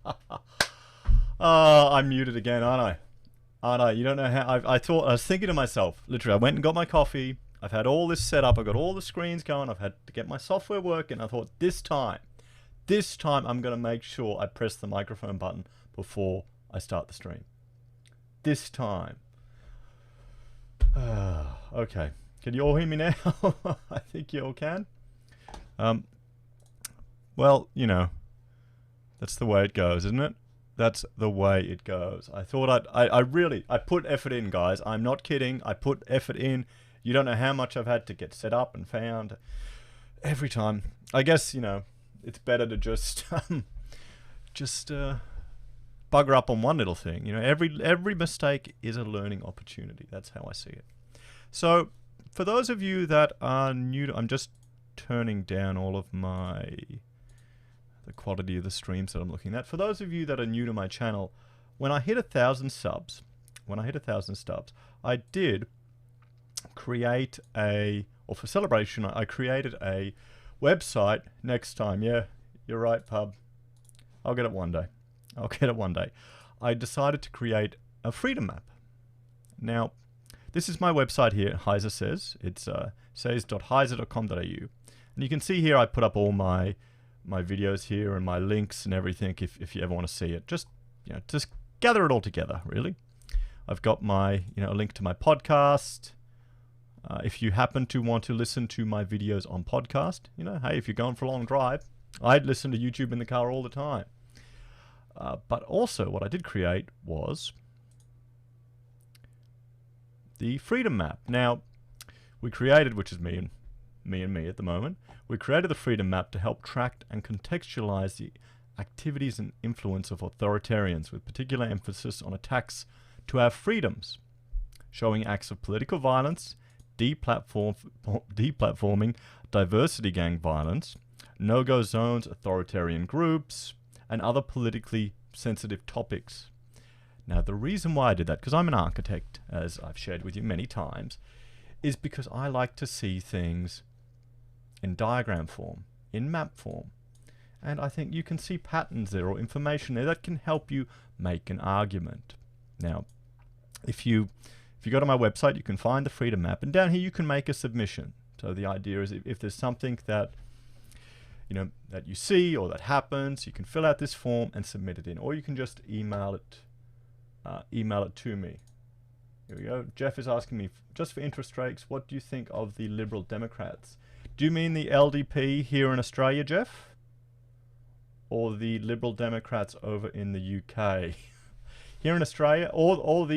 Oh, I'm muted again, aren't I? Aren't I? You don't know how. I was thinking to myself, literally, I went and got my coffee. I've had all this set up. I've got all the screens going. I've had to get my software working. I thought, this time I'm going to make sure I press the microphone button before I start the stream. This time. Okay. Can you all hear me now? I think you all can. Well, you know, that's the way it goes, isn't it? That's the way it goes. I thought I put effort in, guys. I'm not kidding. I put effort in. You don't know how much I've had to get set up and found every time. I guess, you know, it's better to just bugger up on one little thing. You know, every mistake is a learning opportunity. That's how I see it. So, for those of you that are new to, I'm just turning down all of the quality of the streams that I'm looking at. For those of you that are new to my channel, when I hit 1,000 subs, I did create or for celebration, I created a website. Next time, yeah, you're right, pub. I'll get it one day. I decided to create a freedom map. Now, this is my website here, Heise says. It's says.heise.com.au. And you can see here I put up all my videos here and my links and everything if you ever want to see it. Just gather it all together, really. I've got my, a link to my podcast. If you happen to want to listen to my videos on podcast, hey, if you're going for a long drive, I'd listen to YouTube in the car all the time. But also what I did create was the freedom map. Now, we created, which is me at the moment, we created the freedom map to help track and contextualize the activities and influence of authoritarians, with particular emphasis on attacks to our freedoms, showing acts of political violence, deplatforming, diversity gang violence, no-go zones, authoritarian groups, and other politically sensitive topics. Now, the reason why I did that, because I'm an architect, as I've shared with you many times, is because I like to see things in diagram form, in map form. And I think you can see patterns there or information there that can help you make an argument. Now, if you go to my website, you can find the freedom map, and down here you can make a submission. So the idea is if there's something that that you see or that happens, you can fill out this form and submit it in, or you can just email it to me. Here we go. Jeff is asking me, just for interest rates, what do you think of the Liberal Democrats? Do you mean the LDP here in Australia, Jeff? Or the Liberal Democrats over in the UK? Here in Australia, or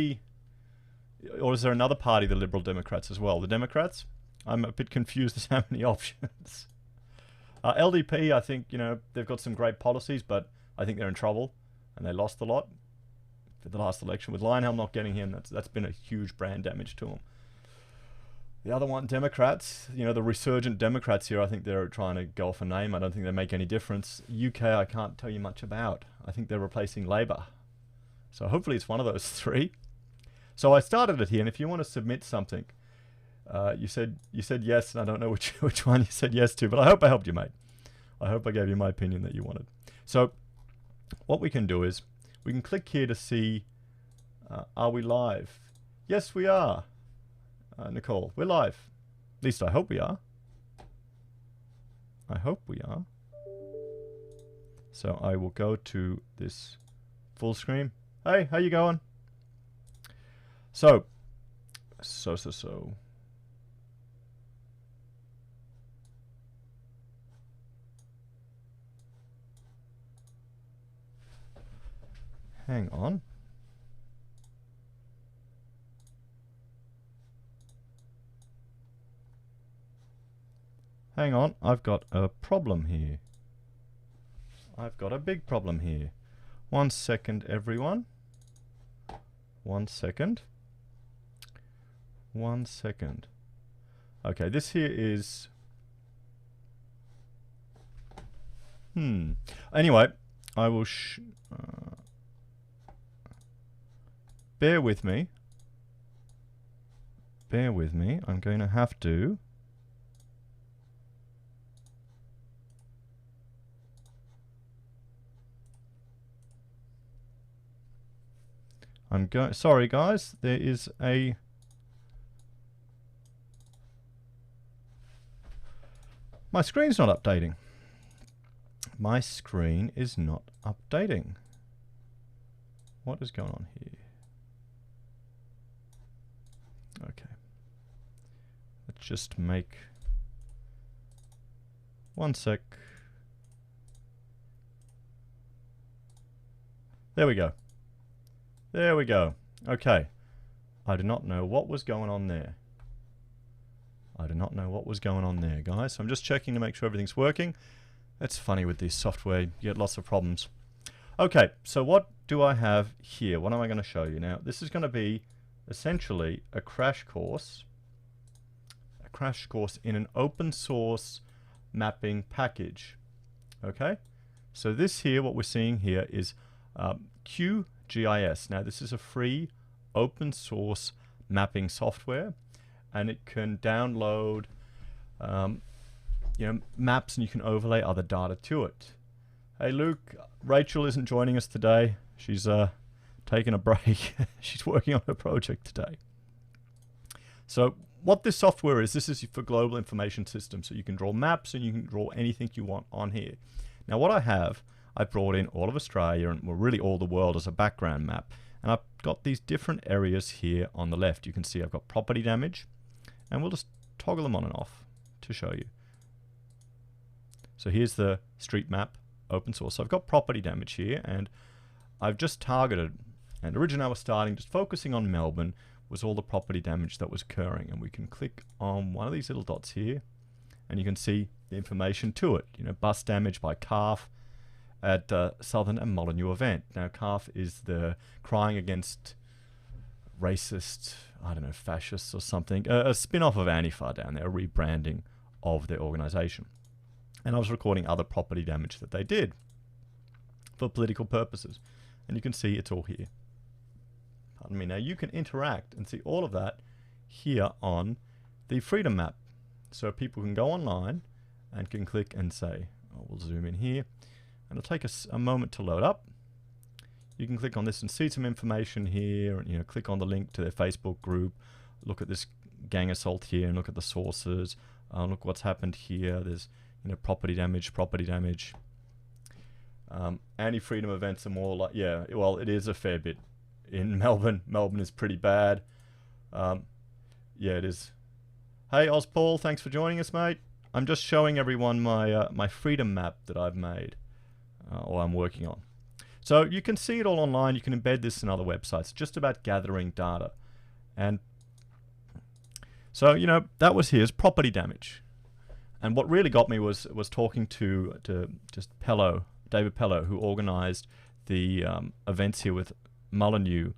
is there another party, the Liberal Democrats as well? The Democrats? I'm a bit confused as how many options. LDP, I think, they've got some great policies, but I think they're in trouble, and they lost a lot for the last election. With Lionel not getting him, that's been a huge brand damage to them. The other one, Democrats, the resurgent Democrats here, I think they're trying to go off a name. I don't think they make any difference. UK, I can't tell you much about. I think they're replacing Labour. So hopefully it's one of those three. So I started it here, and if you want to submit something, you said yes, and I don't know which one you said yes to, but I hope I helped you, mate. I hope I gave you my opinion that you wanted. So what we can do is we can click here to see, are we live? Yes, we are. Nicole, we're live. At least I hope we are. I hope we are. So I will go to this full screen. Hey, how you going? So. Hang on. Hang on, I've got a problem here. I've got a big problem here. 1 second, everyone. 1 second. 1 second. Okay, this here is... Anyway, I will... bear with me. Bear with me. I'm going to have to... Sorry, guys. There is a... My screen's not updating. My screen is not updating. What is going on here? Okay. Let's just make... One sec. There we go. There we go. Okay. I do not know what was going on there. I do not know what was going on there, guys. So I'm just checking to make sure everything's working. It's funny with this software. You get lots of problems. Okay, so what do I have here? What am I going to show you now? This is going to be essentially a crash course. A crash course in an open source mapping package. Okay? So this here, what we're seeing here is QGIS. Now this is a free open source mapping software, and it can download maps, and you can overlay other data to it. Hey Luke, Rachel isn't joining us today. She's taking a break. She's working on her project today. So what this software is, this is for global information systems. So you can draw maps and you can draw anything you want on here. Now what I've brought in all of Australia and really all the world as a background map. And I've got these different areas here on the left. You can see I've got property damage, and we'll just toggle them on and off to show you. So here's the street map, open source. So I've got property damage here, and I've just targeted, and originally I was starting just focusing on Melbourne, was all the property damage that was occurring. And we can click on one of these little dots here, and you can see the information to it. You know, bus damage by CARF at Southern and Molyneux event. Now CARF is the crying against racist, I don't know, fascists or something, a spin-off of Antifa down there, a rebranding of their organization. And I was recording other property damage that they did for political purposes. And you can see it's all here. Pardon me. Now you can interact and see all of that here on the Freedom Map. So people can go online and can click and say, oh, we'll zoom in here, and it'll take us a moment to load up. You can click on this and see some information here, and click on the link to their Facebook group, look at this gang assault here, and look at the sources. Look what's happened here. There's property damage. Anti-freedom events are more like, well, it is a fair bit in Melbourne. Melbourne is pretty bad. Yeah, it is. Hey, Ozpaul, thanks for joining us, mate. I'm just showing everyone my my freedom map that I've made, or I'm working on. So you can see it all online. You can embed this in other websites. Just about gathering data. And so, that was here's property damage. And what really got me was talking to just David Pello, who organized the events here with Molyneux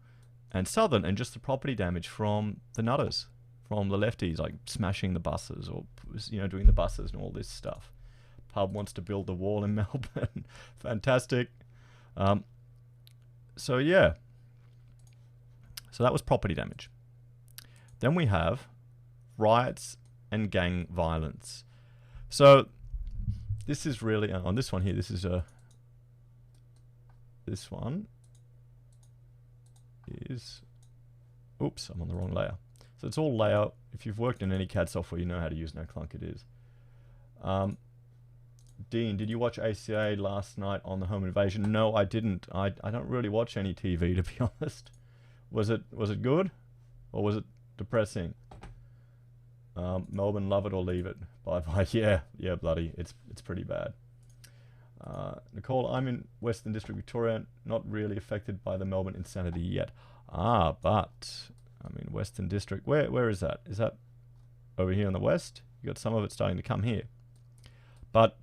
and Southern, and just the property damage from the nutters, from the lefties, like smashing the buses or doing the buses and all this stuff. Pub wants to build the wall in Melbourne. Fantastic. So yeah. So that was property damage. Then we have riots and gang violence. So this is really on this one here. This is this one is. Oops, I'm on the wrong layer. So it's all layout. If you've worked in any CAD software, you know how to use no clunk it is. Dean, did you watch ACA last night on the home invasion? No, I didn't. I don't really watch any TV, to be honest. Was it good, or was it depressing? Melbourne, love it or leave it. Bye. Yeah, bloody, it's pretty bad. Nicole, I'm in Western District, Victoria, not really affected by the Melbourne insanity yet. But I mean, Western District, where is that? Is that over here in the west? You got some of it starting to come here. But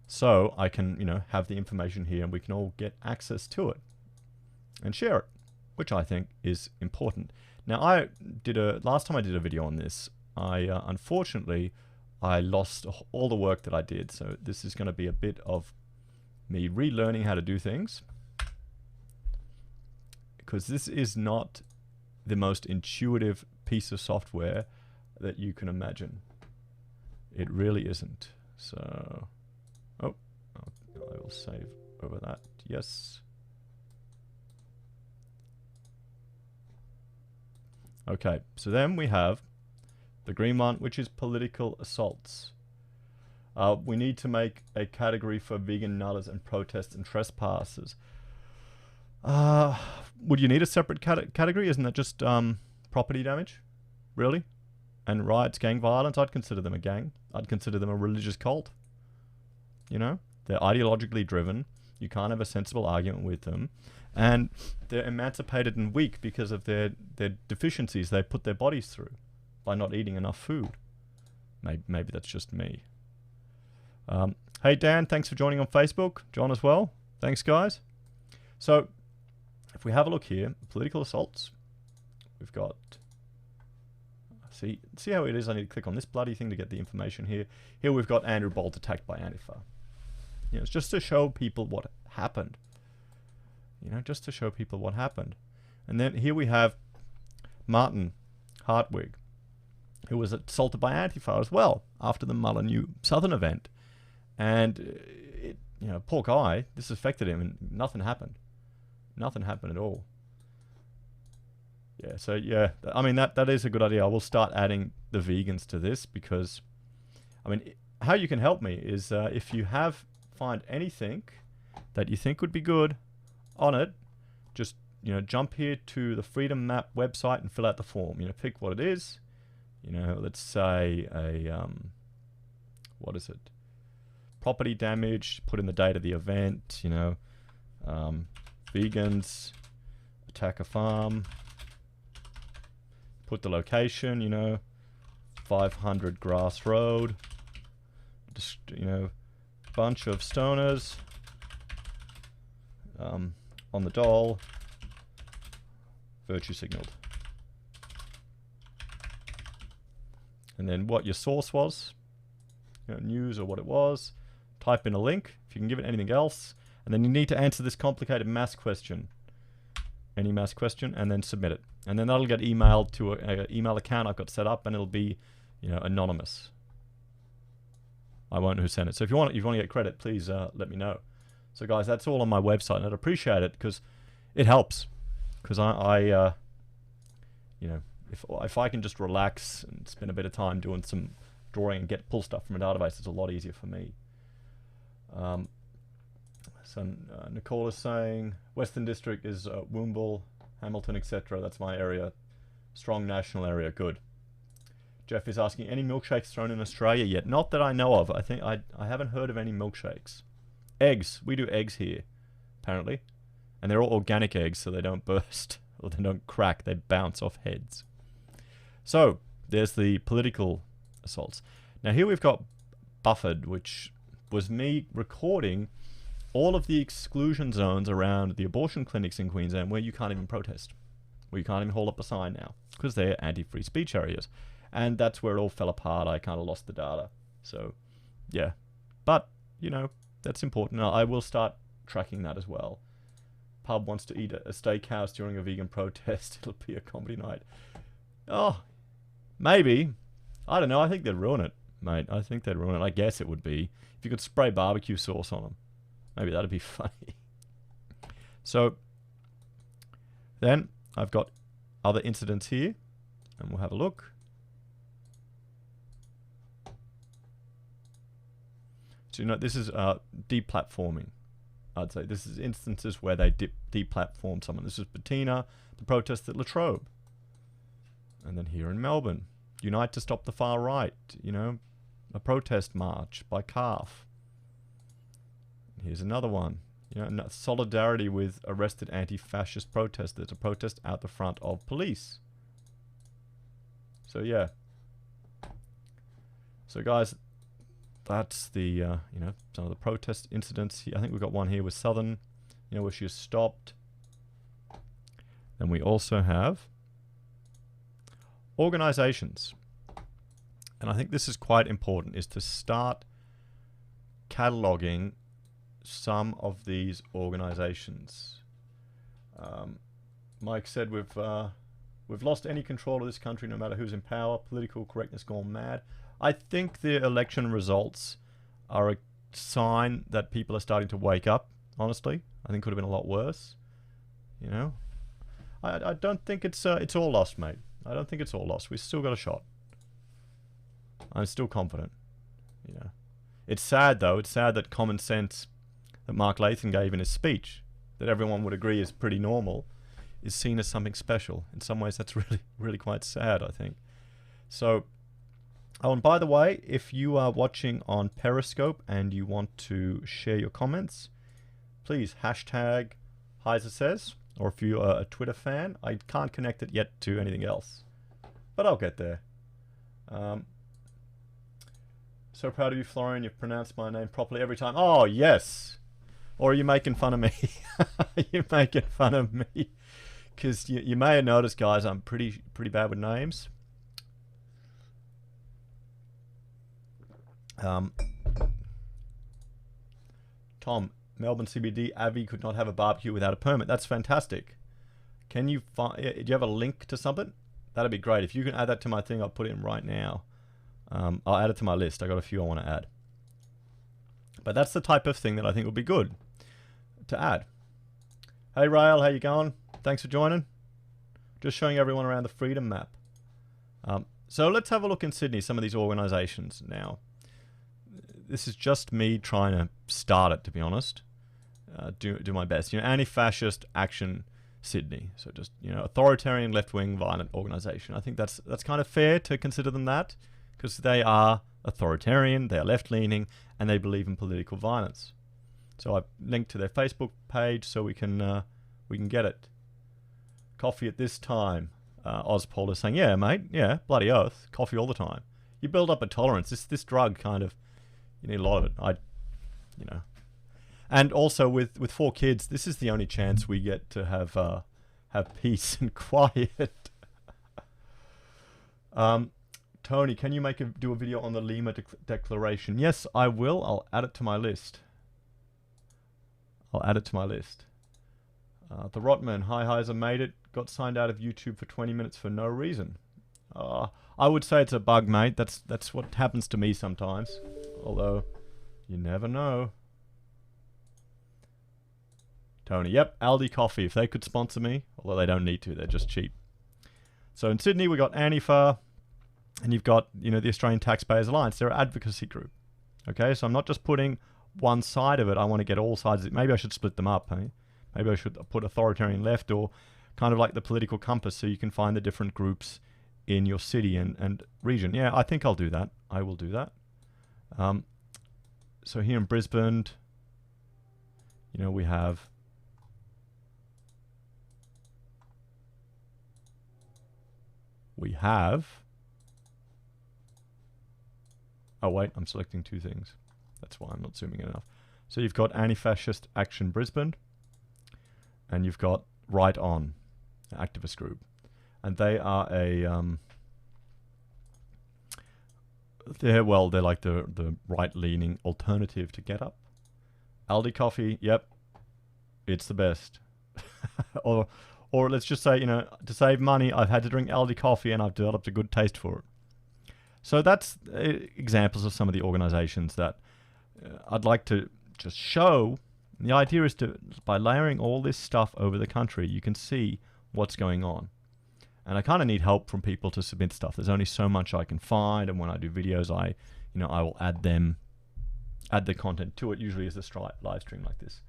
so I can, have the information here, and we can all get access to it and share it, which I think is important. Now, last time I did a video on this, unfortunately, I lost all the work that I did. So this is going to be a bit of me relearning how to do things, because this is not the most intuitive piece of software that you can imagine. It really isn't. So, I will save over that. Yes. Okay, so then we have the green one, which is political assaults. We need to make a category for vegan nutters and protests and trespassers. Would you need a separate category? Isn't that just property damage? Really? And riots, gang violence? I'd consider them a gang. I'd consider them a religious cult. You know? They're ideologically driven. You can't have a sensible argument with them. And they're emancipated and weak because of their deficiencies they put their bodies through by not eating enough food. Maybe that's just me. Hey Dan, thanks for joining on Facebook. John as well. Thanks guys. So if we have a look here, political assaults, we've got, see how it is? I need to click on this bloody thing to get the information here. Here we've got Andrew Bolt attacked by Antifa. You know, it's just to show people what happened. You know, just to show people what happened. And then here we have Martin Hartwig, who was assaulted by Antifa as well after the Mullineux Southern event. And, you know, poor guy, this affected him and nothing happened. Nothing happened at all. Yeah, so yeah, I mean, that is a good idea. I will start adding the vegans to this because, I mean, how you can help me is if you find anything that you think would be good on it, just, you know, jump here to the Freedom Map website and fill out the form. You know, pick what it is. You know, let's say a, what is it? Property damage, put in the date of the event, you know, vegans attack a farm, put the location, you know, 500 Grass Road, just, you know, bunch of stoners on the dole, virtue signaled. And then what your source was, you know, news or what it was, type in a link, if you can give it anything else, and then you need to answer this complicated mass question, any mass question, and then submit it. And then that'll get emailed to an email account I've got set up, and it'll be, you know, anonymous. I won't know who sent it. So if you want to get credit, please let me know. So guys, that's all on my website, and I'd appreciate it because it helps. Because I you know, if I can just relax and spend a bit of time doing some drawing and pull stuff from a database, it's a lot easier for me. So Nicole is saying Western District is Woomble, Hamilton, etc. That's my area. Strong national area. Good. Jeff is asking, any milkshakes thrown in Australia yet? Not that I know of. I think I haven't heard of any milkshakes. Eggs. We do eggs here, apparently. And they're all organic eggs, so they don't burst or they don't crack. They bounce off heads. So there's the political assaults. Now here we've got Buffered, which was me recording all of the exclusion zones around the abortion clinics in Queensland where you can't even protest, where you can't even hold up a sign now because they're anti-free speech areas. And that's where it all fell apart. I kind of lost the data. So, yeah. But, you know, that's important. I will start tracking that as well. Pub wants to eat a steakhouse during a vegan protest. It'll be a comedy night. Oh, maybe. I don't know. I think they'd ruin it, mate. I think they'd ruin it. I guess it would be. If you could spray barbecue sauce on them. Maybe that'd be funny. So, then I've got other incidents here. And we'll have a look. So, you know, this is deplatforming. I'd say this is instances where they deplatform someone. This is Bettina, the protest at Latrobe. And then here in Melbourne, Unite to Stop the Far Right, you know, a protest march by CARF. Here's another one, you know, solidarity with arrested anti-fascist protesters, a protest out the front of police. So, yeah. So, guys, that's the, you know, some of the protest incidents. I think we've got one here with Southern, you know, where she was stopped. Then we also have organizations. And I think this is quite important, is to start cataloging some of these organizations. Mike said we've lost any control of this country no matter who's in power. Political correctness gone mad. I think the election results are a sign that people are starting to wake up, honestly. I think it could have been a lot worse. You know? I don't think it's all lost, mate. I don't think it's all lost. We've still got a shot. I'm still confident. You know, it's sad though. It's sad that common sense that Mark Latham gave in his speech, that everyone would agree is pretty normal, is seen as something special. In some ways, that's really quite sad, I think. So, oh, and by the way, if you are watching on Periscope and you want to share your comments, please hashtag Heise says, or if you are a Twitter fan, I can't connect it yet to anything else, but I'll get there. So proud of you, Florian. You've pronounced my name properly every time. Oh, yes. Or are you making fun of me? You're making fun of me. Because you may have noticed, guys, I'm pretty bad with names. Tom, Melbourne CBD, Avi could not have a barbecue without a permit. That's fantastic. Can you find... Do you have a link to something? That'd be great. If you can add that to my thing, I'll put it in right now. I'll add it to my list. I got a few I want to add. But that's the type of thing that I think would be good to add. Hey Rail, how you going? Thanks for joining. Just showing everyone around the Freedom Map. So let's have a look in Sydney, some of these organisations now. This is just me trying to start it, to be honest. Do my best. You know, Anti-Fascist Action Sydney. So just, you know, authoritarian left-wing violent organisation. I think that's kind of fair to consider them that, because they are authoritarian, they are left-leaning, and they believe in political violence. So I've linked to their Facebook page so we can get it. Coffee at this time. Ozpol is saying, yeah, mate, yeah, bloody oath, coffee all the time. You build up a tolerance. This drug kind of, you need a lot of it. You know. And also with 4 kids, this is the only chance we get to have peace and quiet. Tony, can you do a video on the Lima Declaration? Yes, I will. I'll add it to my list. The Rotman, hi Heise, made it. Got signed out of YouTube for 20 minutes for no reason. I would say it's a bug, mate. That's what happens to me sometimes. Although, you never know. Tony, yep, Aldi Coffee. If they could sponsor me, although they don't need to, they're just cheap. So in Sydney, we got Antifa, and you've got, you know, the Australian Taxpayers Alliance. They're an advocacy group. Okay, so I'm not just putting one side of it. I want to get all sides. Maybe I should split them up. Hey? Maybe I should put authoritarian left, or kind of like the political compass, so you can find the different groups in your city and region. Yeah, I think I'll do that. I will do that. So here in Brisbane, you know, we have oh wait, I'm selecting 2 things. That's why I'm not zooming in enough. So you've got Anti-Fascist Action Brisbane, and you've got Right On, an activist group. And they are they're like the right-leaning alternative to Get Up. Aldi Coffee, yep, it's the best. or let's just say, you know, to save money, I've had to drink Aldi Coffee and I've developed a good taste for it. So that's examples of some of the organizations that I'd like to just show. The idea is to, by layering all this stuff over the country, you can see what's going on. And I kind of need help from people to submit stuff. There's only so much I can find, and when I do videos, I will add the content to it, usually as a live stream like this.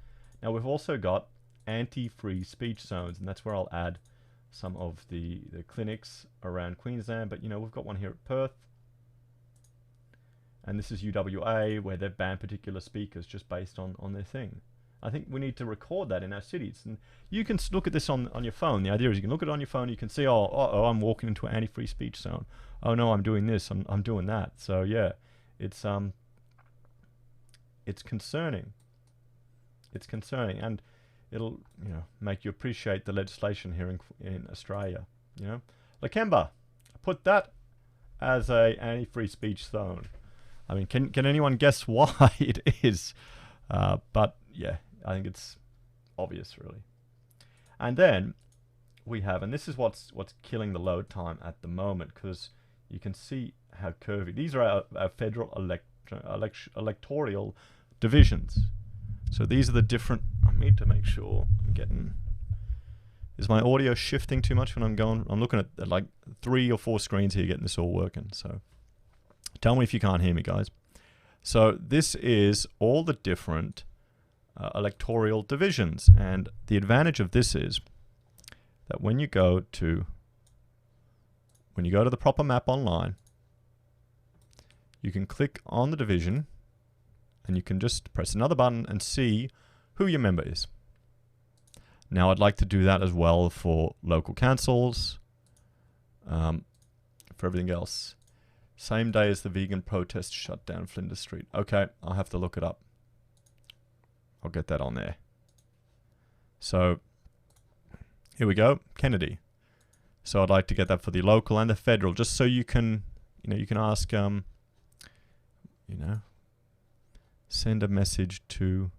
Now we've also got anti-free speech zones, and that's where I'll add some of the clinics around Queensland. But, you know, we've got one here at Perth. And this is UWA, where they've banned particular speakers just based on their thing. I think we need to record that in our cities. And you can look at this on your phone. The idea is you can look at it on your phone, you can see, oh, I'm walking into an anti-free speech zone. Oh no, I'm doing this, I'm doing that. So yeah, it's concerning. It's concerning, and it'll, you know, make you appreciate the legislation here in Australia. You know, Lakemba, put that as a anti-free speech zone. I mean, can anyone guess why it is? But yeah, I think it's obvious, really. And then we have, and this is what's killing the load time at the moment, because you can see how curvy. These are our federal electoral divisions. So these are the different. I need to make sure I'm getting Is my audio shifting too much when I'm going? I'm looking at like 3 or 4 screens here getting this all working. So tell me if you can't hear me, guys. So this is all the different electoral divisions. And the advantage of this is that when you go to the proper map online, you can click on the division and you can just press another button and see who your member is. Now, I'd like to do that as well for local councils, for everything else. Same day as the vegan protest shut down Flinders Street. Okay, I'll have to look it up. I'll get that on there. So, here we go, Kennedy. So I'd like to get that for the local and the federal, just so you can, you can ask, send a message to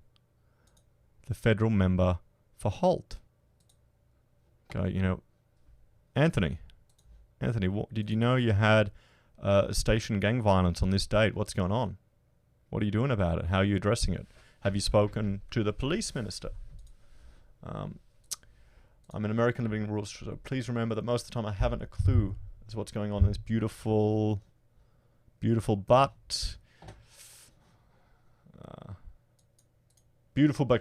the federal member for Holt. Okay, Anthony, did you know you had station gang violence on this date? What's going on? What are you doing about it? How are you addressing it? Have you spoken to the police minister? I'm an American living in rural, so please remember that most of the time I haven't a clue as to what's going on in this beautiful, beautiful but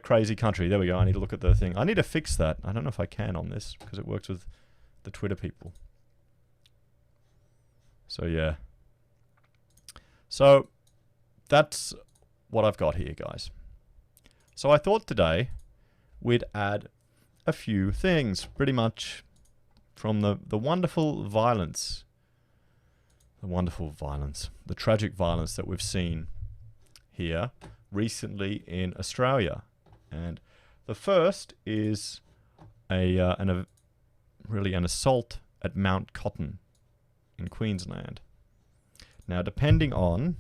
crazy country. There we go. I need to look at the thing. I need to fix that. I don't know if I can on this because it works with the Twitter people. So yeah. So that's what I've got here, guys. So I thought today we'd add a few things, pretty much from the wonderful violence, the tragic violence that we've seen here recently in Australia. And the first is really an assault at Mount Cotton in Queensland. Now, depending on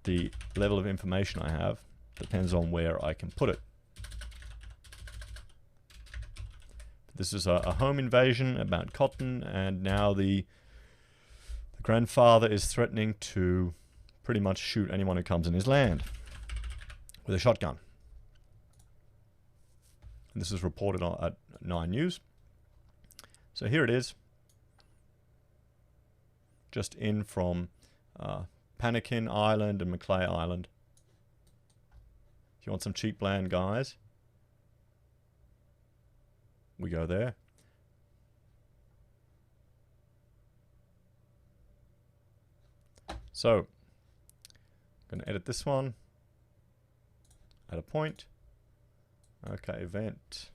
the level of information I have, depends on where I can put it. This is a home invasion at Mount Cotton, and now the grandfather is threatening to pretty much shoot anyone who comes in his land with a shotgun. And this is reported at 9 News. So here it is. Just in from Panakin Island and Macleay Island. If you want some cheap land, guys, we go there. So, I'm going to edit this one. Add a point. Okay, event.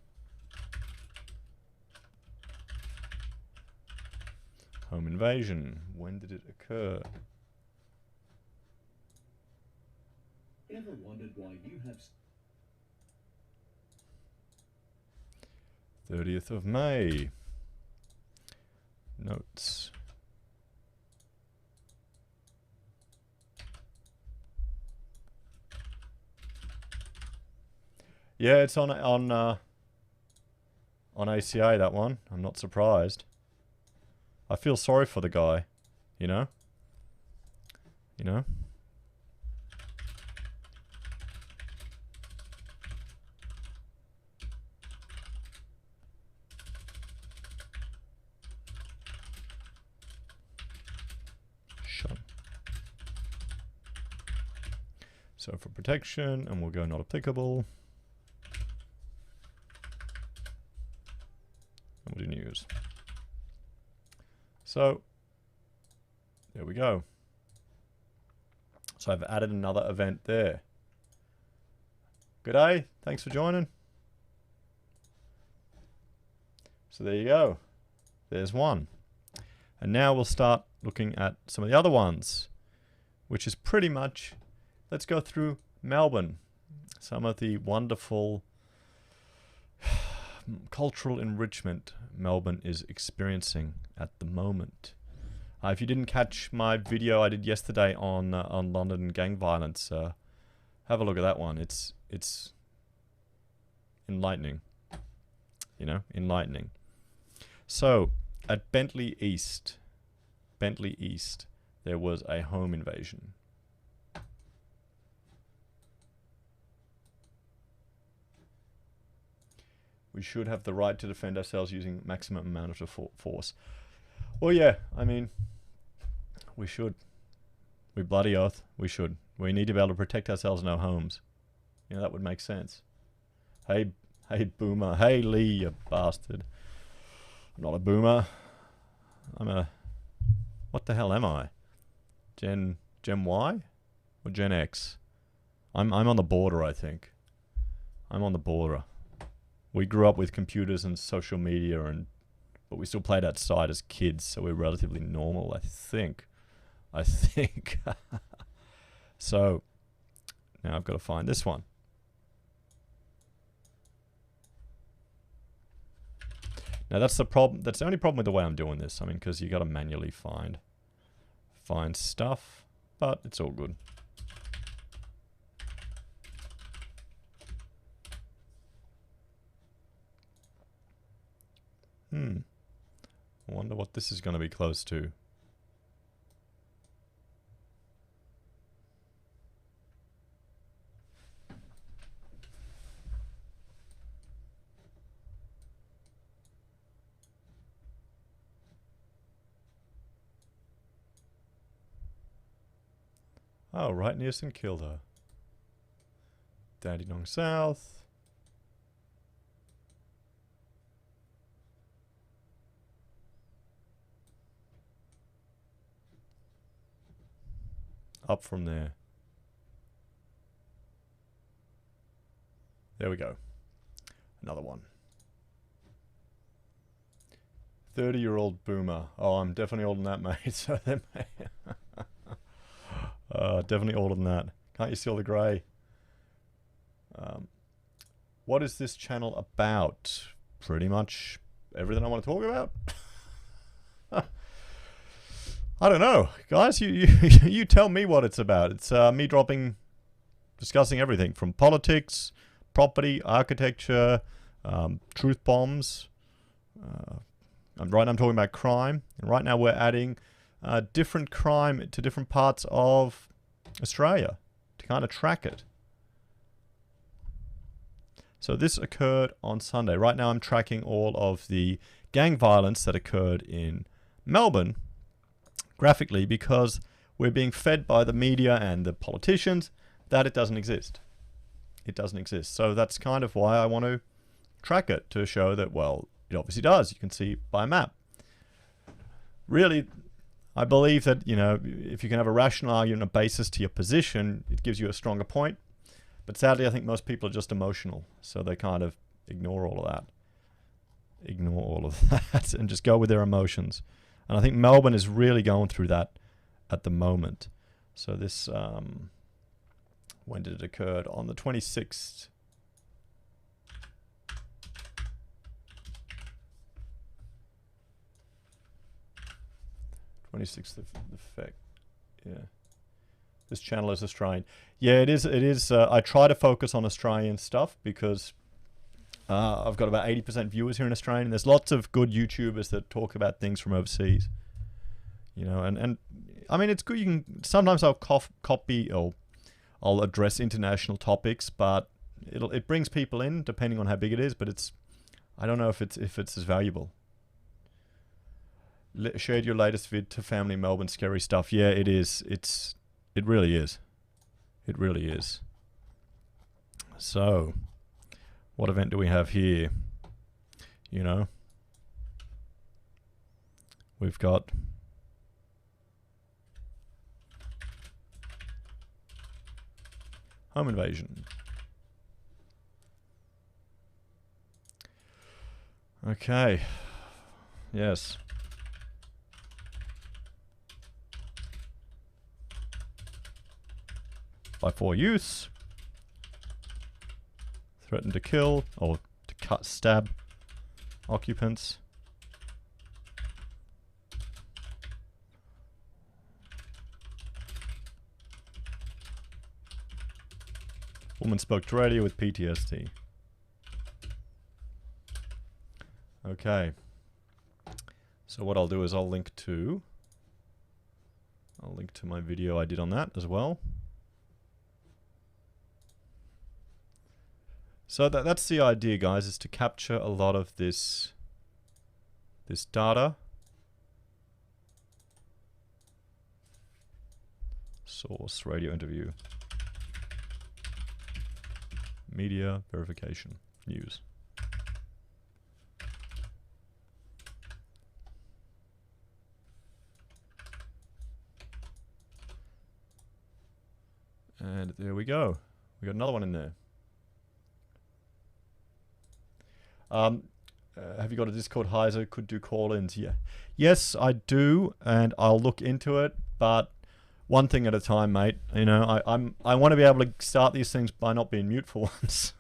Home invasion. When did it occur? Ever wondered why you have 30th of May. Notes. Yeah, it's on ACA, that one. I'm not surprised. I feel sorry for the guy, you know? So for protection, and we'll go not applicable. And we'll do news. So there we go. So I've added another event there. Good day. Thanks for joining. So there you go. There's one. And now we'll start looking at some of the other ones, which is pretty much, let's go through Melbourne. Some of the wonderful cultural enrichment Melbourne is experiencing at the moment. If you didn't catch my video I did yesterday on London gang violence, have a look at that one. It's enlightening, enlightening. So at Bentley East, there was a home invasion. We should have the right to defend ourselves using maximum amount of force. Well, yeah, I mean, we should. We bloody oath, we should. We need to be able to protect ourselves in our homes. You know, that would make sense. Hey, boomer. Hey, Lee, you bastard. I'm not a boomer. I'm a... What the hell am I? Gen Y? Or Gen X? I'm on the border, I think. I'm on the border. We grew up with computers and social media, but we still played outside as kids, so we're relatively normal, I think. So, now I've got to find this one. Now that's the problem. That's the only problem with the way I'm doing this. I mean, because you got to manually find stuff, but it's all good. I wonder what this is going to be close to. Oh, right near St Kilda. Dandenong South. Up from there. There we go. Another one. 30-year-old boomer. Oh, I'm definitely older than that, mate. So then, definitely older than that. Can't you see all the grey? What is this channel about? Pretty much everything I want to talk about. I don't know, guys. You tell me what it's about. It's me discussing everything from politics, property, architecture, truth bombs. Right now I'm talking about crime, and right now we're adding different crime to different parts of Australia to kind of track it. So this occurred on Sunday. Right now I'm tracking all of the gang violence that occurred in Melbourne graphically, because we're being fed by the media and the politicians that it doesn't exist. It doesn't exist. So that's kind of why I want to track it, to show that, well, it obviously does. You can see by a map. Really, I believe that, you know, if you can have a rational argument, a basis to your position, it gives you a stronger point. But sadly, I think most people are just emotional, so they kind of ignore all of that. Ignore all of that and just go with their emotions. And I think Melbourne is really going through that at the moment. So this, when did it occur? On the 26th. 26th of Feb. Yeah. This channel is Australian. Yeah, it is. It is. I try to focus on Australian stuff because I've got about 80% viewers here in Australia. And there's lots of good YouTubers that talk about things from overseas. You know, and I mean, it's good. You can sometimes I'll copy or I'll address international topics, but it brings people in depending on how big it is. But it's, I don't know if it's as valuable. Shared your latest vid to family Melbourne scary stuff. Yeah, it is. It really is. It really is. So, what event do we have here? You know, we've got home invasion. Okay. Yes. By 4 youths. Threatened to kill or to stab occupants. Woman spoke to radio with PTSD. Okay. So what I'll do is I'll link to my video I did on that as well. So that's the idea, guys, is to capture a lot of this data. Source, radio interview. Media, verification, news. And there we go. We got another one in there. Have you got a Discord, Heise? Could do call-ins? Yeah. Yes, I do, and I'll look into it, but one thing at a time, mate. You know, I want to be able to start these things by not being mute for once.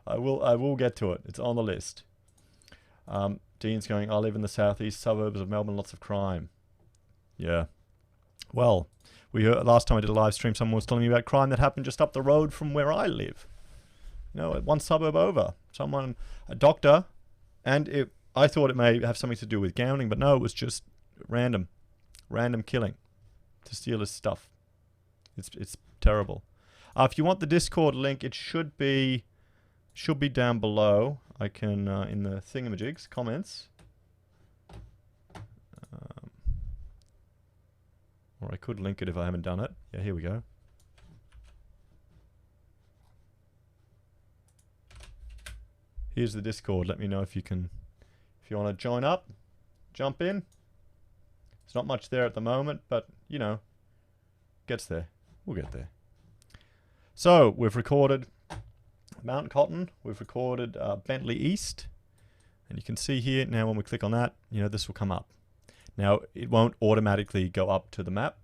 I will get to it. It's on the list. Dean's going, I live in the southeast suburbs of Melbourne, lots of crime. Yeah. Well, we heard last time I did a live stream, someone was telling me about crime that happened just up the road from where I live. You know, one suburb over. Someone, a doctor, and I thought it may have something to do with gambling, but no, it was just random killing to steal his stuff. It's terrible. If you want the Discord link, it should be down below. I can in the thingamajigs comments, or I could link it if I haven't done it. Yeah, here we go. Here's the Discord. Let me know if you want to join up, jump in. There's not much there at the moment, but you know, gets there. We'll get there. So we've recorded Mount Cotton. We've recorded Bentley East, and you can see here now when we click on that, you know, this will come up. Now it won't automatically go up to the map.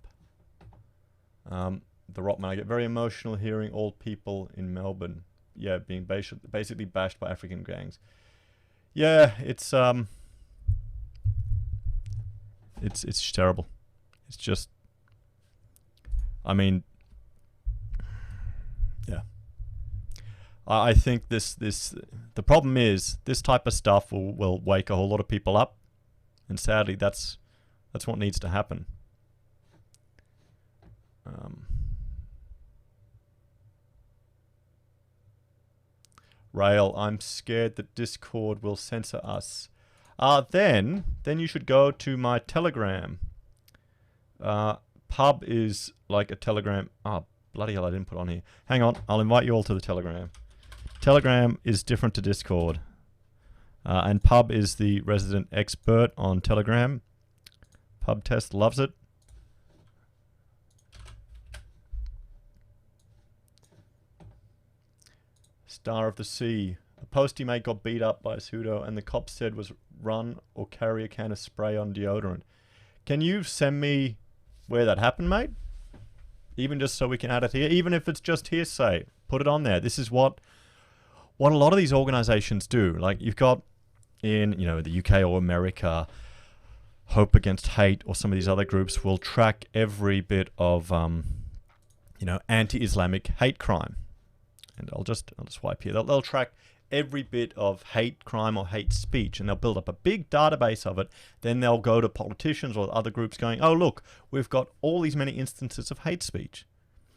The Rockman, I get very emotional hearing old people in Melbourne. Yeah, being basically bashed by African gangs. Yeah, it's terrible. It's just, I mean, yeah. I think the problem is this type of stuff will wake a whole lot of people up, and sadly, that's what needs to happen. Rail, I'm scared that Discord will censor us. Then you should go to my Telegram. Pub is like a Telegram. Oh, bloody hell, I didn't put on here. Hang on, I'll invite you all to the Telegram. Telegram is different to Discord. And Pub is the resident expert on Telegram. Pub Test loves it. Star of the Sea. A post he made got beat up by a pseudo, and the cops said was run or carry a can of spray on deodorant. Can you send me where that happened, mate? Even just so we can add it here. Even if it's just hearsay, put it on there. This is what a lot of these organizations do. Like you've got in, you know, the UK or America, Hope Against Hate or some of these other groups will track every bit of, you know, anti-Islamic hate crime. And I'll just wipe here. They'll track every bit of hate crime or hate speech, and they'll build up a big database of it. Then they'll go to politicians or other groups going, oh, look, we've got all these many instances of hate speech.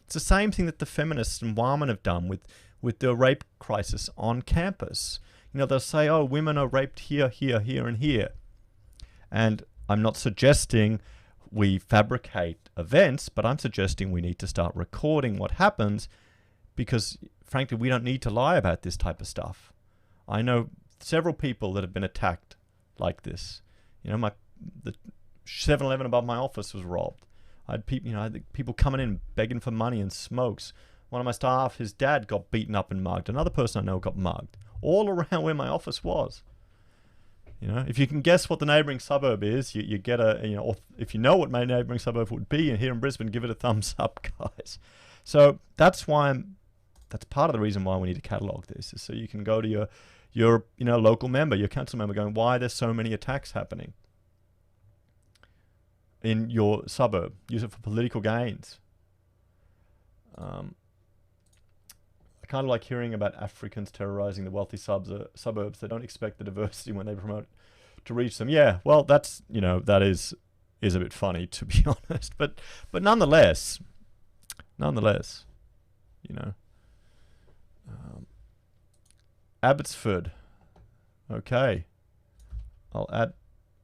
It's the same thing that the feminists and women have done with the rape crisis on campus. You know, they'll say, oh, women are raped here, here, here, and here. And I'm not suggesting we fabricate events, but I'm suggesting we need to start recording what happens, because frankly, we don't need to lie about this type of stuff. I know several people that have been attacked like this. You know, the 7-Eleven above my office was robbed. I had people, I had people coming in begging for money and smokes. One of my staff, his dad got beaten up and mugged. Another person I know got mugged. All around where my office was. You know, if you can guess what the neighbouring suburb is, you get a, you know, or if you know what my neighbouring suburb would be, and here in Brisbane, give it a thumbs up, guys. So that's part of the reason why we need to catalogue this, is so you can go to your you know, local member, your council member, going, why are there so many attacks happening in your suburb? Use it for political gains. I kind of like hearing about Africans terrorizing the wealthy suburbs. They don't expect the diversity when they promote to reach them. Yeah, well, that's, you know, that is a bit funny, to be honest. But nonetheless, you know. Abbotsford. Okay. I'll add...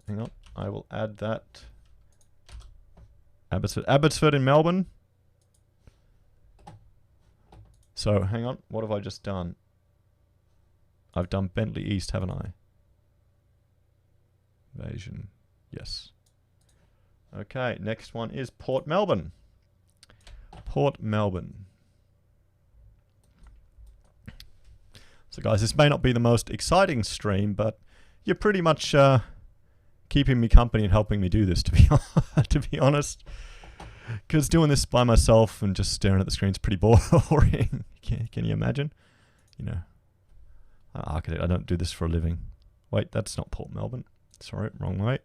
Hang on. I will add that. Abbotsford in Melbourne. So, hang on. What have I just done? I've done Bentley East, haven't I? Invasion. Yes. Okay, next one is Port Melbourne. Port Melbourne. So guys, this may not be the most exciting stream, but you're pretty much keeping me company and helping me do this, to be honest. Because doing this by myself and just staring at the screen is pretty boring. Can you imagine? You know, I'm an architect. I don't do this for a living. Wait, that's not Port Melbourne. Sorry, wrong way.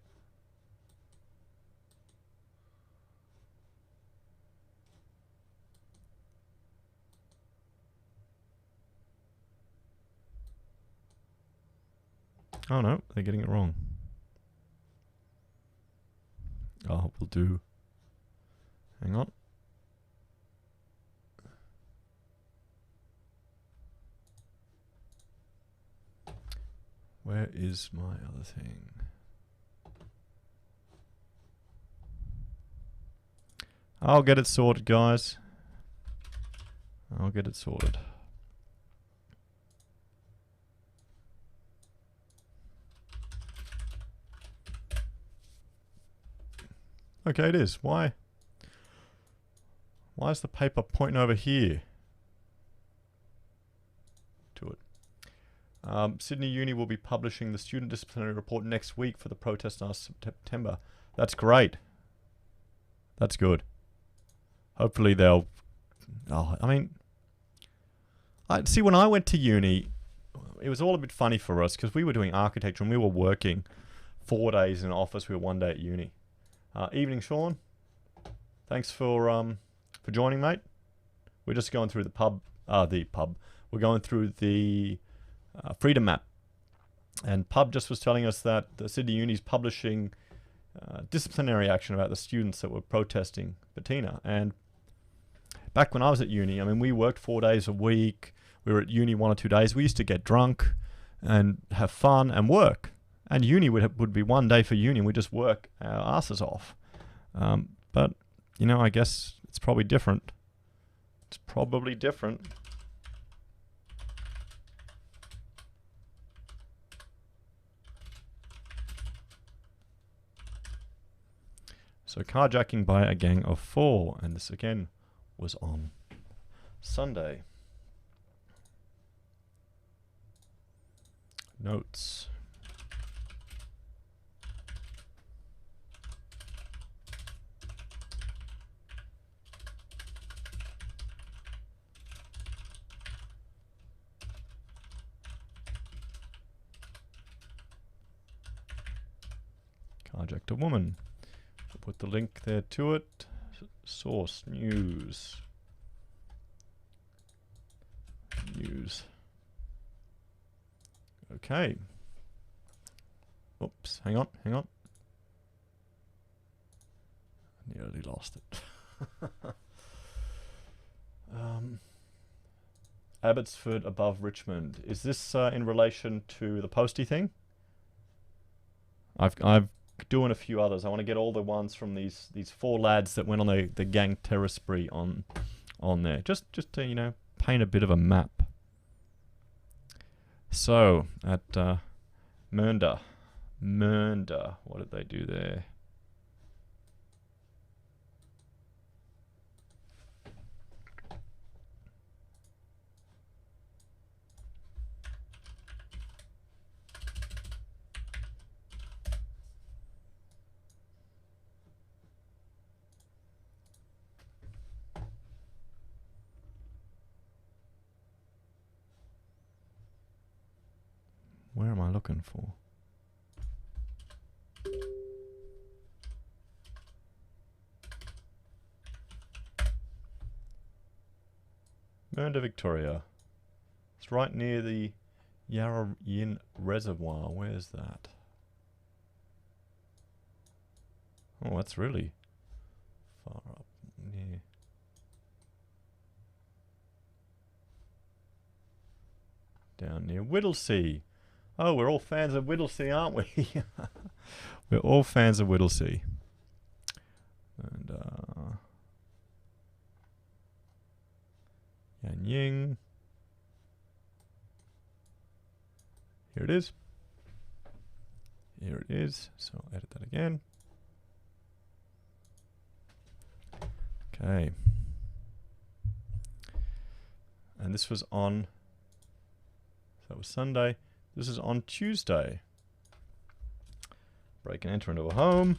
Oh no, they're getting it wrong. Oh, we'll do... Hang on. Where is my other thing? I'll get it sorted, guys. I'll get it sorted. Okay, it is. Why? Why is the paper pointing over here? To it. Sydney Uni will be publishing the student disciplinary report next week for the protest last September. That's great. That's good. Hopefully they'll... Oh, I mean... See, when I went to uni, it was all a bit funny for us because we were doing architecture and we were working 4 days in an office. We were 1 day at uni. Evening, Sean. Thanks for joining, mate. We're just going through the pub. We're going through the Freedom Map. And Pub just was telling us that the Sydney Uni's publishing disciplinary action about the students that were protesting Bettina. And back when I was at uni, I mean, we worked 4 days a week. We were at uni 1 or 2 days. We used to get drunk and have fun and work. And uni would be 1 day for uni, and we just work our asses off. But, you know, I guess it's probably different. It's probably different. So carjacking by a gang of 4, and this again was on Sunday. Notes. Carjacked a woman. We'll put the link there to it. Source news. News. Okay. Oops, hang on. Nearly lost it. Abbotsford above Richmond. Is this in relation to the postie thing? I've doing a few others. I want to get all the ones from these 4 lads that went on the gang terror spree on there. Just to, you know, paint a bit of a map. So at Mernda, what did they do there? Where am I looking for? Mernda, Victoria. It's right near the Yarra Yin Reservoir. Where's that? Oh, that's really far up near. Down near Whittlesea. Oh, we're all fans of Whittlesea, aren't we? We're all fans of Whittlesea. And Yan Ying. Here it is. Here it is. So I'll edit that again. Okay. And this was on, so that was Sunday. This is on Tuesday. Break and enter into a home.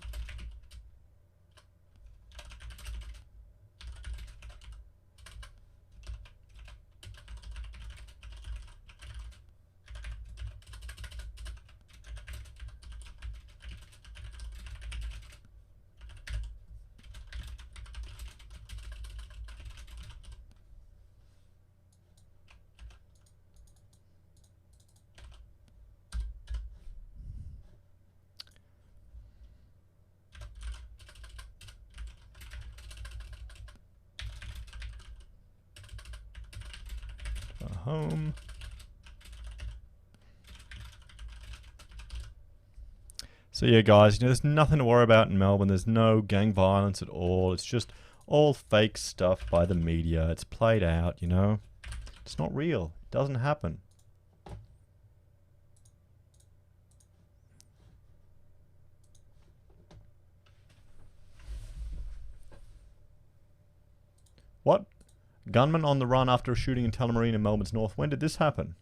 Home. So yeah, guys, there's nothing to worry about in Melbourne. There's no gang violence at all. It's just all fake stuff by the media. It's played out, It's not real. It doesn't happen. What? Gunman on the run after a shooting in Tullamarine in Melbourne's north. When did this happen?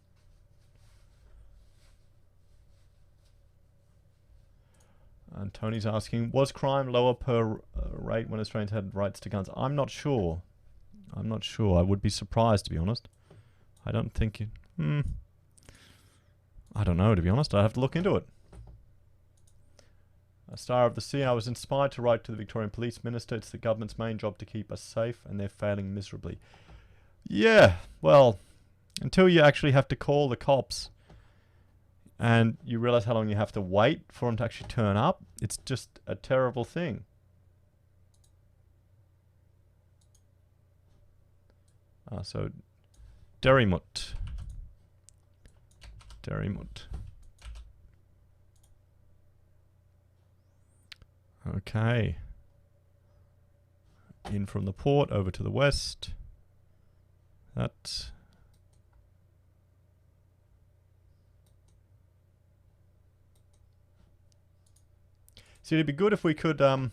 And Tony's asking, was crime lower per rate when Australians had rights to guns? I'm not sure. I'm not sure. I would be surprised, to be honest. I don't think it... I don't know, to be honest. I have to look into it. A Star of the Sea. I was inspired to write to the Victorian Police Minister. It's the government's main job to keep us safe, and they're failing miserably. Yeah, well, until you actually have to call the cops and you realize how long you have to wait for them to actually turn up, it's just a terrible thing. So, Derrimut. Okay. In from the port, over to the west. That. See, it'd be good if we could, it'd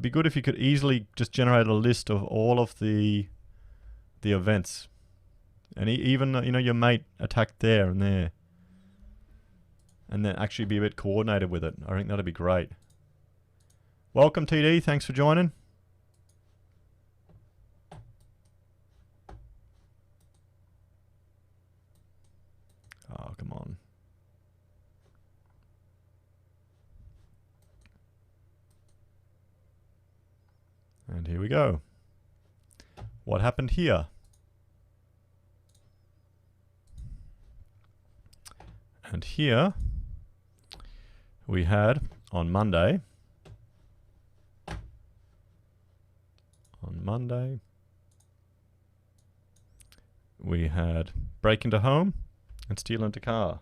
be good if you could easily just generate a list of all of the events. And even, your mate attacked there and there. And then actually be a bit coordinated with it. I think that'd be great. Welcome, TD. Thanks for joining. Oh, come on. And here we go. What happened here? And here we had on Monday. We had break into home and steal into car.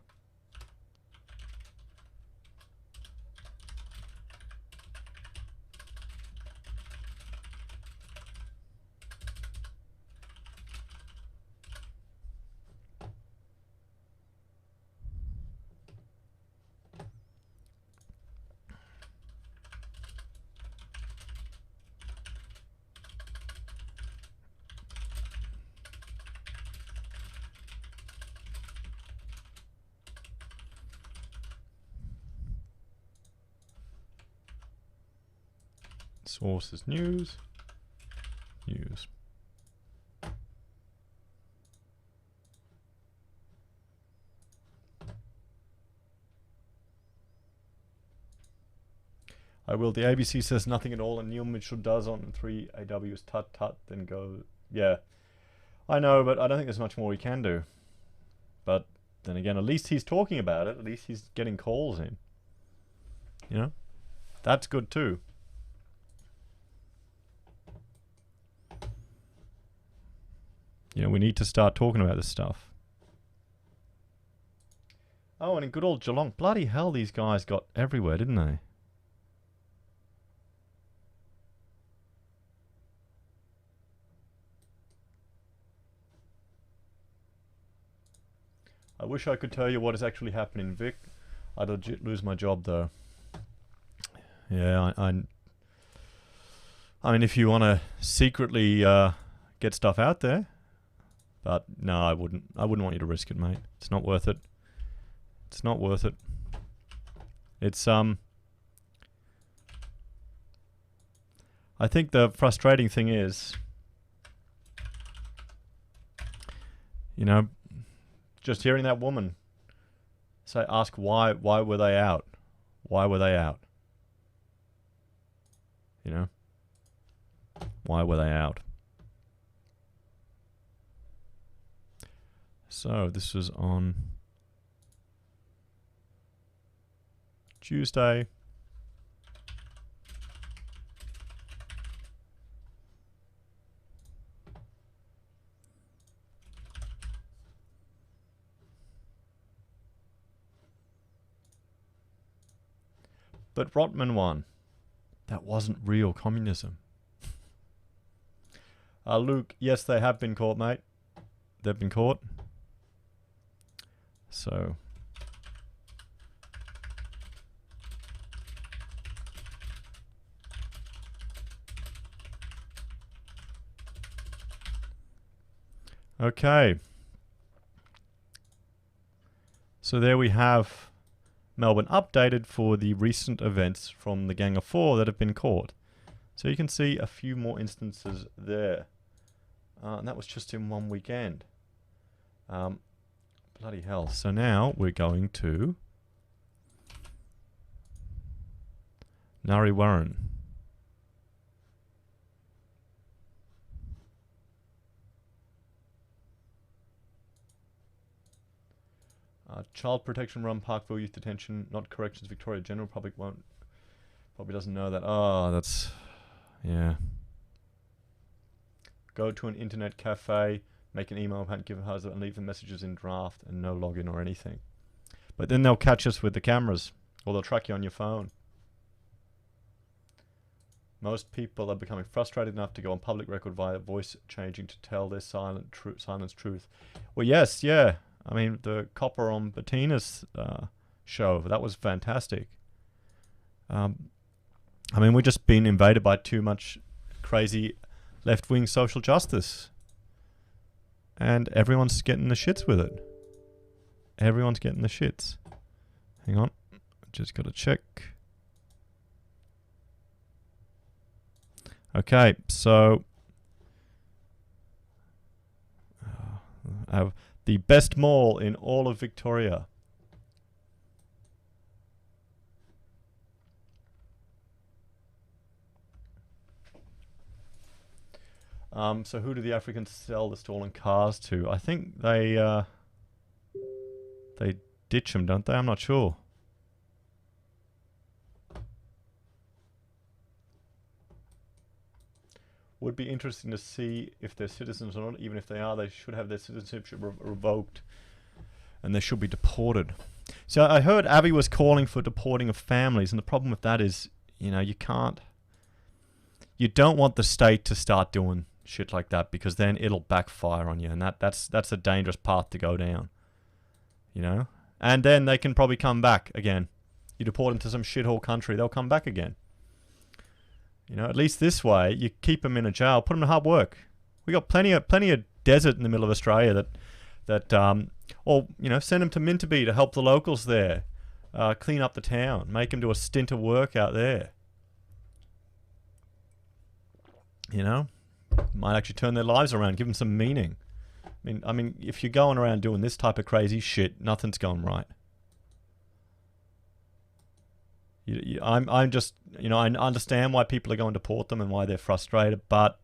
Sources news. I will. The ABC says nothing at all, and Neil Mitchell does on 3AW's tut tut, then go. Yeah, I know, but I don't think there's much more we can do. But then again, at least he's talking about it. At least he's getting calls in. That's good too. We need to start talking about this stuff. Oh, and in good old Geelong. Bloody hell, these guys got everywhere, didn't they? I wish I could tell you what is actually happening in Vic. I'd legit lose my job, though. Yeah, I mean, if you want to secretly get stuff out there, but no, I wouldn't. I wouldn't want you to risk it, mate. It's not worth it. It's not worth it. It's I think the frustrating thing is, you know, just hearing that woman say, ask why were they out? Why were they out? You know? Why were they out? So this was on Tuesday. But Rotman won. That wasn't real communism. Luke, yes, they have been caught, mate. They've been caught. So. Okay. So there we have Melbourne updated for the recent events from the Gang of Four that have been caught. So you can see a few more instances there. And that was just in one weekend. Bloody hell. So now we're going to Nari Warren. Child Protection Run, Parkville Youth Detention, not Corrections, Victoria. General public probably doesn't know that. Oh, that's, yeah. Go to an internet cafe, make an email account, give a husband, and leave the messages in draft and no login or anything. But then they'll catch us with the cameras, or they'll track you on your phone. Most people are becoming frustrated enough to go on public record via voice changing to tell their silence truth. Well, yes, yeah. I mean, the copper on Bettina's show, that was fantastic. I mean, we've just been invaded by too much crazy left-wing social justice. And everyone's getting the shits with it. Everyone's getting the shits. Hang on. Just got to check. Okay, so the best mall in all of Victoria. So who do the Africans sell the stolen cars to? I think they ditch them, don't they? I'm not sure. Would be interesting to see if they're citizens or not. Even if they are, they should have their citizenship revoked and they should be deported. So I heard Abbey was calling for deporting of families, and the problem with that is, you know, you don't want the state to start doing shit like that, because then it'll backfire on you, and that's a dangerous path to go down, you know. And then they can probably come back again. You deport them to some shithole country, they'll come back again. You know, at least this way, you keep them in a jail, put them in hard work. We got plenty of desert in the middle of Australia or you know, send them to Mintabee to help the locals there, clean up the town, make them do a stint of work out there. You know, might actually turn their lives around, give them some meaning. I mean, if you're going around doing this type of crazy shit, nothing's going right. I'm just, you know, I understand why people are going to deport them and why they're frustrated, but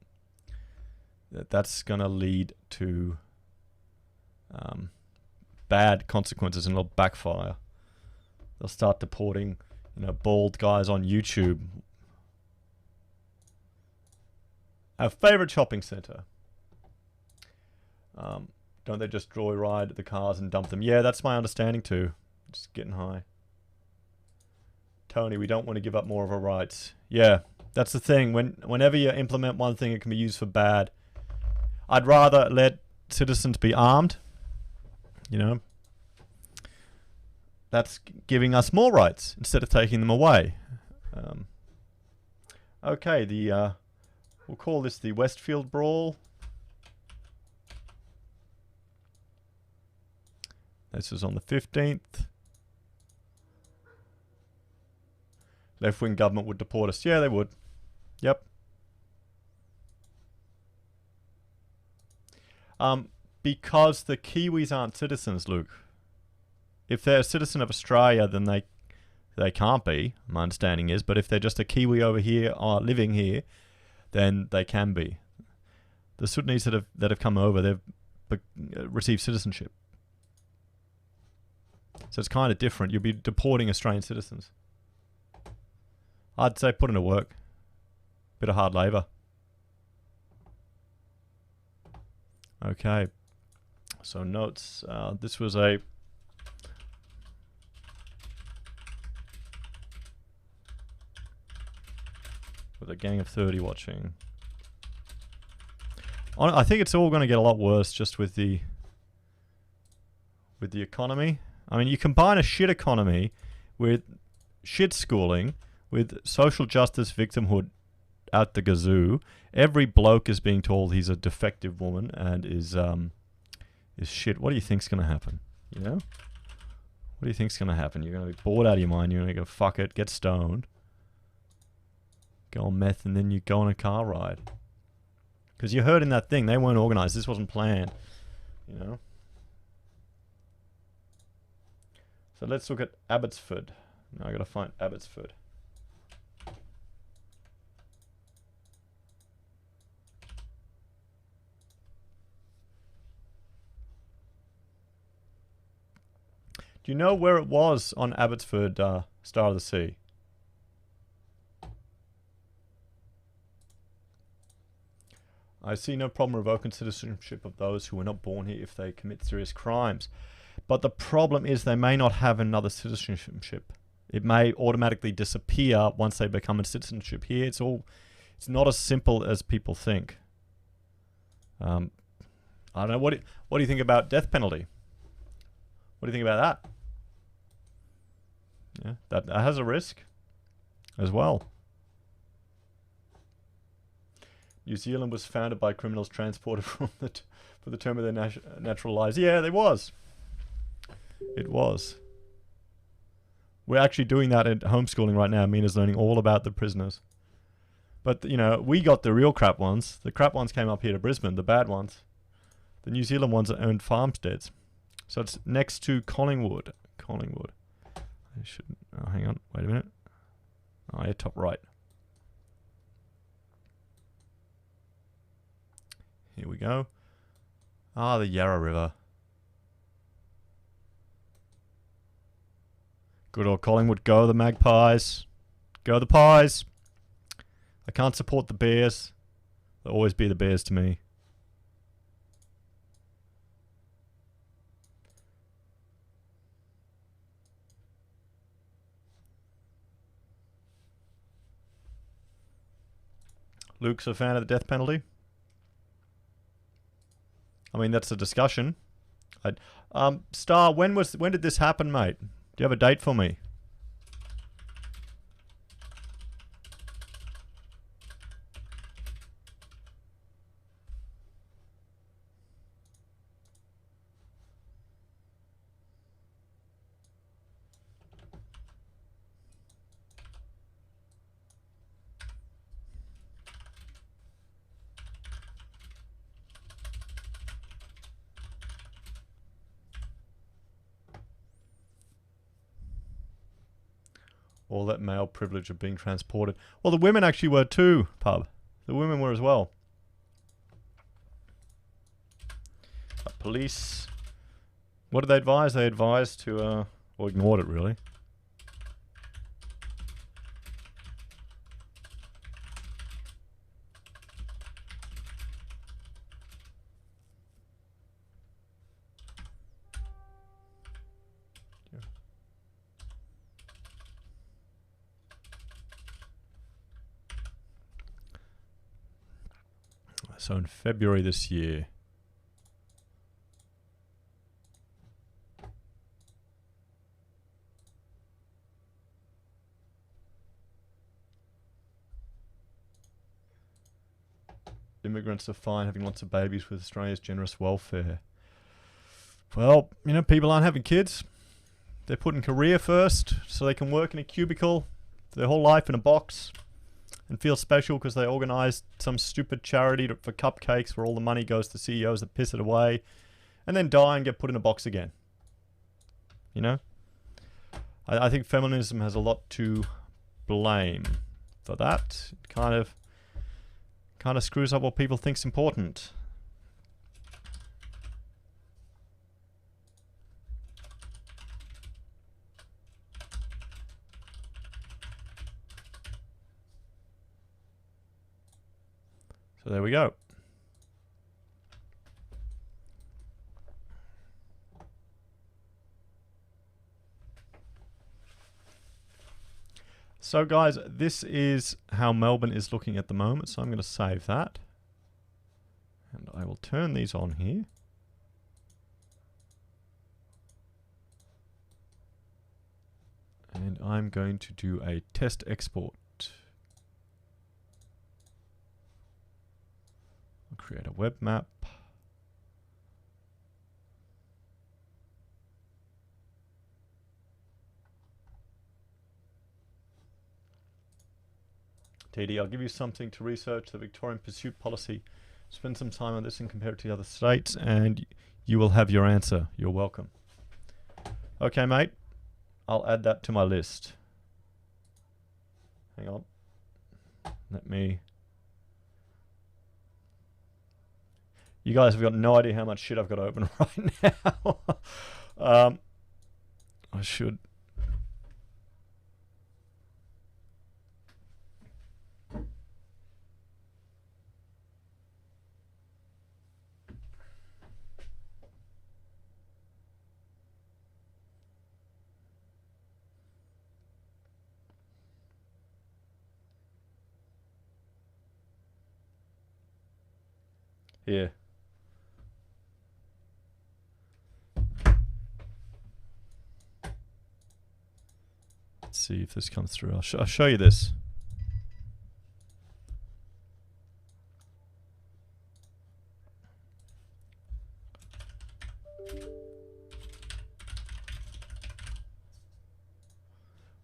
that's going to lead to bad consequences, and it'll backfire. They'll start deporting, you know, bald guys on YouTube. Our favourite shopping centre. Don't they just joyride the cars and dump them? Yeah, that's my understanding too. Just getting high. Tony, we don't want to give up more of our rights. Yeah, that's the thing. Whenever you implement one thing, it can be used for bad. I'd rather let citizens be armed. You know, that's giving us more rights instead of taking them away. Okay, we'll call this the Westfield Brawl. This is on the 15th. Left-wing government would deport us. Yeah, they would. Yep. Because the Kiwis aren't citizens, Luke. If they're a citizen of Australia, then they can't be, my understanding is. But if they're just a Kiwi over here living here, then they can be. The Sudanese that have come over, they've received citizenship. So it's kind of different. You'll be deporting Australian citizens. I'd say put into work. Bit of hard labour. Okay. So notes. This was with a gang of 30 watching. I think it's all going to get a lot worse just with the economy. I mean, you combine a shit economy with shit schooling, with social justice victimhood at the gazoo. Every bloke is being told he's a defective woman and is shit. What do you think's going to happen? You know? What do you think's going to happen? You're going to be bored out of your mind. You're going to go, fuck it, get stoned, go on meth, and then you go on a car ride. Because you heard in that thing, they weren't organised. This wasn't planned. You know? So let's look at Abbotsford. Now I got to find Abbotsford. Do you know where it was on Abbotsford, Star of the Sea? I see no problem revoking citizenship of those who were not born here if they commit serious crimes. But the problem is they may not have another citizenship. It may automatically disappear once they become a citizenship here. It's not as simple as people think. I don't know. What do you think about death penalty? What do you think about that? Yeah, that has a risk as well. New Zealand was founded by criminals transported for the term of their natural lives. Yeah, there was. It was. We're actually doing that at homeschooling right now. Mina's learning all about the prisoners. But, you know, we got the real crap ones. The crap ones came up here to Brisbane, the bad ones. The New Zealand ones that owned farmsteads. So it's next to Collingwood. Collingwood. I should... Oh, hang on. Wait a minute. Oh, yeah, top right. Here we go. Ah, the Yarra River. Good old Collingwood. Go the Magpies. Go the Pies. I can't support the Bears. They'll always be the Bears to me. Luke's a fan of the death penalty. I mean, that's a discussion. Star, when did this happen, mate? Do you have a date for me? All that male privilege of being transported. Well, the women actually were too, pub. The women were as well. Police. What did they advise? They advised to, or ignored it really. So in February this year. Immigrants are fine having lots of babies with Australia's generous welfare. Well, you know, people aren't having kids. They're putting career first so they can work in a cubicle their whole life in a box and feel special because they organised some stupid charity for cupcakes where all the money goes to CEOs that piss it away and then die and get put in a box again. You know? I think feminism has a lot to blame for that. It kind of screws up what people think's important. So there we go. So guys, this is how Melbourne is looking at the moment. So I'm going to save that. And I will turn these on here. And I'm going to do a test export. I'll create a web map. TD, I'll give you something to research, the Victorian pursuit policy. Spend some time on this and compare it to the other states, and you will have your answer. You're welcome. Okay, mate. I'll add that to my list. Hang on. Let me... You guys have got no idea how much shit I've got open right now. I should... Here. Let's see if this comes through. I'll show you this.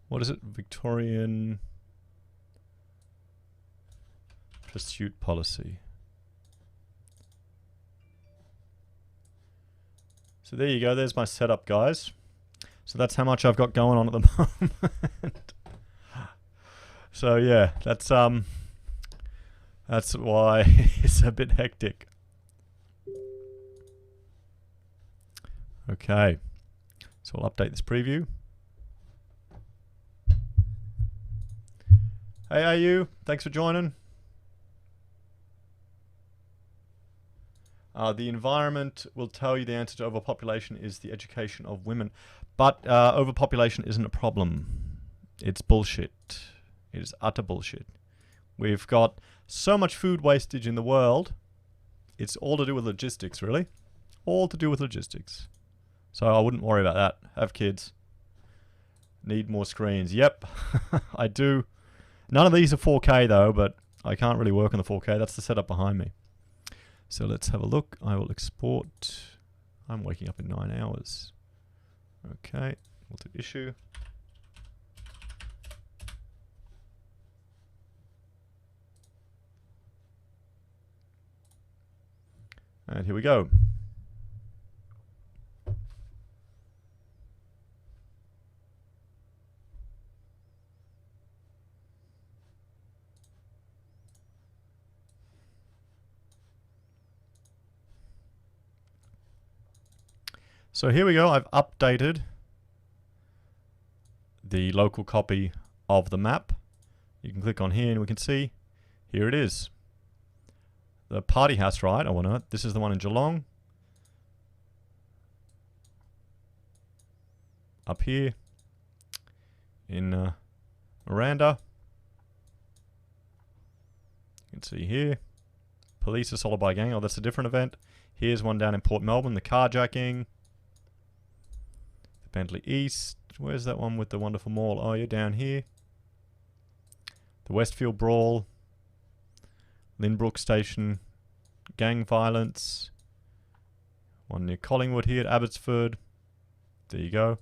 What is it? Victorian pursuit policy. So there you go. There's my setup, guys. So that's how much I've got going on at the moment. So yeah, that's why it's a bit hectic. Okay. So I'll update this preview. Hey, AU, thanks for joining. The environment will tell you the answer to overpopulation is the education of women. But overpopulation isn't a problem. It's bullshit. It is utter bullshit. We've got so much food wastage in the world. It's all to do with logistics, really. All to do with logistics. So I wouldn't worry about that. Have kids. Need more screens. Yep, I do. None of these are 4K though, but I can't really work on the 4K. That's the setup behind me. So let's have a look. I will export. I'm waking up in 9 hours. Okay, we'll do issue. And here we go. So here we go. I've updated the local copy of the map. You can click on here and we can see, here it is. The party house, right? This is the one in Geelong. Up here in Miranda. You can see here, Police assaulted by a gang. Oh, that's a different event. Here's one down in Port Melbourne, the carjacking. The Bentley East. Where's that one with the wonderful mall? Oh, you're down here. The Westfield Brawl. Lynbrook Station. Gang violence. One near Collingwood here at Abbotsford. There you go.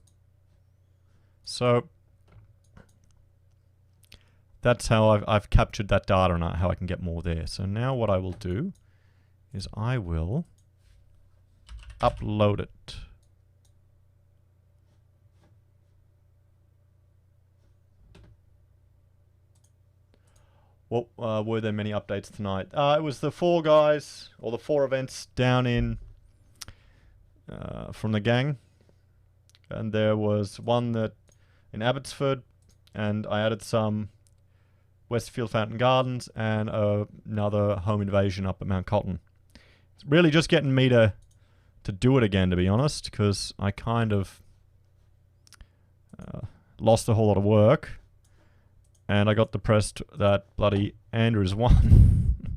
So that's how I've captured that data and how I can get more there. So now what I will do is I will upload it. What were there many updates tonight? It was the 4 guys, or the 4 events down in from the gang. And there was one that in Abbotsford, and I added some Westfield Fountain Gardens and another home invasion up at Mount Cotton. It's really just getting me to do it again, to be honest, because I kind of lost a whole lot of work. And I got depressed that bloody Andrews won.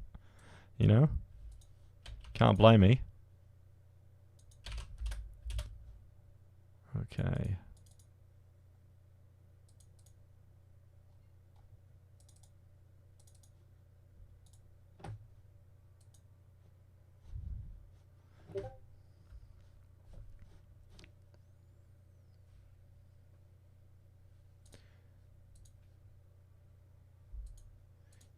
You know? Can't blame me. Okay.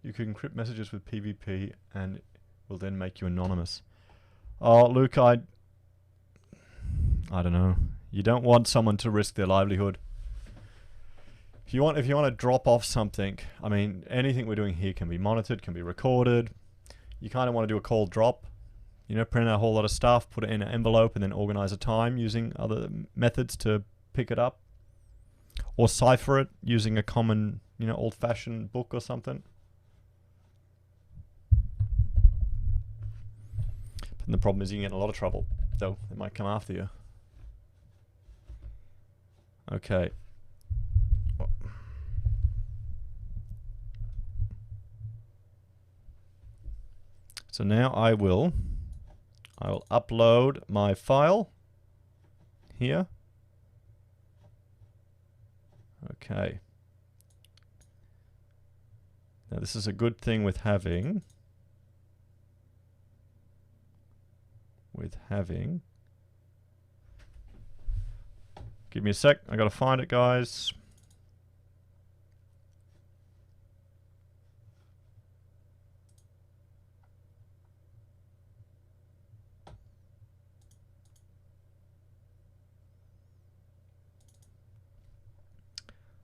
You can encrypt messages with PvP and it will then make you anonymous. Oh, Luke, I don't know. You don't want someone to risk their livelihood. If you want to drop off something, I mean, anything we're doing here can be monitored, can be recorded. You kind of want to do a cold drop. You know, print out a whole lot of stuff, put it in an envelope, and then organize a time using other methods to pick it up. Or cipher it using a common, you know, old-fashioned book or something. And the problem is you can get in a lot of trouble, though. They might come after you. Okay. So now I will upload my file here. Okay. Now this is a good thing with having give me a sec, I gotta find it, guys.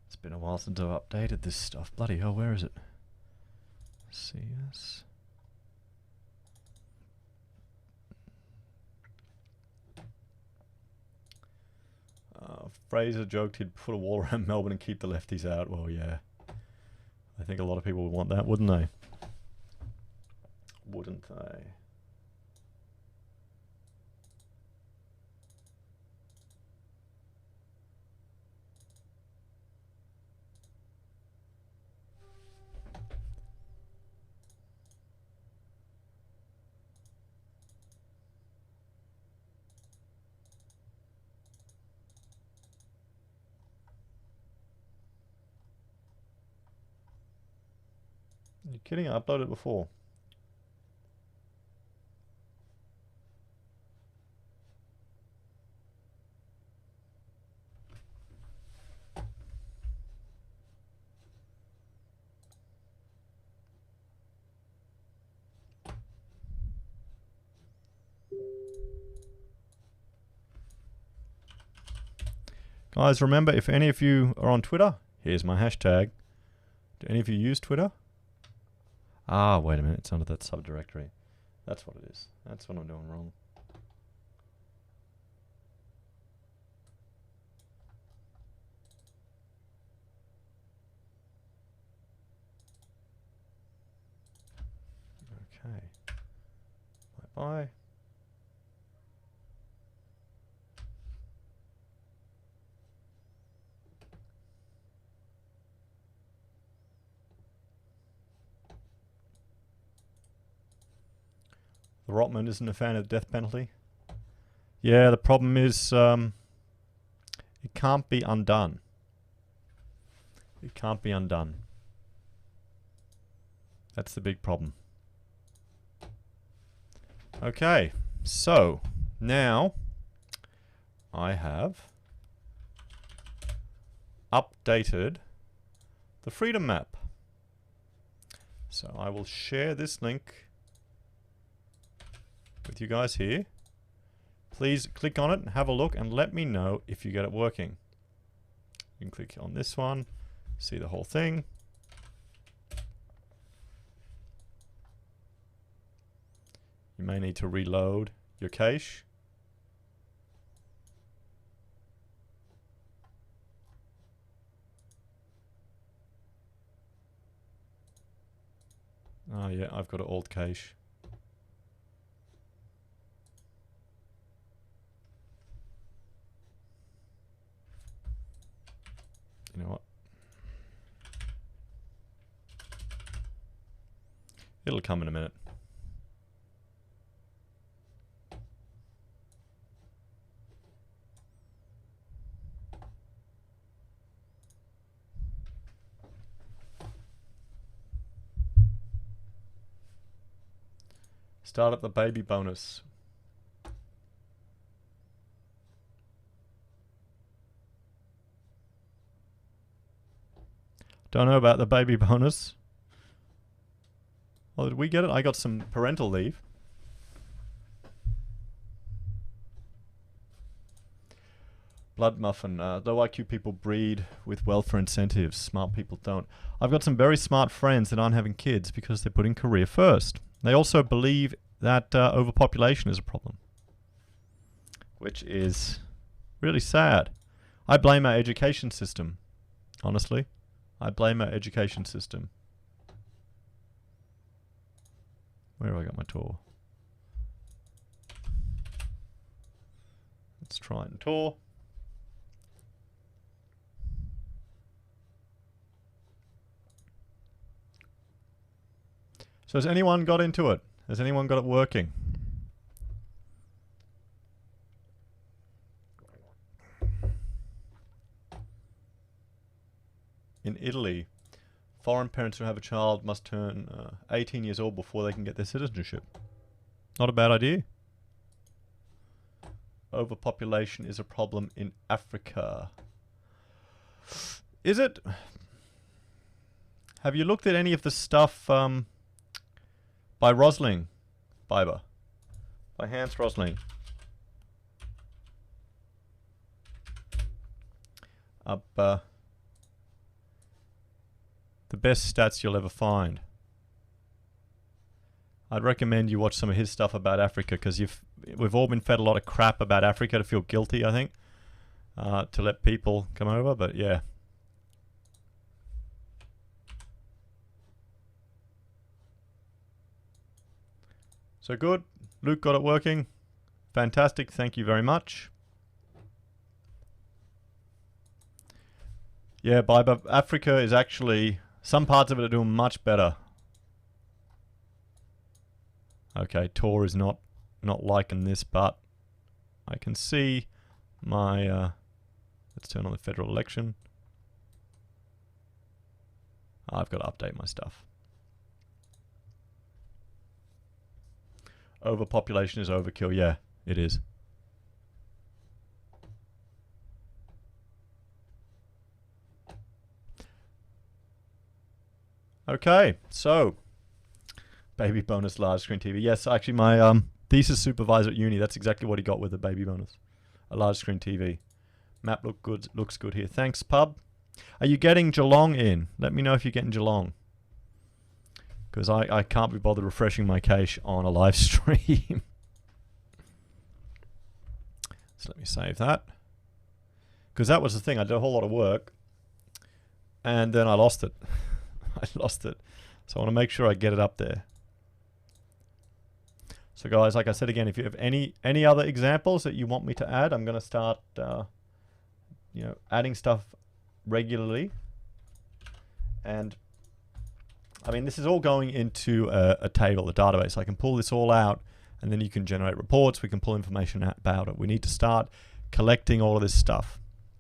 It's been a while since I've updated this stuff. Bloody hell, where is it? CS. Fraser joked he'd put a wall around Melbourne and keep the lefties out. Well, yeah. I think a lot of people would want that, wouldn't they? Wouldn't they? You're kidding? I uploaded it before. Guys, remember, if any of you are on Twitter, here's my hashtag. Do any of you use Twitter? Ah, wait a minute. It's under that subdirectory. That's what it is. That's what I'm doing wrong. Okay. Bye-bye. The Rotman isn't a fan of the death penalty. Yeah, the problem is it can't be undone. It can't be undone. That's the big problem. Okay, so now I have updated the freedom map. So I will share this link with you guys here. Please click on it and have a look and let me know if you get it working. You can click on this one, see the whole thing. You may need to reload your cache. Oh yeah, I've got an old cache. You know what? It'll come in a minute. Start up the baby bonus. Don't know about the baby bonus. Oh, did we get it? I got some parental leave. Blood muffin. Low IQ people breed with welfare incentives. Smart people don't. I've got some very smart friends that aren't having kids because they're putting career first. They also believe that overpopulation is a problem, which is really sad. I blame our education system, honestly. I blame our education system. Where have I got my tour? Let's try and tour. So has anyone got into it? Has anyone got it working? In Italy, foreign parents who have a child must turn 18 years old before they can get their citizenship. Not a bad idea. Overpopulation is a problem in Africa. Is it? Have you looked at any of the stuff by Rosling Biber? By Hans Rosling? The best stats you'll ever find. I'd recommend you watch some of his stuff about Africa, because we've all been fed a lot of crap about Africa to feel guilty, I think, to let people come over, but yeah. So good. Luke got it working. Fantastic. Thank you very much. Yeah, Biber, Africa is actually... Some parts of it are doing much better. Okay, Tor is not liking this, but I can see my... let's turn on the federal election. I've got to update my stuff. Overpopulation is overkill. Yeah, it is. Okay, so baby bonus large screen TV. Yes, actually my thesis supervisor at uni, that's exactly what he got with the baby bonus. A large screen TV. Map looks good here. Thanks, pub. Are you getting Geelong in? Let me know if you're getting Geelong. Because I can't be bothered refreshing my cache on a live stream. So let me save that. Because that was the thing. I did a whole lot of work. And then I lost it. I lost it. So I want to make sure I get it up there. So guys, like I said again, if you have any other examples that you want me to add, I'm going to start adding stuff regularly. And I mean, this is all going into a table, a database. I can pull this all out and then you can generate reports. We can pull information about it. We need to start collecting all of this stuff,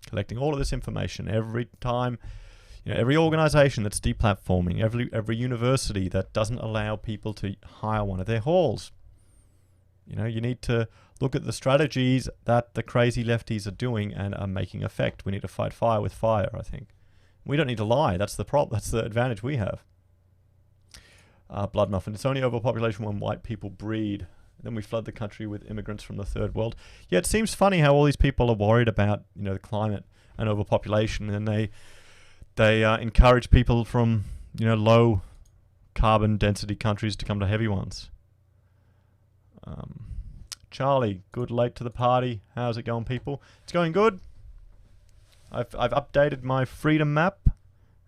collecting all of this information every time. Every organization that's deplatforming, every university that doesn't allow people to hire one of their halls. You need to look at the strategies that the crazy lefties are doing and are making effect. We need to fight fire with fire, I think. We don't need to lie. That's the problem. That's the advantage we have. Blood Muffin. It's only overpopulation when white people breed. Then we flood the country with immigrants from the third world. Yeah, it seems funny how all these people are worried about, the climate and overpopulation, and they encourage people from, low carbon density countries to come to heavy ones. Charlie, good late to the party. How's it going, people? It's going good. I've updated my freedom map,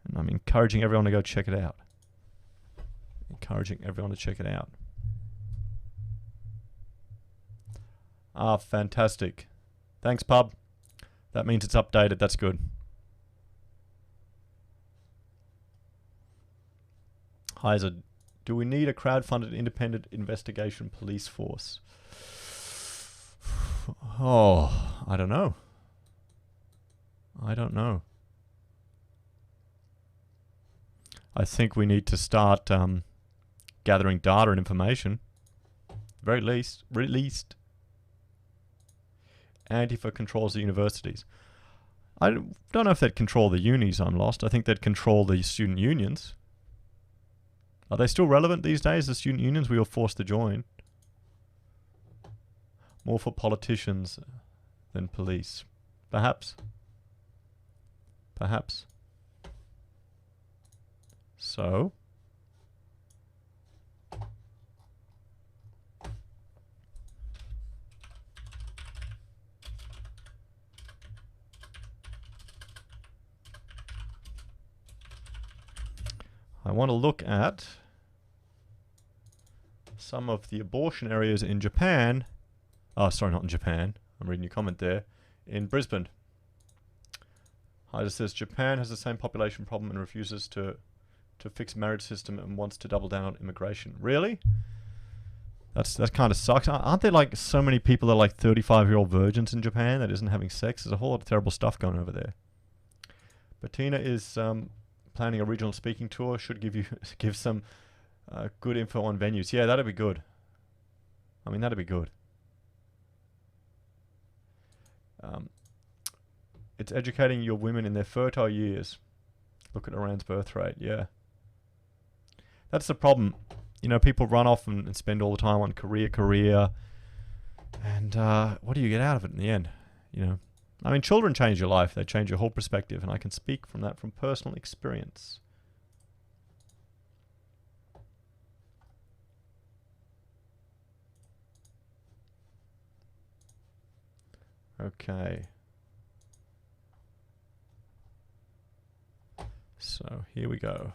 and I'm encouraging everyone to go check it out. Ah, fantastic. Thanks, pub. That means it's updated. That's good. Heise, do we need a crowdfunded independent investigation police force? Oh, I don't know. I think we need to start gathering data and information. Very least. Antifa controls the universities. I don't know if they'd control the unis, I'm lost. I think they'd control the student unions. Are they still relevant these days, the student unions we were forced to join? More for politicians than police. Perhaps. So, I want to look at some of the abortion areas in Japan. Oh, sorry, not in Japan. I'm reading your comment there. In Brisbane. Heise says Japan has the same population problem and refuses to fix marriage system and wants to double down on immigration. Really? That kind of sucks. Aren't there like so many people that are like 35-year-old virgins in Japan that isn't having sex? There's a whole lot of terrible stuff going over there. Bettina is planning a regional speaking tour. Should give some good info on venues. Yeah, that'd be good. That'd be good. It's educating your women in their fertile years. Look at Iran's birth rate. Yeah. That's the problem. People run off and spend all the time on career. And what do you get out of it in the end? Children change your life. They change your whole perspective. And I can speak from personal experience. Okay. So here we go.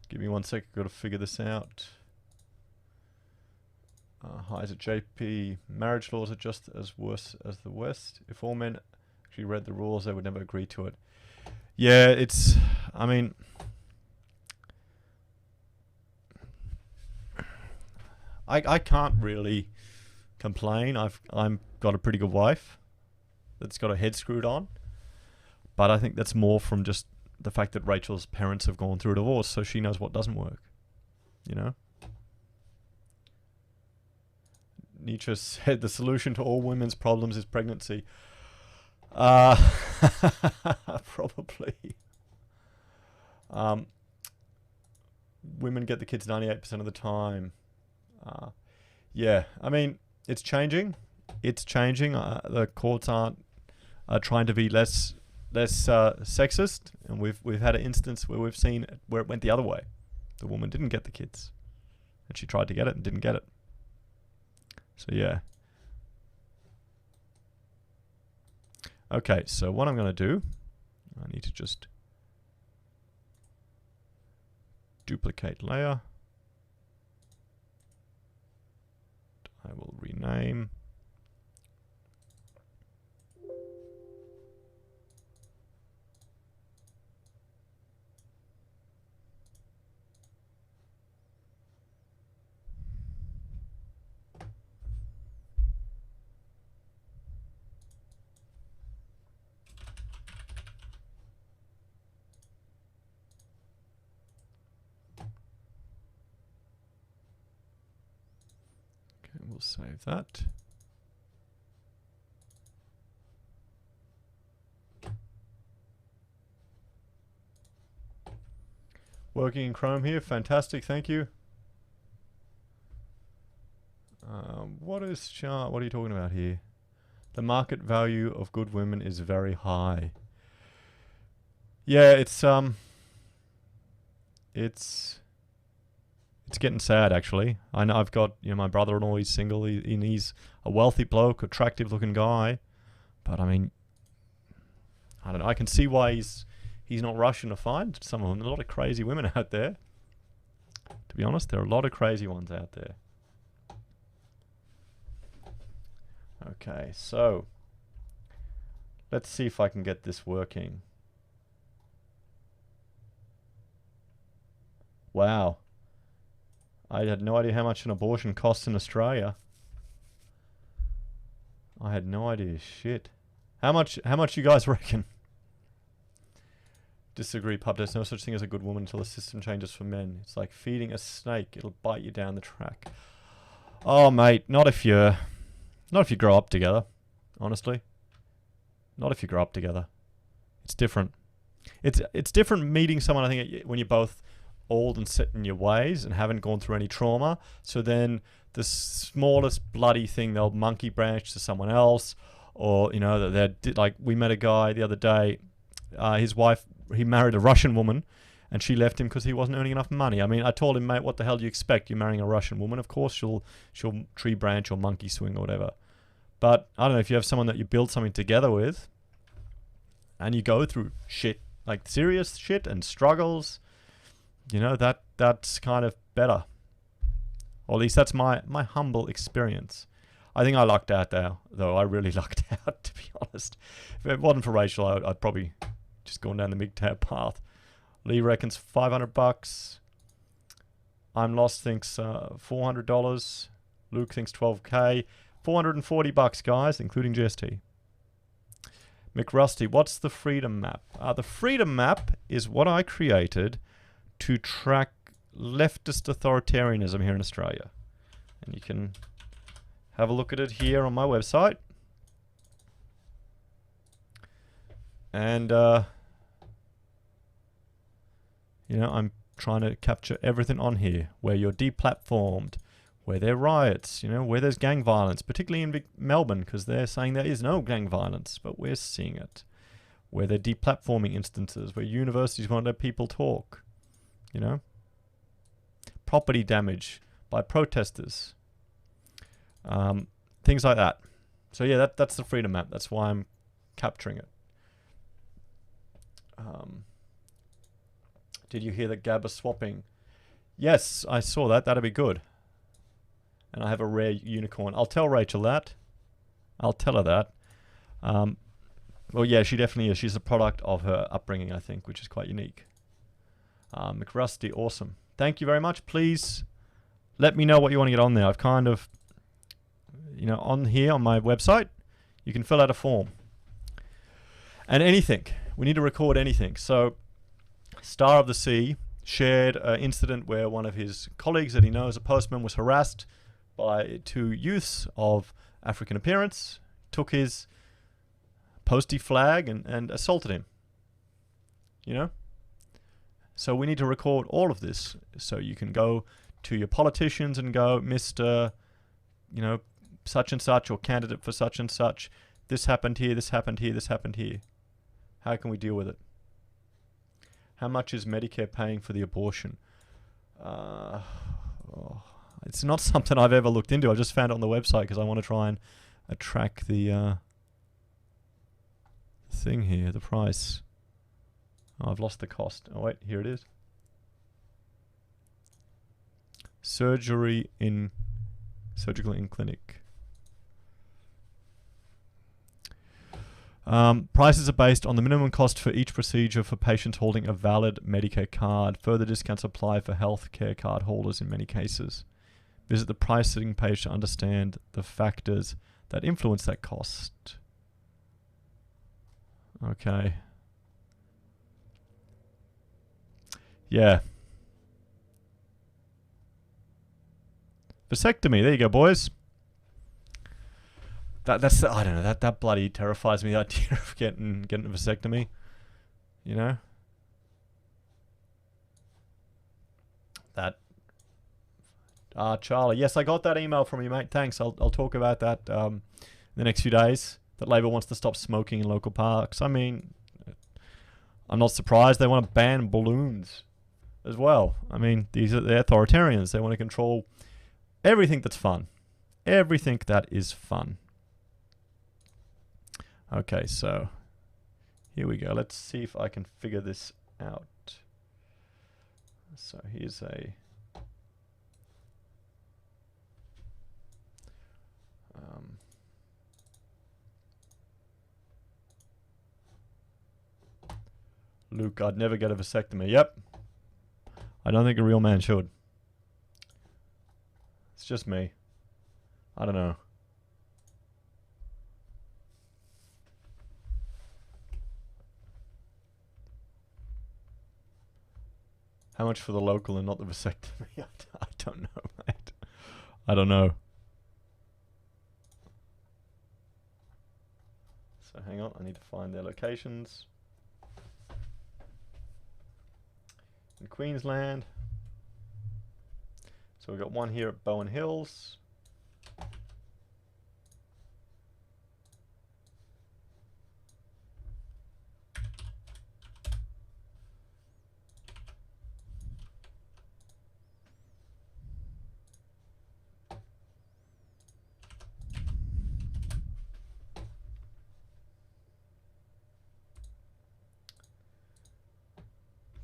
Give me 1 sec, I've got to figure this out. Hi, is it JP? Marriage laws are just as worse as the West. If all men actually read the rules, they would never agree to it. Yeah, it's, I can't really complain. I've got a pretty good wife that's got her head screwed on. But I think that's more from just the fact that Rachel's parents have gone through a divorce, so she knows what doesn't work. Nietzsche said the solution to all women's problems is pregnancy. Probably. Women get the kids 98% of the time. Yeah, it's changing. The courts are trying to be less sexist, and we've had an instance where we've seen where it went the other way. The woman didn't get the kids, and she tried to get it and didn't get it. So yeah. Okay, so what I'm going to do, I need to just duplicate layer. I will rename save that. Working in Chrome here. Fantastic. Thank you. What is chart? What are you talking about here? The market value of good women is very high. Yeah, it's getting sad actually. I know I've got, you know, my brother-in-law, he's single, he's a wealthy bloke, attractive looking guy, but I mean, I don't know, I can see why he's not rushing to find some of them. There's a lot of crazy women out there. To be honest, there are a lot of crazy ones out there. Okay, so let's see if I can get this working. Wow. I had no idea how much an abortion costs in Australia. I had no idea. Shit. How much you guys reckon? Disagree, pub. There's no such thing as a good woman until the system changes for men. It's like feeding a snake. It'll bite you down the track. Oh, mate, not if you grow up together, honestly. Not if you grow up together. It's different. It's different meeting someone, I think, when you're both old and set in your ways and haven't gone through any trauma. So then the smallest bloody thing, they'll monkey branch to someone else. Or, you know, that like, we met a guy the other day, his wife, he married a Russian woman, and she left him because he wasn't earning enough money. I mean, I told him, mate, what the hell do you expect? You're marrying a Russian woman. Of course she'll tree branch or monkey swing or whatever. But I don't know, if you have someone that you build something together with, and you go through shit, like serious shit and struggles, you know, that's kind of better. Or at least that's my humble experience. I think I lucked out though. I really lucked out, to be honest. If it wasn't for Rachel, I'd probably just gone down the MGTOW path. Lee reckons $500. I'm Lost thinks $400. Luke thinks $12K. $440, guys, including GST. McRusty, what's the Freedom Map? The Freedom Map is what I created to track leftist authoritarianism here in Australia. And you can have a look at it here on my website. And, you know, I'm trying to capture everything on here. Where you're deplatformed, where there are riots, you know, where there's gang violence, particularly in Melbourne, because they're saying there is no gang violence, but we're seeing it. Where they're deplatforming instances, where universities won't let people talk, you know. Property damage by protesters. Things like that. So yeah, that's the Freedom Map. That's why I'm capturing it. Did you hear that Gab is swapping? Yes, I saw that. That'd be good. And I have a rare unicorn. I'll tell Rachel that. I'll tell her that. Well, yeah, she definitely is. She's a product of her upbringing, I think, which is quite unique. McRusty, awesome. Thank you very much. Please let me know what you want to get on there. I've kind of, you know, on here on my website, you can fill out a form. And anything. We need to record anything. So, Star of the Sea shared an incident where one of his colleagues that he knows, a postman, was harassed by two youths of African appearance, took his postie flag and assaulted him. You know? So we need to record all of this so you can go to your politicians and go, Mr., you know, such and such, or candidate for such and such, this happened here, this happened here, this happened here. How can we deal with it? How much is Medicare paying for the abortion? It's not something I've ever looked into. I just found it on the website because I want to try and track the thing here, the price. Oh, I've lost the cost. Oh wait, here it is. Surgical in clinic. Prices are based on the minimum cost for each procedure for patients holding a valid Medicare card. Further discounts apply for health care card holders in many cases. Visit the price setting page to understand the factors that influence that cost. Okay. Yeah. Vasectomy. There you go, boys. That's I don't know, that bloody terrifies me, the idea of getting a vasectomy, you know. That Charlie, yes, I got that email from you, mate. Thanks. I'll talk about that in the next few days. That Labor wants to stop smoking in local parks. I mean, I'm not surprised they want to ban balloons as well. I mean, they're authoritarians. They want to control everything that's fun. Everything that is fun. Okay, so here we go. Let's see if I can figure this out. So here's a... Luke, I'd never get a vasectomy. Yep. I don't think a real man should. It's just me. I don't know. How much for the local and not the vasectomy? I don't know, mate. I don't know. So hang on, I need to find their locations. In Queensland. So we've got one here at Bowen Hills.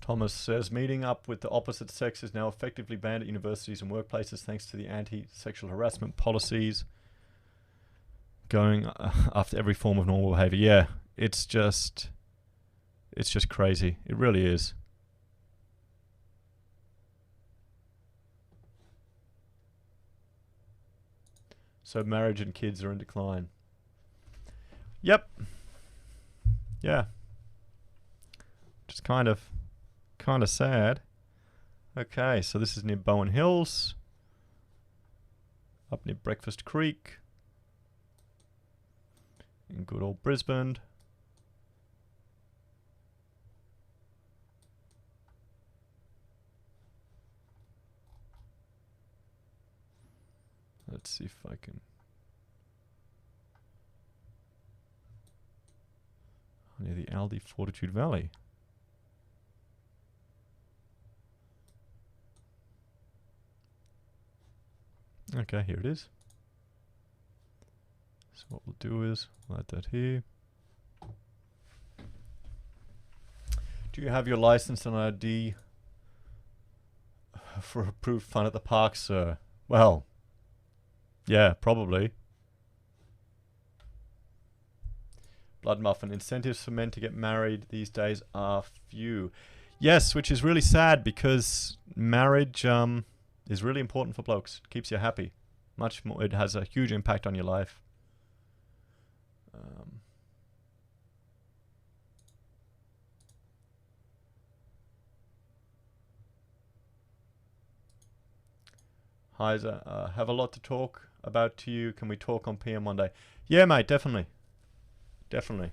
Thomas says, meeting up with the opposite sex is now effectively banned at universities and workplaces thanks to the anti-sexual harassment policies going after every form of normal behavior. Yeah, it's just crazy. It really is. So marriage and kids are in decline. Yep. Yeah. Just kind of sad. Okay, so this is near Bowen Hills, up near Breakfast Creek, in good old Brisbane. Let's see if I can... near the Aldi Fortitude Valley. Okay, here it is. So what we'll do is we'll add that here. Do you have your license and ID for approved fun at the park, sir? Well, yeah, probably. Blood Muffin. Incentives for men to get married these days are few. Yes, which is really sad because marriage is really important for blokes. It keeps you happy. Much more. It has a huge impact on your life. Heise, have a lot to talk about to you. Can we talk on PM one day? Yeah, mate, definitely. Definitely.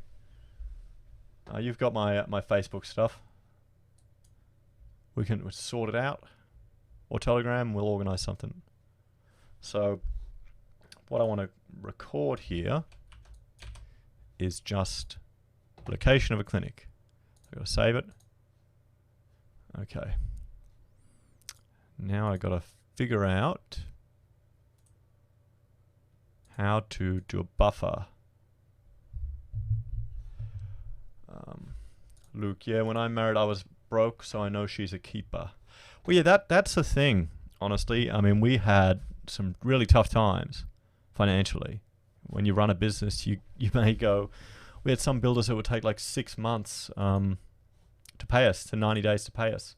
You've got my Facebook stuff. We can sort it out. Or Telegram, we'll organize something. So, what I want to record here is just location of a clinic. I gotta save it. Okay. Now I gotta figure out how to do a buffer. Luke, yeah, when I married, I was broke, so I know she's a keeper. Well, yeah, that's the thing, honestly. I mean, we had some really tough times financially. When you run a business, you may go... We had some builders that would take like 6 months to pay us, to 90 days to pay us.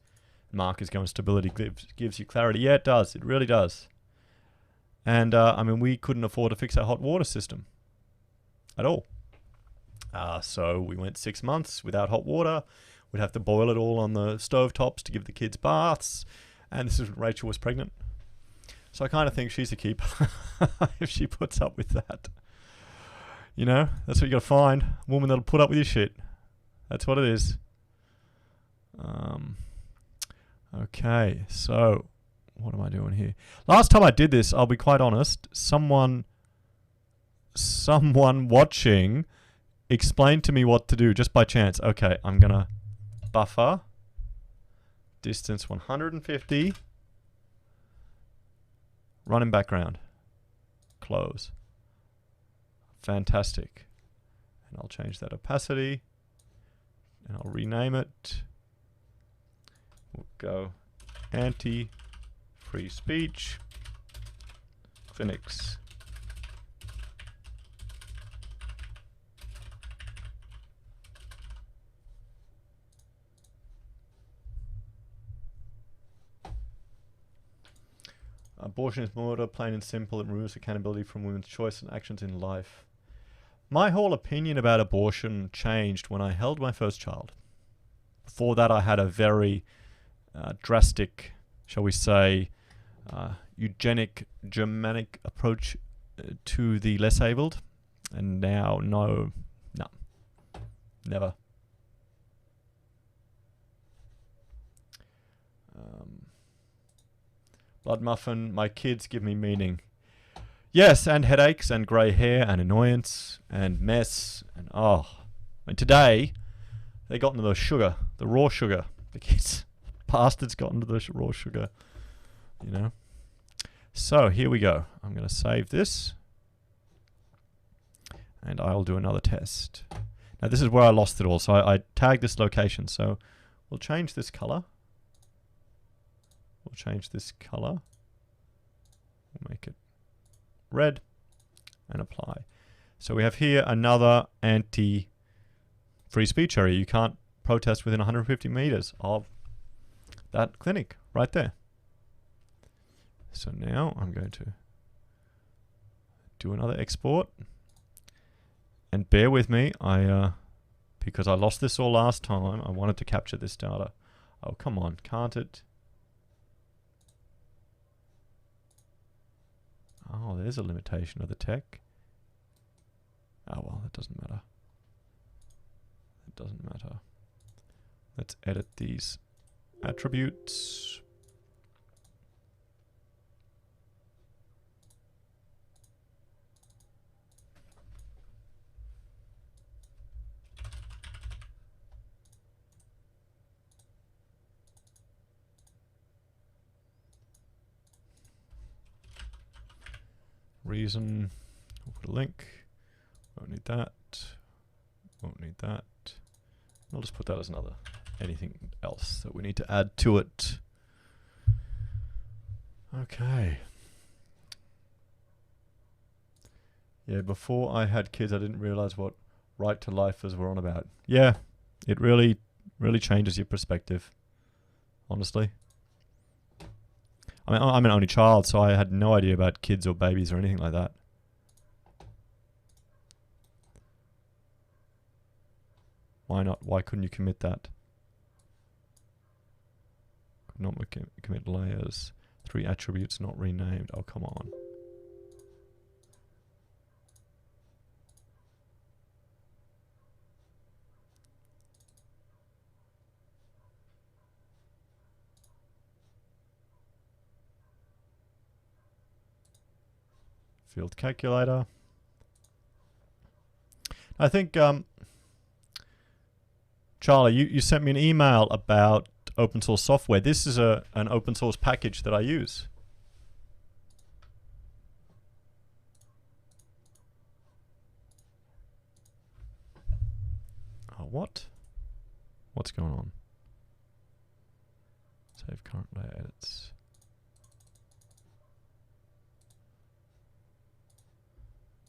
Mark is going, stability gives you clarity. Yeah, it does. It really does. And, I mean, we couldn't afford to fix our hot water system at all. So we went 6 months without hot water. We'd have to boil it all on the stovetops to give the kids baths. And this is when Rachel was pregnant. So I kind of think she's a keeper if she puts up with that. You know, that's what you got to find. A woman that'll put up with your shit. That's what it is. Okay, so what am I doing here? Last time I did this, I'll be quite honest, someone watching explained to me what to do just by chance. Okay, I'm going to buffer, distance 150, run in background, close. Fantastic. And I'll change that opacity, and I'll rename it. We'll go anti-free speech clinics. Abortion is murder, plain and simple. It removes accountability from women's choice and actions in life. My whole opinion about abortion changed when I held my first child. Before that, I had a very drastic, shall we say, eugenic, Germanic approach to the less abled. And now, no, never. Blood muffin, my kids give me meaning. Yes, and headaches, and grey hair, and annoyance, and mess, and today, they got into the sugar, the raw sugar. The kids, bastards got into the raw sugar, you know. So, here we go. I'm going to save this, and I'll do another test. Now, this is where I lost it all, so I tagged this location, so we'll change this colour. We'll change this colour. We'll make it red and apply. So we have here another anti-free speech area. You can't protest within 150 meters of that clinic right there. So now I'm going to do another export. And bear with me, because I lost this all last time, I wanted to capture this data. Oh, come on, can't it? Oh, there's a limitation of the tech. Oh, well, that doesn't matter. It doesn't matter. Let's edit these attributes. Reason, we'll put a link, won't need that, won't need that. I'll just put that as another, anything else that we need to add to it. Okay. Yeah, before I had kids, I didn't realize what right to lifers were on about. Yeah, it really changes your perspective, honestly. I mean, I'm an only child, so I had no idea about kids or babies or anything like that. Why not? Why couldn't you commit that? Could not commit layers. 3 attributes not renamed. Oh, come on. Field calculator. I think, Charlie, you sent me an email about open source software. This is an open source package that I use. Oh, what? What's going on? Save current layer edits.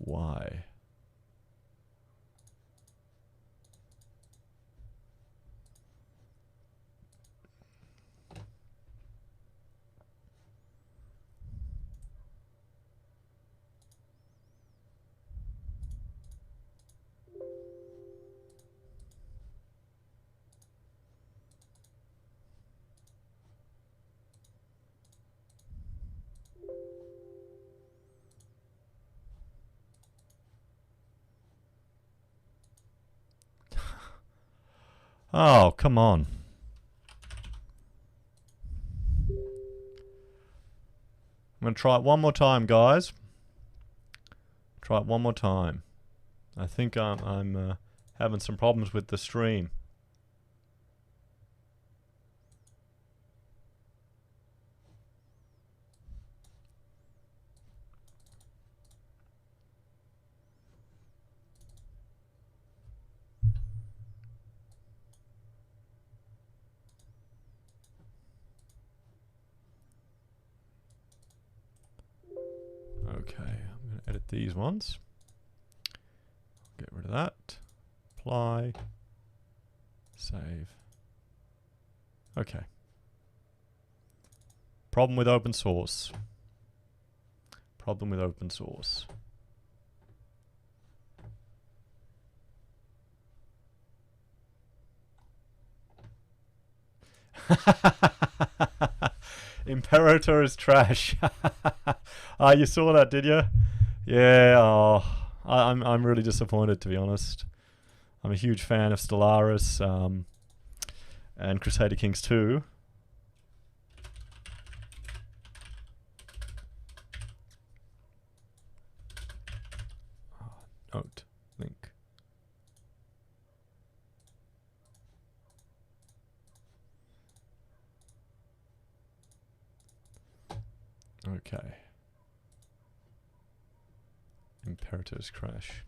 Why? Oh, come on. I'm going to try it one more time, guys. Try it one more time. I think I'm having some problems with the stream. Okay, I'm going to edit these ones. Get rid of that. Apply. Save. Okay. Problem with open source. Problem with open source. Imperator is trash. You saw that, did you? Yeah. Oh, I'm really disappointed, to be honest. I'm a huge fan of Stellaris and Crusader Kings 2. Note link. Okay. Imperatives crash.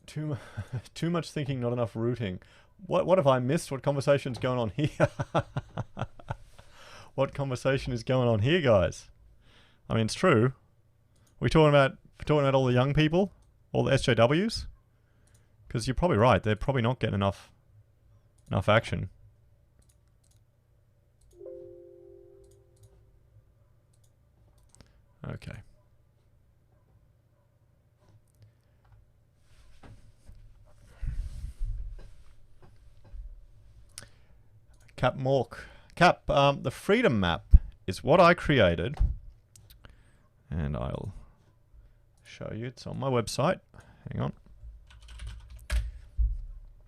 Too much thinking, not enough rooting. What have I missed? What conversation's going on here? What conversation is going on here, guys? I mean, it's true. We're talking about all the young people, all the SJWs, because you're probably right. They're probably not getting enough action. Okay. Cap Mork. Cap, the freedom map is what I created. And I'll show you. It's on my website. Hang on.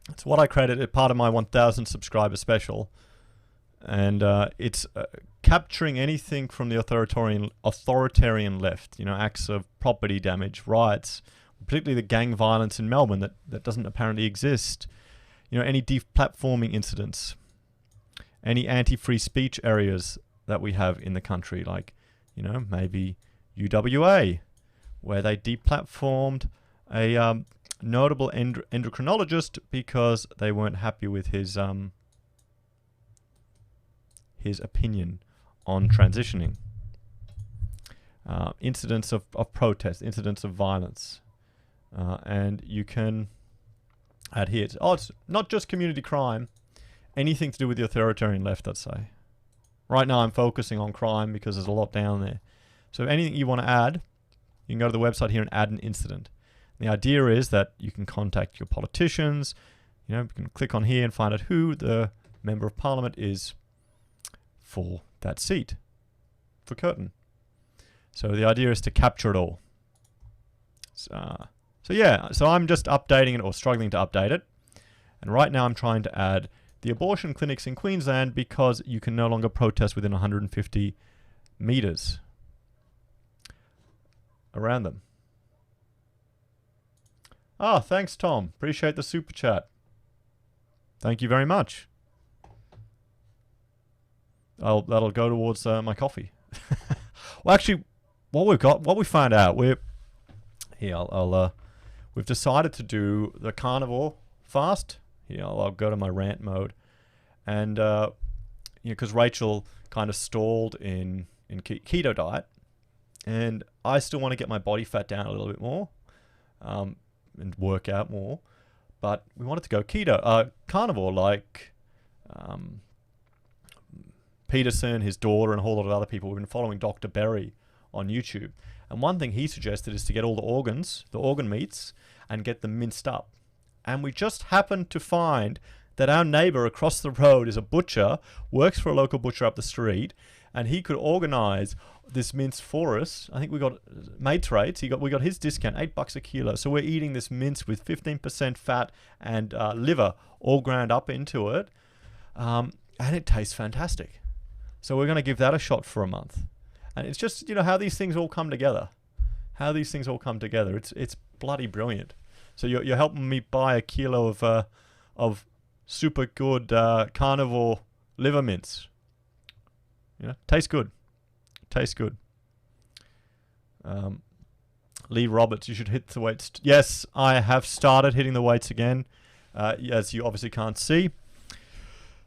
It's what I created as part of my 1,000 subscriber special. And it's capturing anything from the authoritarian left. You know, acts of property damage, riots, particularly the gang violence in Melbourne that doesn't apparently exist. You know, any deplatforming incidents. Any anti-free speech areas that we have in the country, like, you know, maybe UWA, where they deplatformed a notable endocrinologist because they weren't happy with his opinion on transitioning. Incidents of protest, incidents of violence, and you can add here. It's not just community crime. Anything to do with the authoritarian left, I'd say. Right now I'm focusing on crime because there's a lot down there. So anything you want to add, you can go to the website here and add an incident. And the idea is that you can contact your politicians. You know, you can click on here and find out who the member of parliament is for that seat, for Curtin. So the idea is to capture it all. So I'm just updating it or struggling to update it. And right now I'm trying to add the abortion clinics in Queensland because you can no longer protest within 150 meters around them. Ah, thanks, Tom. Appreciate the super chat. Thank you very much. That'll go towards my coffee. Well, actually, what we found out, we've decided to do the carnivore fast. Here, I'll go to my rant mode, and because Rachel kind of stalled in keto diet, and I still want to get my body fat down a little bit more, and work out more, but we wanted to go keto, carnivore, like Peterson, his daughter, and a whole lot of other people. We've been following Dr. Berry on YouTube, and one thing he suggested is to get all the organ meats, and get them minced up. And we just happened to find that our neighbor across the road is a butcher, works for a local butcher up the street, and he could organize this mince for us. I think we got mates rates. We got his discount, $8 a kilo. So we're eating this mince with 15% fat and liver all ground up into it, and it tastes fantastic. So we're going to give that a shot for a month. And it's just, how these things all come together. It's bloody brilliant. So you're helping me buy a kilo of super good carnivore liver mince. Tastes good. Lee Roberts, you should hit the weights. Yes, I have started hitting the weights again, as you obviously can't see.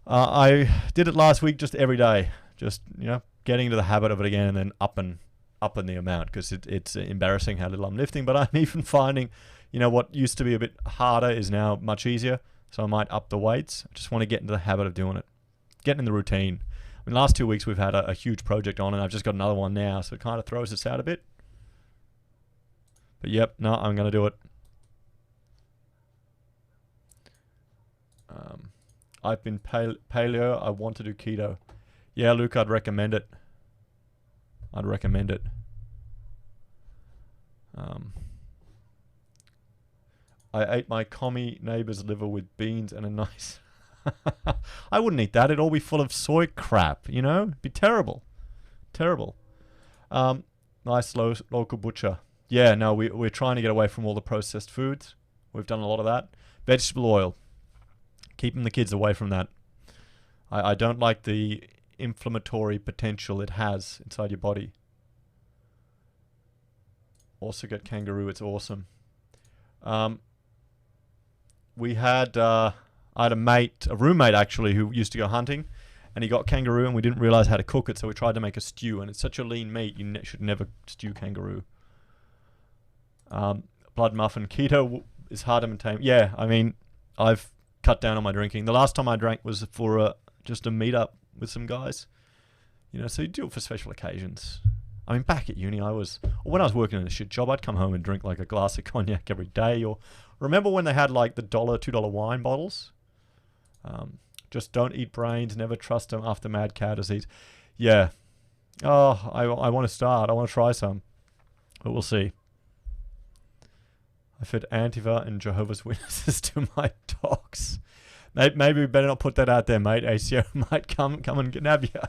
I did it last week, just every day, just getting into the habit of it again, and then up in the amount, because it's embarrassing how little I'm lifting. But I'm even finding, what used to be a bit harder is now much easier. So I might up the weights. I just want to get into the habit of doing it, getting in the routine. I mean, last 2 weeks we've had a huge project on, and I've just got another one now, so it kind of throws us out a bit. But yep, no, I'm going to do it. I've been paleo. I want to do keto. Yeah, Luke, I'd recommend it. I ate my commie neighbor's liver with beans and a nice... I wouldn't eat that. It'd all be full of soy crap, It'd be terrible. Nice local butcher. Yeah, no, we're trying to get away from all the processed foods. We've done a lot of that. Vegetable oil. Keeping the kids away from that. I don't like the inflammatory potential it has inside your body. Also get kangaroo. It's awesome. We had... I had a roommate actually, who used to go hunting, and he got kangaroo, and we didn't realize how to cook it, so we tried to make a stew, and it's such a lean meat, you should never stew kangaroo. Blood muffin. Keto is hard to maintain. Yeah, I mean, I've cut down on my drinking. The last time I drank was for just a meet-up with some guys. So you do it for special occasions. I mean, back at uni, when I was working in a shit job, I'd come home and drink like a glass of cognac every day. Or remember when they had like the $2 wine bottles? Just don't eat brains, never trust them after mad cow disease. Yeah. Oh, I want to start. I want to try some. But we'll see. I fed Antifa and Jehovah's Witnesses to my dogs. Maybe we better not put that out there, mate. ACO might come and nab you.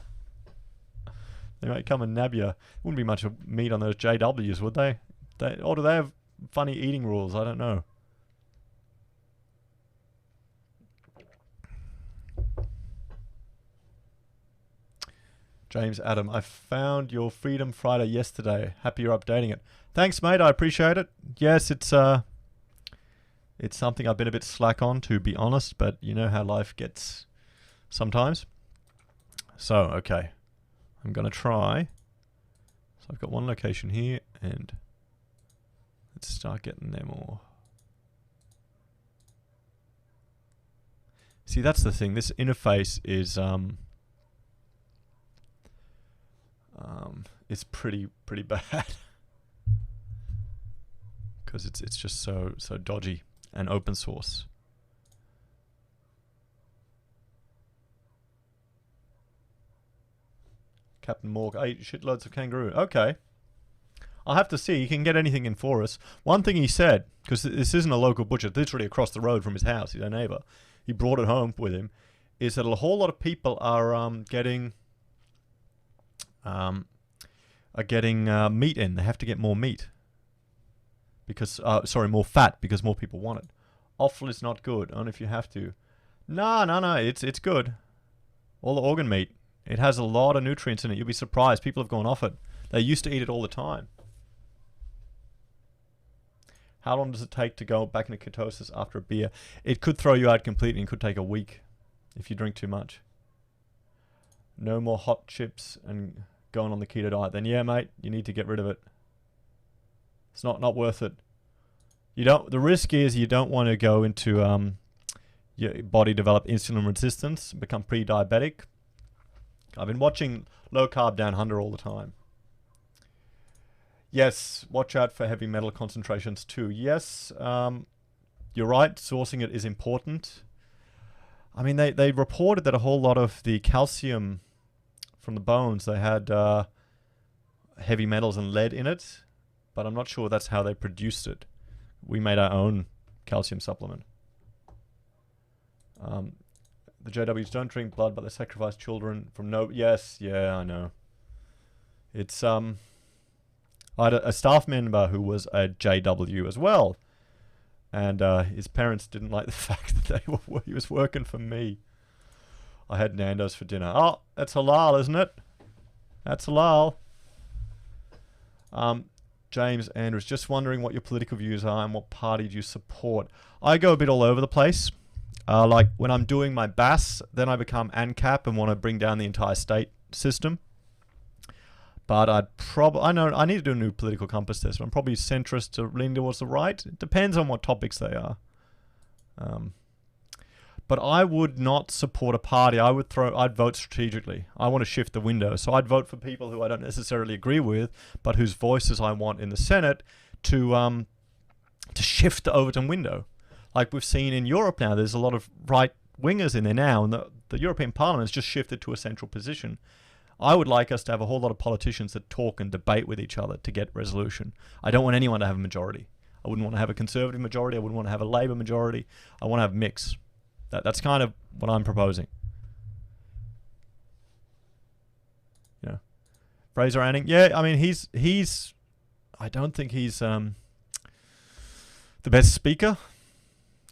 They might come and nab you. Wouldn't be much of meat on those JWs, would they? Or do they have funny eating rules? I don't know. James Adam, I found your Freedom Friday yesterday. Happy you're updating it. Thanks, mate. I appreciate it. Yes, it's something I've been a bit slack on, to be honest, but you know how life gets sometimes. So, okay. I'm going to try. So I've got one location here, and let's start getting them all. See, that's the thing. This interface is it's pretty bad because it's just so dodgy and open source. Captain Morg, 8 shitloads of kangaroo. Okay. I'll have to see. He can get anything in for us. One thing he said, because this isn't a local butcher, it's literally across the road from his house, he's our neighbor. He brought it home with him, is that a whole lot of people are getting meat in. They have to get more meat. Because, more fat, because more people want it. Offal is not good, only if you have to. No, it's good. All the organ meat. It has a lot of nutrients in it. You'll be surprised. People have gone off it. They used to eat it all the time. How long does it take to go back into ketosis after a beer? It could throw you out completely and could take a week if you drink too much. No more hot chips and going on the keto diet. Then yeah, mate, you need to get rid of it. It's not worth it. The risk is you don't want to go into your body develop insulin resistance, become pre-diabetic. I've been watching Low Carb Down Under all the time. Yes, watch out for heavy metal concentrations too. Yes, you're right, sourcing it is important. I mean, they reported that a whole lot of the calcium from the bones. They had heavy metals and lead in it, but I'm not sure that's how they produced it. We made our own calcium supplement. The JWs don't drink blood, but they sacrifice children from no... Yes, yeah, I know. It's, I had a staff member who was a JW as well. And his parents didn't like the fact that he was working for me. I had Nando's for dinner. Oh, that's halal, isn't it? That's halal. James Andrews, just wondering what your political views are and what party do you support? I go a bit all over the place. Like when I'm doing my BAS, then I become ANCAP and want to bring down the entire state system. But I know I need to do a new political compass test. I'm probably centrist to lean towards the right. It depends on what topics they are. But I would not support a party. I'd vote strategically. I want to shift the window. So I'd vote for people who I don't necessarily agree with, but whose voices I want in the Senate to shift the Overton window. Like we've seen in Europe now, there's a lot of right-wingers in there now, and the European Parliament has just shifted to a central position. I would like us to have a whole lot of politicians that talk and debate with each other to get resolution. I don't want anyone to have a majority. I wouldn't want to have a Conservative majority. I wouldn't want to have a Labour majority. I want to have a mix. That's kind of what I'm proposing. Yeah. Fraser Anning. Yeah, I mean, he's I don't think he's the best speaker.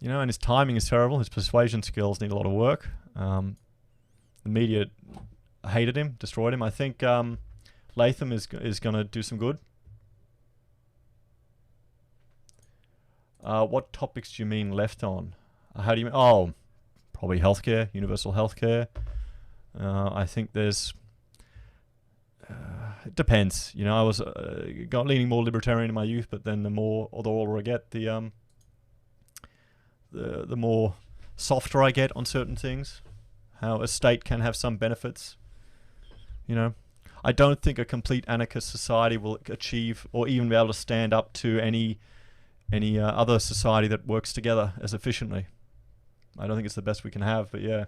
You know, and his timing is terrible. His persuasion skills need a lot of work. The media hated him, destroyed him. I think Latham is going to do some good. What topics do you mean left on? How do you mean? Oh, probably healthcare, universal healthcare. I think there's... it depends. You know, I was got leaning more libertarian in my youth, but then the older I get, the more softer I get on certain things. How a state can have some benefits. You know, I don't think a complete anarchist society will achieve or even be able to stand up to any other society that works together as efficiently. I don't think it's the best we can have, but yeah.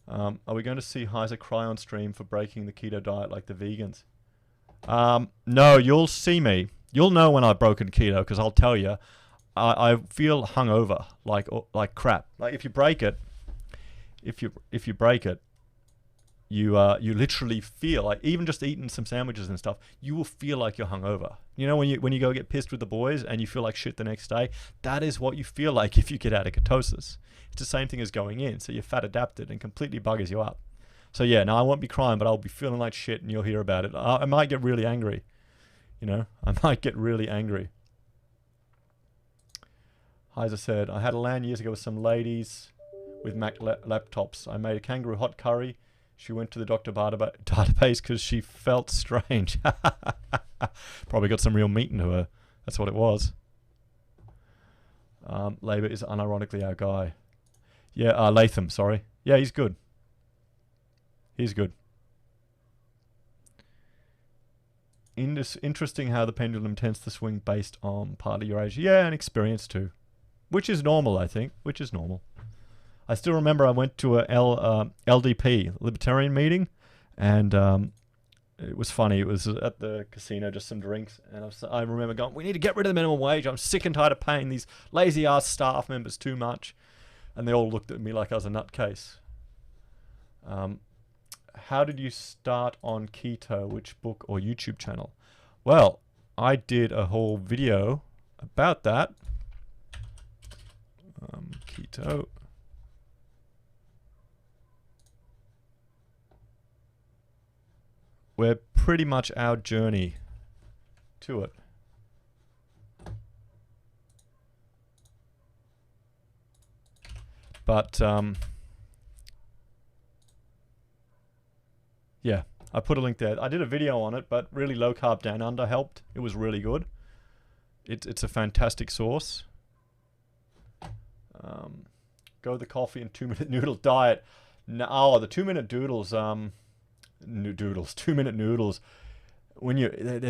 Are we going to see Heise cry on stream for breaking the keto diet like the vegans? No, you'll see me. You'll know when I've broken keto because I'll tell you. I feel hungover, like crap. Like if you break it, you literally feel like, even just eating some sandwiches and stuff, you will feel like you're hungover. You know, when you go get pissed with the boys and you feel like shit the next day, that is what you feel like if you get out of ketosis. It's the same thing as going in, so you're fat adapted and completely buggers you up. So yeah, no, I won't be crying, but I'll be feeling like shit and you'll hear about it. I might get really angry. You know, I might get really angry. Heise said, I had a LAN years ago with some ladies with Mac laptops. I made a kangaroo hot curry. She went to the doctor database because she felt strange. Probably got some real meat into her. That's what it was. Labour is unironically our guy. Yeah, Latham, sorry. Yeah, he's good. He's good. Interesting how the pendulum tends to swing based on part of your age. Yeah, and experience too. Which is normal, I think. Which is normal. I still remember I went to a LDP, Libertarian meeting, and it was funny. It was at the casino, just some drinks, and I remember going, we need to get rid of the minimum wage. I'm sick and tired of paying these lazy-ass staff members too much. And they all looked at me like I was a nutcase. How did you start on keto? Which book or YouTube channel? Well, I did a whole video about that. Keto. We're pretty much our journey to it. But, yeah, I put a link there. I did a video on it, but really low carb down under helped. It was really good. It's a fantastic sauce. Go the coffee and 2-minute noodle diet. No, oh, the 2-minute doodles, 2-minute noodles. When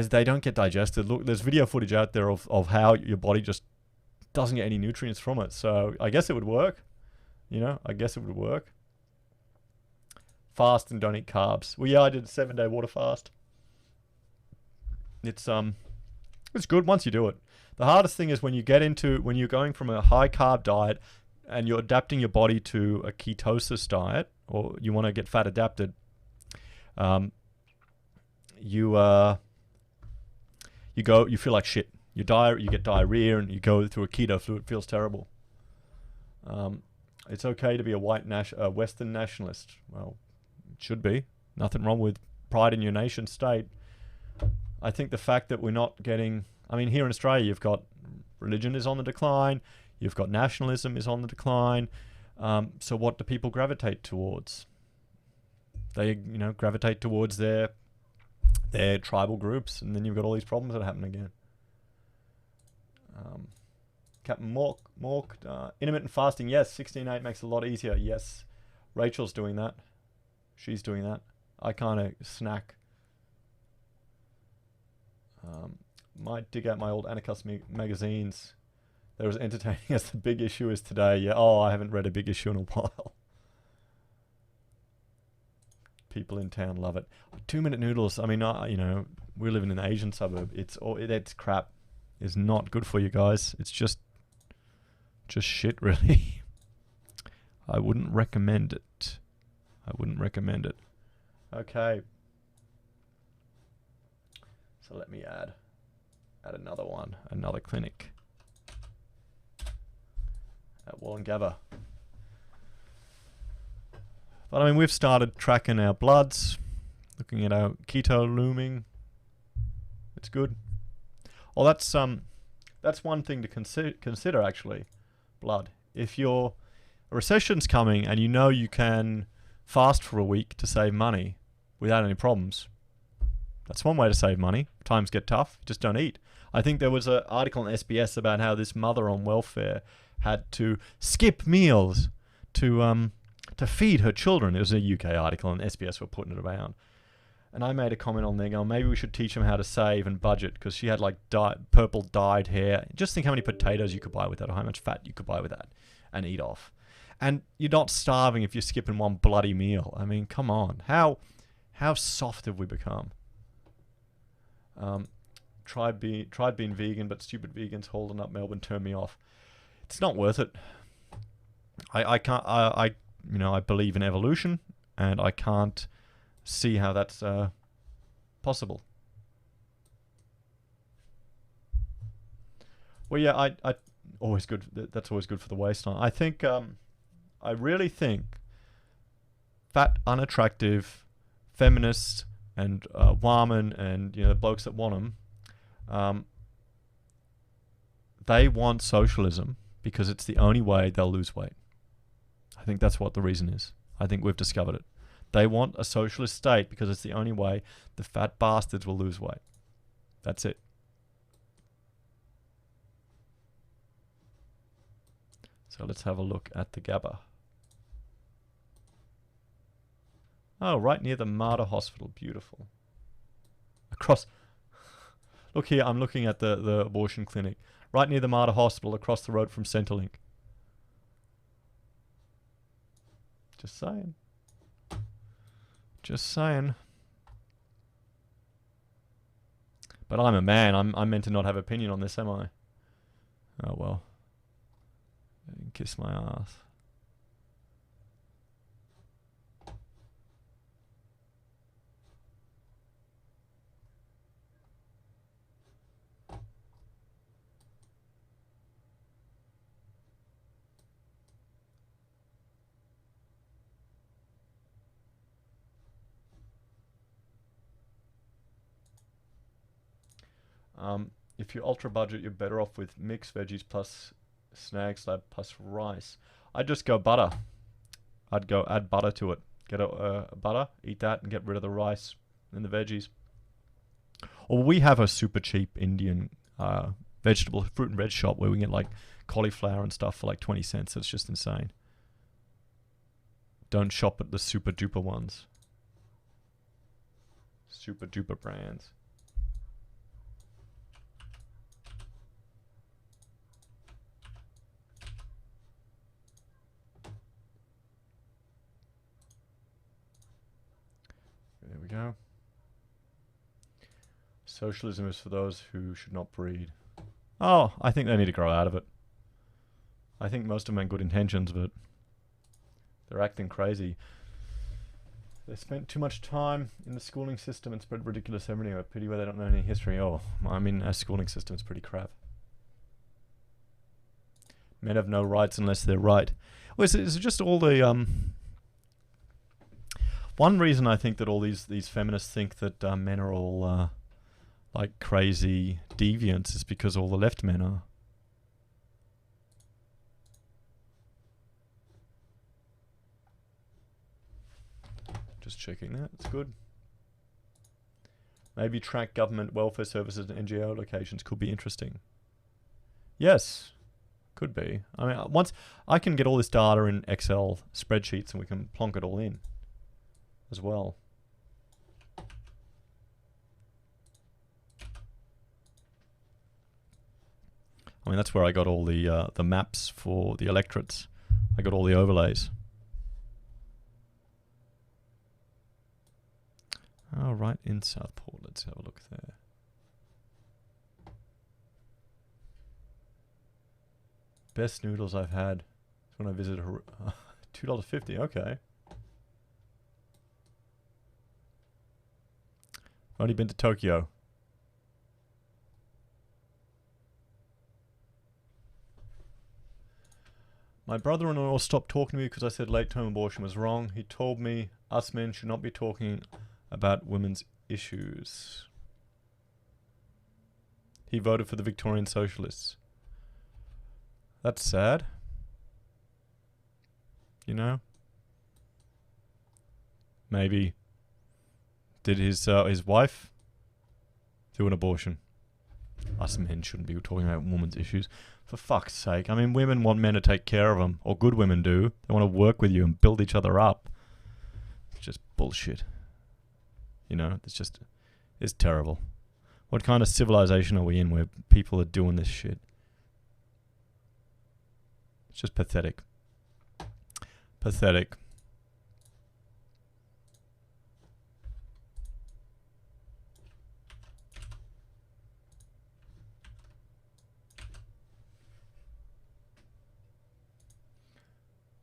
they don't get digested. Look, there's video footage out there of how your body just doesn't get any nutrients from it. So I guess it would work. You know, I guess it would work. Fast and don't eat carbs. Well, yeah, I did a 7-day water fast. It's good once you do it. The hardest thing is when you're going from a high carb diet and you're adapting your body to a ketosis diet, or you want to get fat adapted. You feel like shit. You get diarrhea, and you go through a keto flu. It feels terrible. It's okay to be a Western nationalist. Well, it should be. Nothing wrong with pride in your nation state. I think the fact that we're not getting... I mean, here in Australia, you've got religion is on the decline. You've got nationalism is on the decline. So what do people gravitate towards? They, gravitate towards their tribal groups, and then you've got all these problems that happen again. Captain Mork, intermittent fasting, yes. 16/8 makes it a lot easier, yes. Rachel's doing that. She's doing that. I kind of snack. Might dig out my old Anarchist magazines. They're as entertaining as the big issue is today. Yeah. Oh, I haven't read a big issue in a while. People in town love it. 2-minute noodles. I mean, we live in an Asian suburb. It's crap. It's not good for you guys. It's just shit, really. I wouldn't recommend it. Okay. So let me add another one, another clinic at Wollongabba. But I mean, we've started tracking our bloods, looking at our keto looming. It's good. Well, that's one thing to consider actually, blood. If a recession's coming and you know you can fast for a week to save money without any problems, that's one way to save money. Times get tough, just don't eat. I think there was an article on SBS about how this mother on welfare had to skip meals to feed her children. It was a UK article, and SBS were putting it around. And I made a comment on there going, maybe we should teach them how to save and budget, because she had like purple dyed hair. Just think how many potatoes you could buy with that, or how much fat you could buy with that and eat off. And you're not starving if you're skipping one bloody meal. I mean, come on. How soft have we become? Tried being vegan, but stupid vegans holding up Melbourne turned me off. It's not worth it. I can't. I believe in evolution, and I can't see how that's possible. Well, yeah, I always good. That's always good for the waistline. I think. I really think fat, unattractive, feminists and women and the blokes that want them, they want socialism because it's the only way they'll lose weight. I think that's what the reason is. I think we've discovered it. They want a socialist state because it's the only way the fat bastards will lose weight. That's it. So let's have a look at the Gabba. Oh, right near the Mater Hospital. Beautiful. Across... Look here, I'm looking at the abortion clinic. Right near the Mater Hospital, across the road from Centrelink. Just saying. Just saying. But I'm a man. I'm meant to not have opinion on this, am I? Oh, well. Kiss my ass. If you're ultra budget, you're better off with mixed veggies plus snag slab plus rice. I'd just go butter. I'd go add butter to it. Get a butter, eat that, and get rid of the rice and the veggies. Or we have a super cheap Indian vegetable fruit and veg shop where we can get like cauliflower and stuff for like 20 cents. It's just insane. Don't shop at the super duper ones. Super duper brands. Socialism is for those who should not breed. Oh, I think they need to grow out of it. I think most of them have good intentions, but they're acting crazy. They spent too much time in the schooling system and spread ridiculous everything. I pity where they don't know any history. Oh, I mean, our schooling system is pretty crap. Men have no rights unless they're right. Well, it's just all the one reason I think that all these feminists think that men are all like crazy deviants is because all the left men are. Just checking that. It's good. Maybe track government welfare services and NGO locations could be interesting. Yes. Could be. I mean, once I can get all this data in Excel spreadsheets and we can plonk it all in as well. I mean, that's where I got all the maps for the electorates. I got all the overlays. Oh, right in Southport. Let's have a look there. Best noodles I've had when I visited $2.50. Okay. Only been to Tokyo. My brother-in-law stopped talking to me because I said late-term abortion was wrong. He told me us men should not be talking about women's issues. He voted for the Victorian Socialists. That's sad. You know? Maybe did his wife do an abortion? Us men shouldn't be talking about women's issues. For fuck's sake. I mean, women want men to take care of them. Or good women do. They want to work with you and build each other up. It's just bullshit. You know? It's terrible. What kind of civilization are we in where people are doing this shit? It's just pathetic. Pathetic.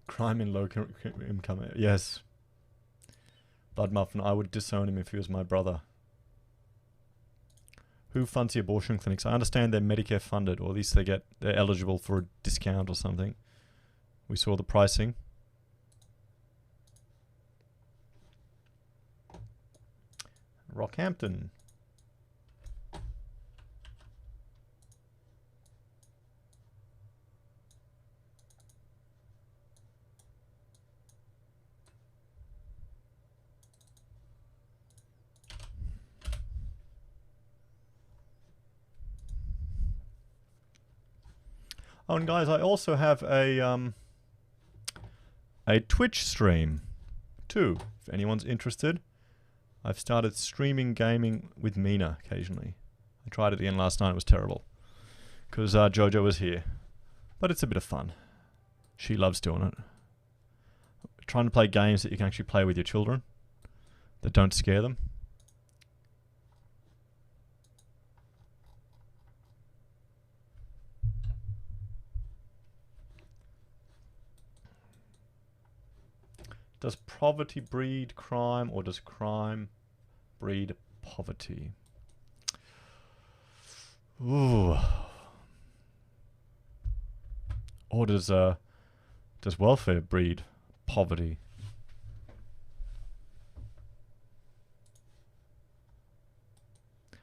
Crime in low income. Yes. Blood Muffin, I would disown him if he was my brother. Who funds the abortion clinics? I understand they're Medicare funded, or at least they're eligible for a discount or something. We saw the pricing. Rockhampton. Oh, and guys, I also have a Twitch stream too. If anyone's interested, I've started streaming gaming with Mina occasionally. I tried it again last night. It was terrible because Jojo was here, but it's a bit of fun. She loves doing it. Trying to play games that you can actually play with your children that don't scare them. Does poverty breed crime, or does crime breed poverty? Ooh. Or does welfare breed poverty?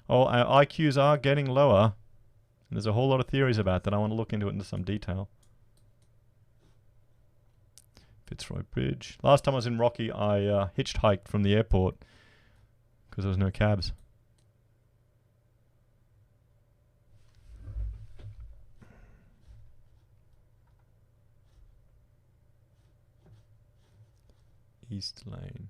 Oh, our IQs are getting lower. And there's a whole lot of theories about that. I want to look into it into some detail. Fitzroy Bridge. Last time I was in Rocky, I hitchhiked from the airport because there was no cabs. East Lane.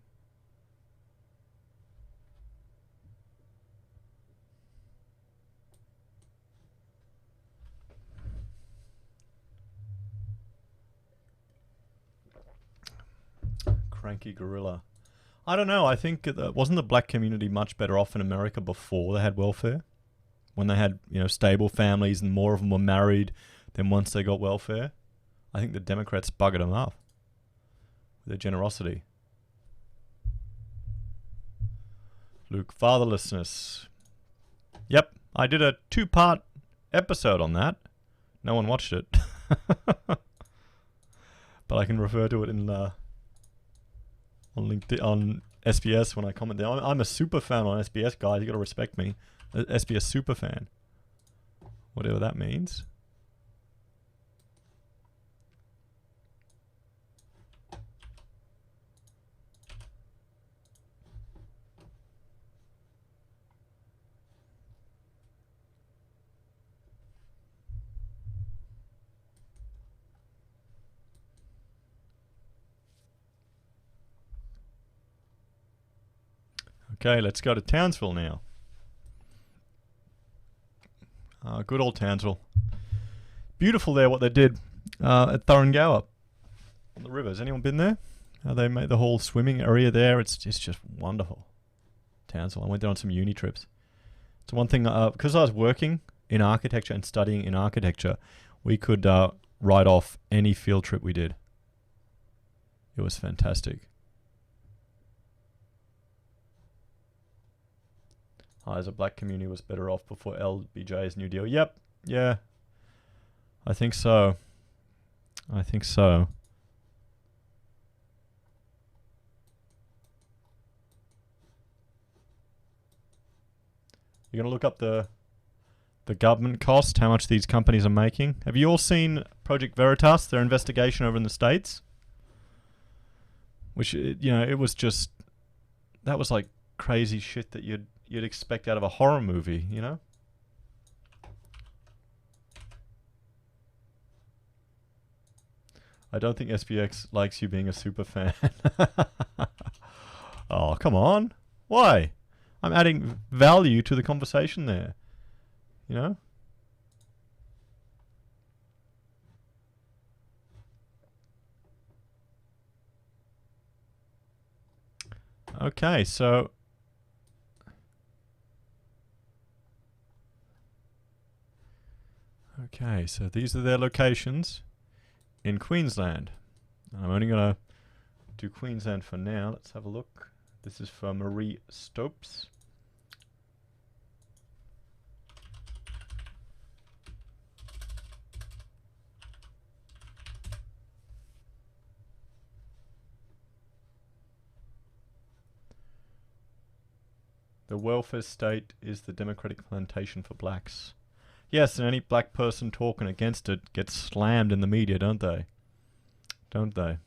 Cranky Gorilla. I don't know. I think wasn't the black community much better off in America before they had welfare? When they had, stable families and more of them were married than once they got welfare? I think the Democrats buggered them up with their generosity. Luke, fatherlessness. Yep, I did a 2-part episode on that. No one watched it. But I can refer to it in on LinkedIn, on SBS when I comment there. I'm a super fan on SBS, guys. You got to respect me. SBS super fan. Whatever that means. Okay, let's go to Townsville now. Good old Townsville. Beautiful there what they did at Thuringowa on the river. Has anyone been there? They made the whole swimming area there. It's just wonderful. Townsville. I went there on some uni trips. It's one thing, because I was working in architecture and studying in architecture, we could write off any field trip we did. It was fantastic. As a black community was better off before LBJ's New Deal. Yep. Yeah. I think so. You're going to look up the government cost, how much these companies are making. Have you all seen Project Veritas, their investigation over in the States? Which, it was just... That was like crazy shit that you'd expect out of a horror movie, I don't think SPX likes you being a super fan. Oh, come on. Why? I'm adding value to the conversation there. Okay, so... Okay, so these are their locations in Queensland. I'm only going to do Queensland for now. Let's have a look. This is for Marie Stopes. The welfare state is the democratic plantation for blacks. Yes, and any black person talking against it gets slammed in the media, don't they? Don't they?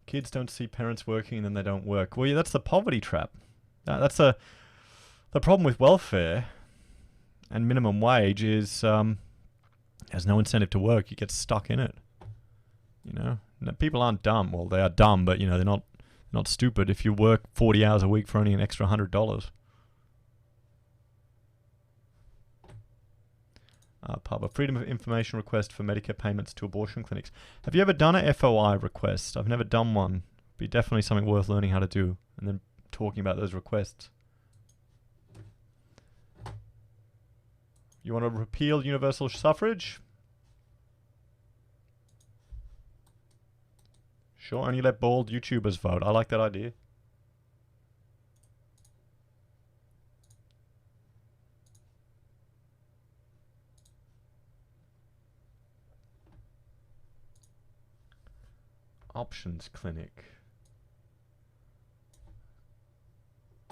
Kids don't see parents working and then they don't work. Well, yeah, that's the poverty trap. That's the problem with welfare and minimum wage is there's no incentive to work. You get stuck in it. People aren't dumb. Well, they are dumb, but they're not stupid. If you work 40 hours a week for only an extra $100. Pub, Freedom of Information request for Medicare payments to abortion clinics. Have you ever done a FOI request? I've never done one. Be definitely something worth learning how to do and then talking about those requests. You want to repeal universal suffrage? Sure, only let bald YouTubers vote. I like that idea. Options clinic.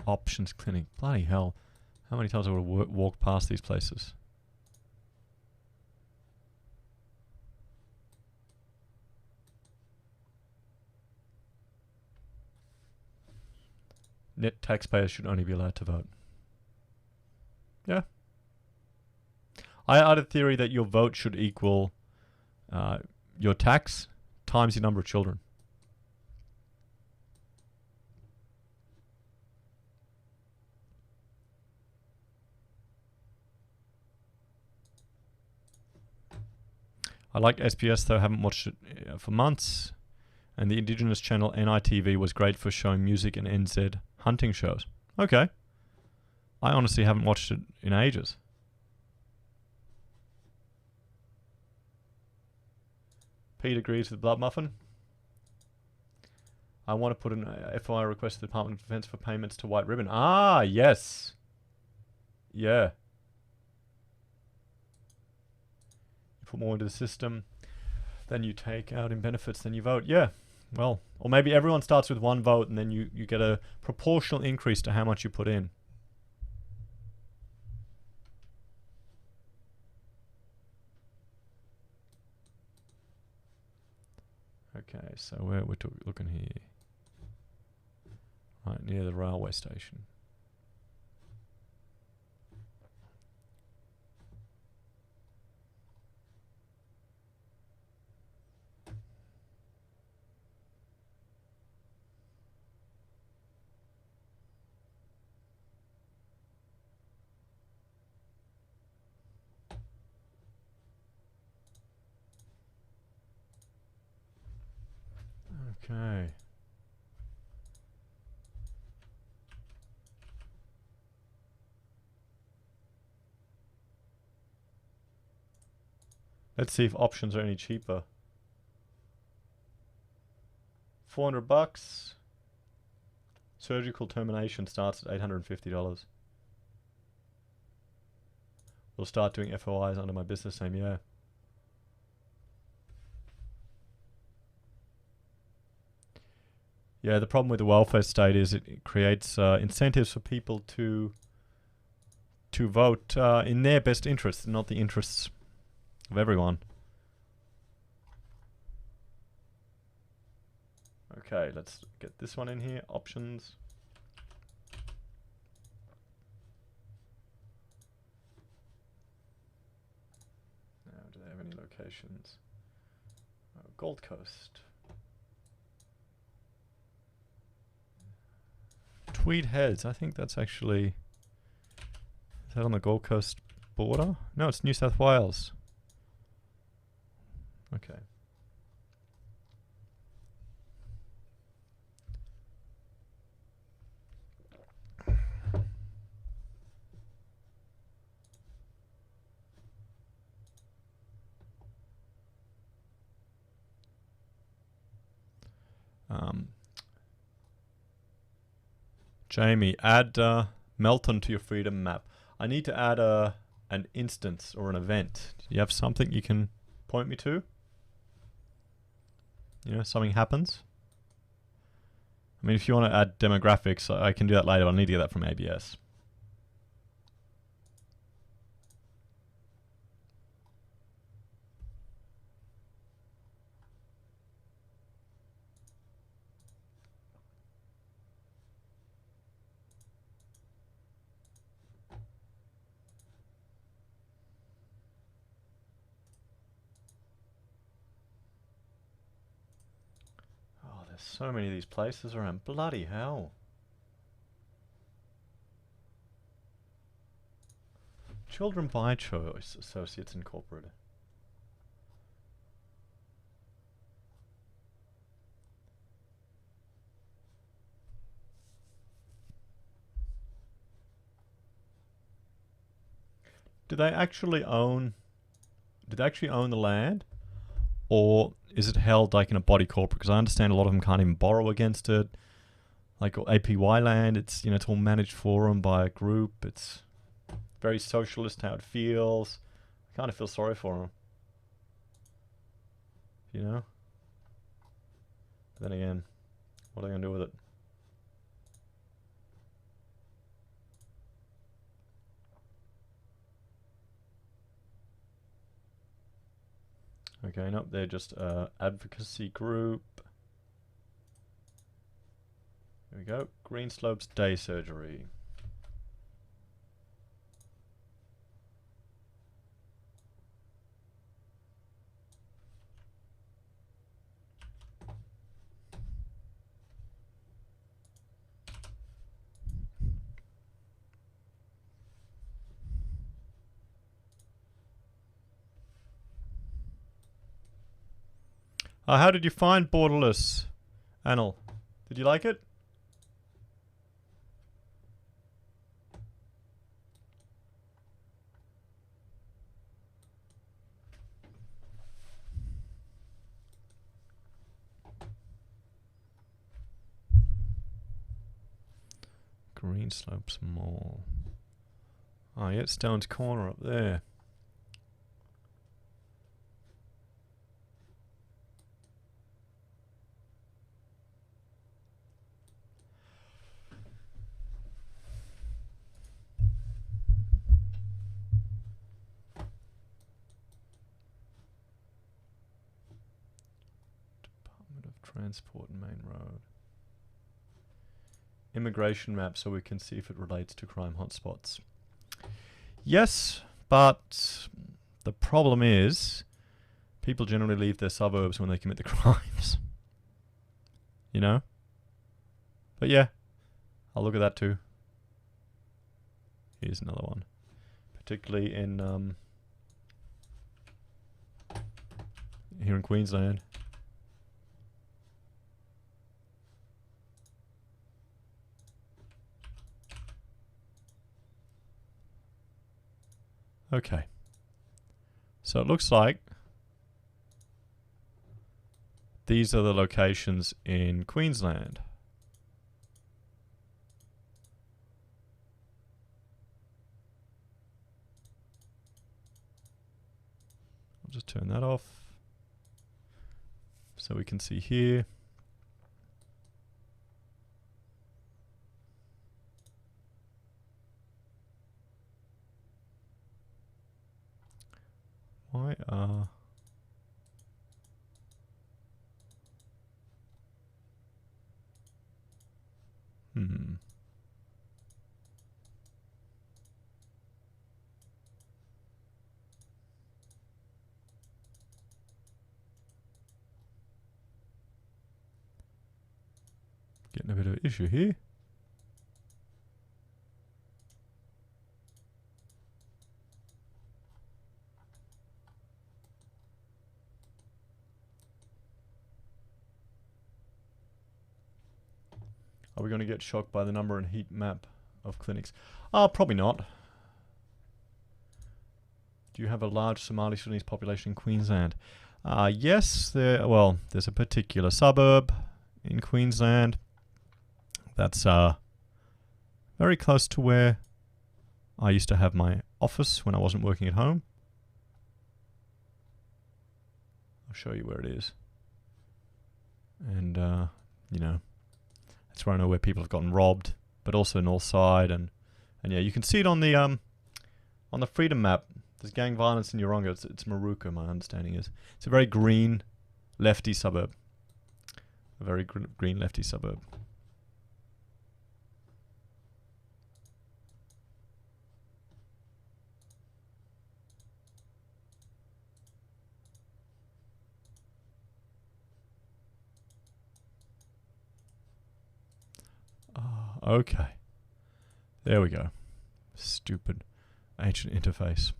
Options clinic. Bloody hell. How many times I would have walked past these places? Net taxpayers should only be allowed to vote. Yeah. I had a theory that your vote should equal your tax times your number of children. I like SPS though, haven't watched it for months. And the Indigenous channel NITV was great for showing music and NZ hunting shows. Okay. I honestly haven't watched it in ages. Pete agrees with Blood Muffin. I want to put an FOI request to the Department of Defense for payments to White Ribbon. Ah, yes. Yeah. You put more into the system than you take out in benefits, then you vote. Yeah. Well, or maybe everyone starts with one vote and then you get a proportional increase to how much you put in. Okay, so we're looking here. Right, near the railway station. Okay. Let's see if options are any cheaper. $400. Surgical termination starts at $850. We'll start doing FOIs under my business name, yeah. Yeah, the problem with the welfare state is it creates incentives for people to vote in their best interests, not the interests of everyone. Okay, let's get this one in here. Options. Now, do they have any locations? Gold Coast. Tweed Heads. I think that's actually... Is that on the Gold Coast border? No, it's New South Wales. Okay. Jamie, add Melton to your freedom map. I need to add an instance or an event. Do you have something you can point me to? You know, something happens? I mean, if you want to add demographics, I can do that later, but I need to get that from ABS. So many of these places around. Bloody hell. Children by Choice Associates Incorporated. Do they actually own the land? Or is it held like in a body corporate? Because I understand a lot of them can't even borrow against it. Like APY land, it's it's all managed for them by a group. It's very socialist how it feels. I kind of feel sorry for them. You know? But then again, what are they going to do with it? Okay, nope, they're just advocacy group. There we go. Greenslopes Day Surgery. How did you find Borderless, Anil? Did you like it? Greenslopes Mall. Oh, yeah, Stone's Corner up there. Department of Transport and Main Road. Immigration map so we can see if it relates to crime hotspots. Yes, but the problem is people generally leave their suburbs when they commit the crimes. You know? But yeah, I'll look at that too. Here's another one. Particularly in here in Queensland. Okay. So it looks like these are the locations in Queensland. I'll just turn that off so we can see here. Why are getting a bit of an issue here. Are we going to get shocked by the number and heat map of clinics? Probably not. Do you have a large Somali Sudanese population in Queensland? Yes, there's a particular suburb in Queensland that's very close to where I used to have my office when I wasn't working at home. I'll show you where it is. And, you know, that's where I know where people have gotten robbed, but also north side. And yeah, you can see it on the freedom map. There's gang violence in Yoronga. It's Maruka, my understanding is. It's a very green, lefty suburb. A very green, lefty suburb. Okay. There we go. Stupid ancient interface.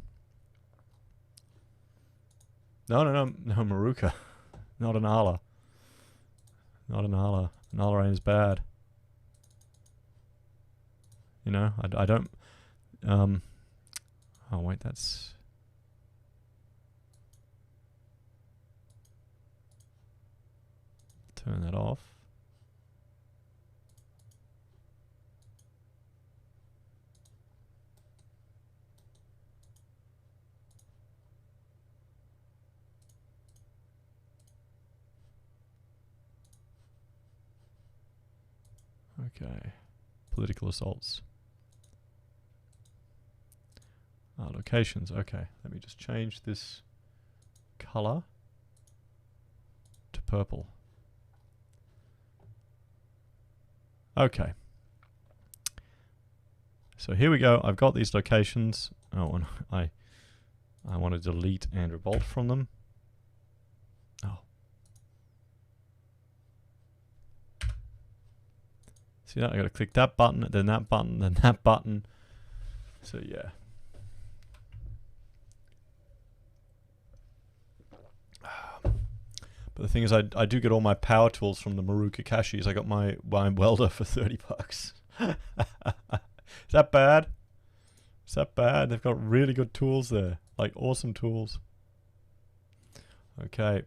No, Maruka. Not an Ala. Not an Ala. An Ala ain't as bad. You know, I don't... oh, wait, that's... Turn that off. Okay, political assaults. Locations, okay. Let me just change this color to purple. Okay. So here we go. I've got these locations. Oh, and I want to delete Andrew Bolt from them. Oh. See that? I got to click that button, then that button, then that button. So yeah. But the thing is, I do get all my power tools from the Maru Kakashis. I got my welder for $30. Is that bad? Is that bad? They've got really good tools there. Like, awesome tools. Okay.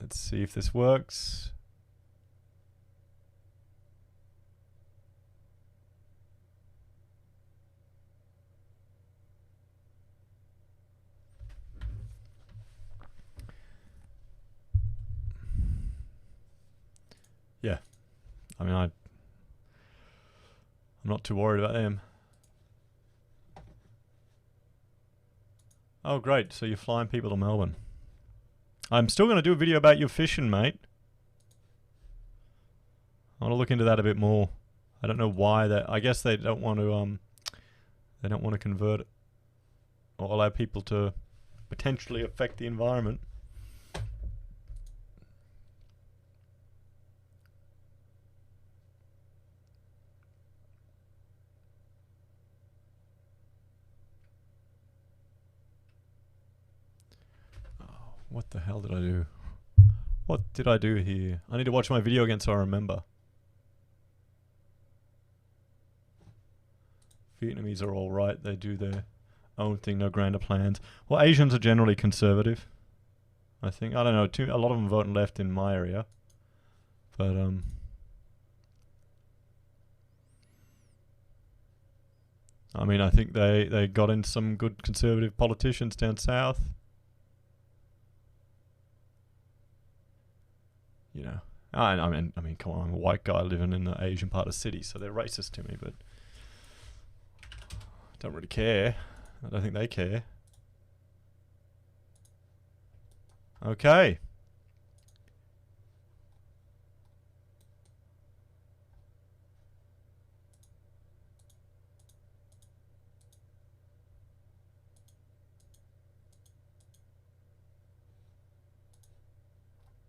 Let's see if this works. Yeah. I mean, I'm not too worried about them. Oh, great. So you're flying people to Melbourne. I'm still going to do a video about your fishing, mate. I want to look into that a bit more. I don't know why that. I guess they don't want to. They don't want to convert or allow people to potentially affect the environment. What the hell did I do? What did I do here? I need to watch my video again so I remember. Vietnamese are all right. They do their own thing, no grander plans. Well, Asians are generally conservative, I think. I don't know. A lot of them voting left in my area. But, I mean, I think they got in some good conservative politicians down south. You know, I mean, come on, I'm a white guy living in the Asian part of the city, so they're racist to me, but I don't really care. I don't think they care. Okay.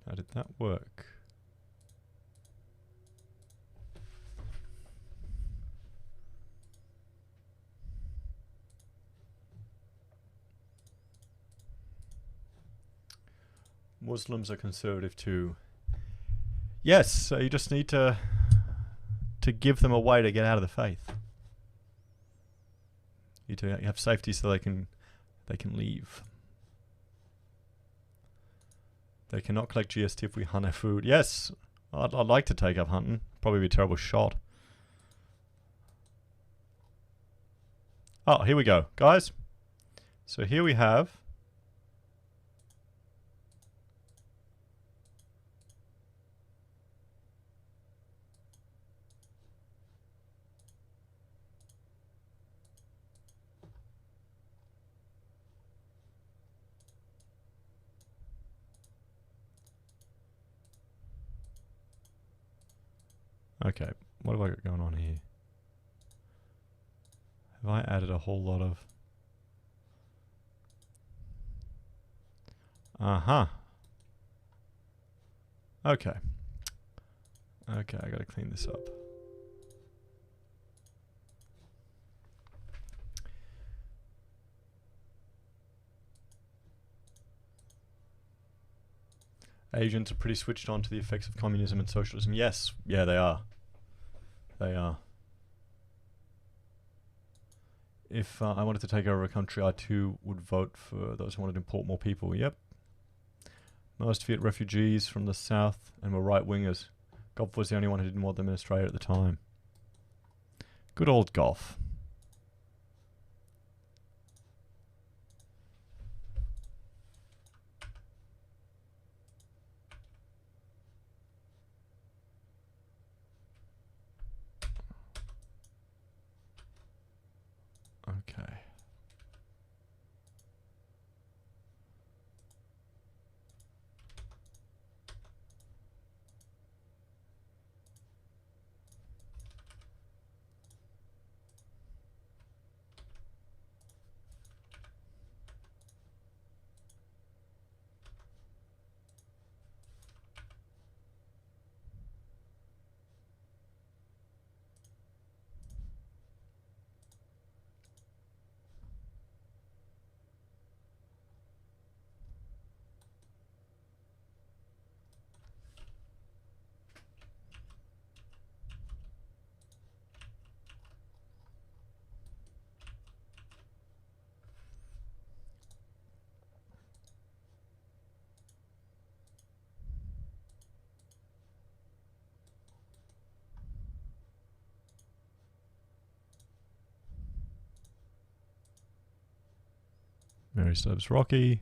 How did that work? Muslims are conservative too. Yes, so you just need to give them a way to get out of the faith. You need to have safety so they can leave. They cannot collect GST if we hunt our food. Yes, I'd like to take up hunting. Probably be a terrible shot. Oh, here we go, guys. So here we have. Okay, what have I got going on here? Have I added a whole lot of... Uh-huh. Okay. Okay, I gotta clean this up. Asians are pretty switched on to the effects of communism and socialism. Yes, yeah, they are. They are. If I wanted to take over a country, I too would vote for those who wanted to import more people. Yep. Most Viet refugees from the south and were right-wingers. Golf was the only one who didn't want them in Australia at the time. Good old Golf. Okay. Mary Slopes Rocky.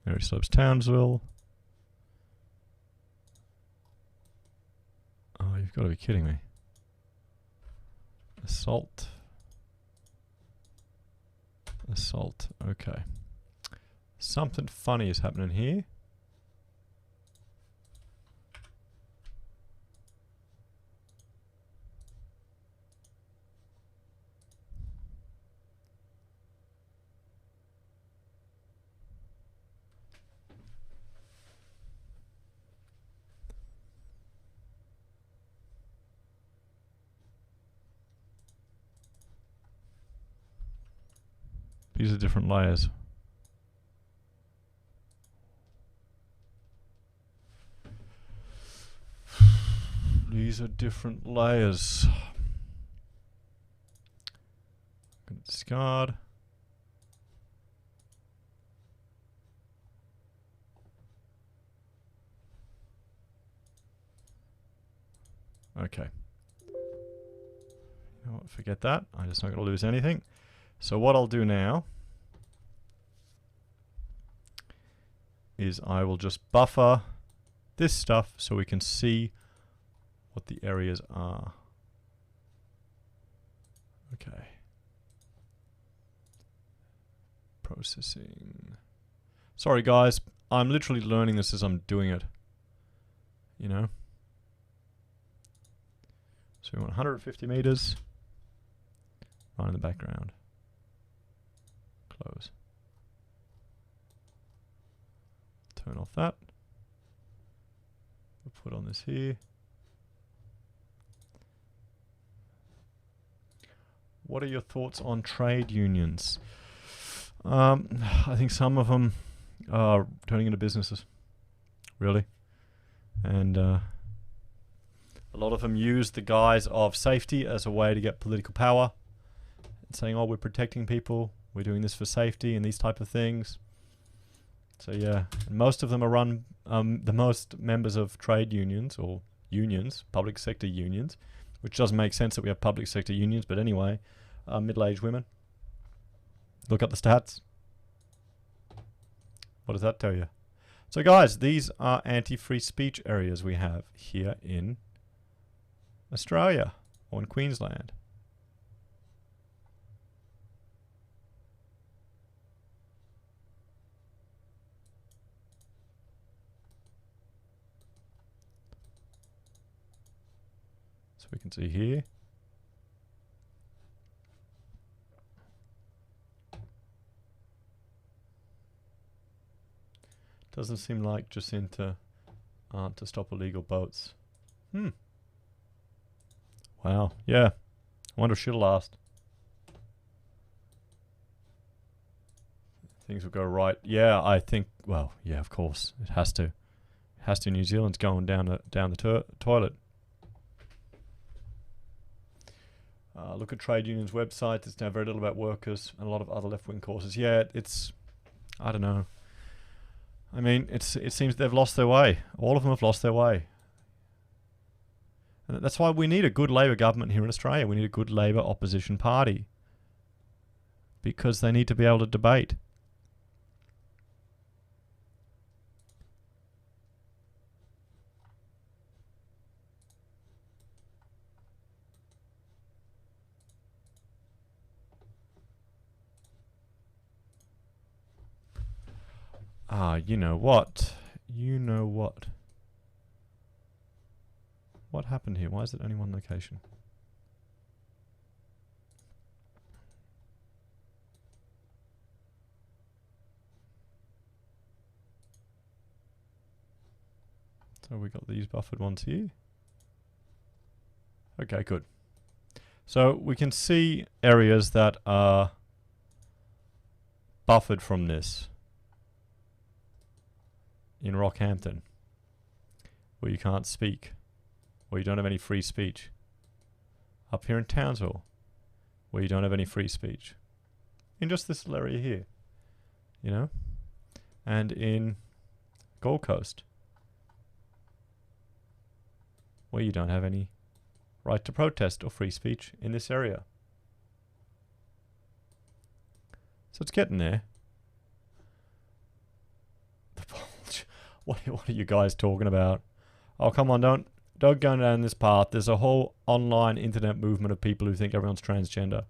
Mary Slopes Townsville. Oh, you've got to be kidding me. Assault. Assault. Okay. Something funny is happening here. These are different layers. These are different layers. I'm going to discard. Okay. You know what? Forget that. I'm just not going to lose anything. So what I'll do now is I will just buffer this stuff so we can see what the areas are. Okay. Processing. Sorry guys, I'm literally learning this as I'm doing it. You know? So we want 150 meters right in the background. Close. Turn off that. We'll put on this here. What are your thoughts on trade unions? I think some of them are turning into businesses, really. And a lot of them use the guise of safety as a way to get political power. And saying, oh, we're protecting people, we're doing this for safety and these type of things. So yeah, and most of them are run, the most members of trade unions or unions, public sector unions, which doesn't make sense that we have public sector unions, but anyway, middle-aged women. Look up the stats. What does that tell you? So guys, these are anti-free speech areas we have here in Australia or in Queensland. So we can see here. Doesn't seem like Jacinta aren't to stop illegal boats. Wow. Yeah. I wonder if she'll last. Things will go right. Yeah, I think. Well, yeah, of course it has to. It has to. New Zealand's going down the toilet. Look at trade unions' websites. It's now very little about workers and a lot of other left-wing causes. Yeah, it's. I don't know. I mean, it seems they've lost their way. All of them have lost their way. And that's why we need a good Labor government here in Australia. We need a good Labor opposition party. Because they need to be able to debate. You know what? You know what? What happened here? Why is it only one location? So we got these buffered ones here. Okay, good. So we can see areas that are buffered from this. In Rockhampton, where you can't speak, where you don't have any free speech. Up here in Townsville, where you don't have any free speech. In just this little area here, you know? And in Gold Coast, where you don't have any right to protest or free speech in this area. So it's getting there. What are you guys talking about? Oh, come on, don't go down this path. There's a whole online internet movement of people who think everyone's transgender.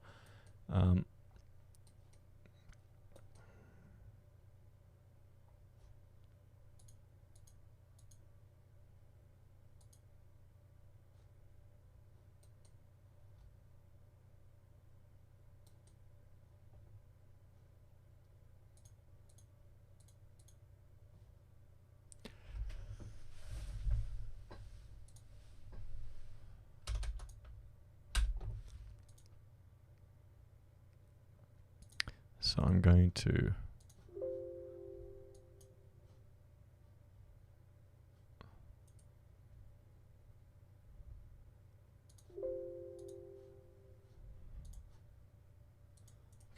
So I'm going to...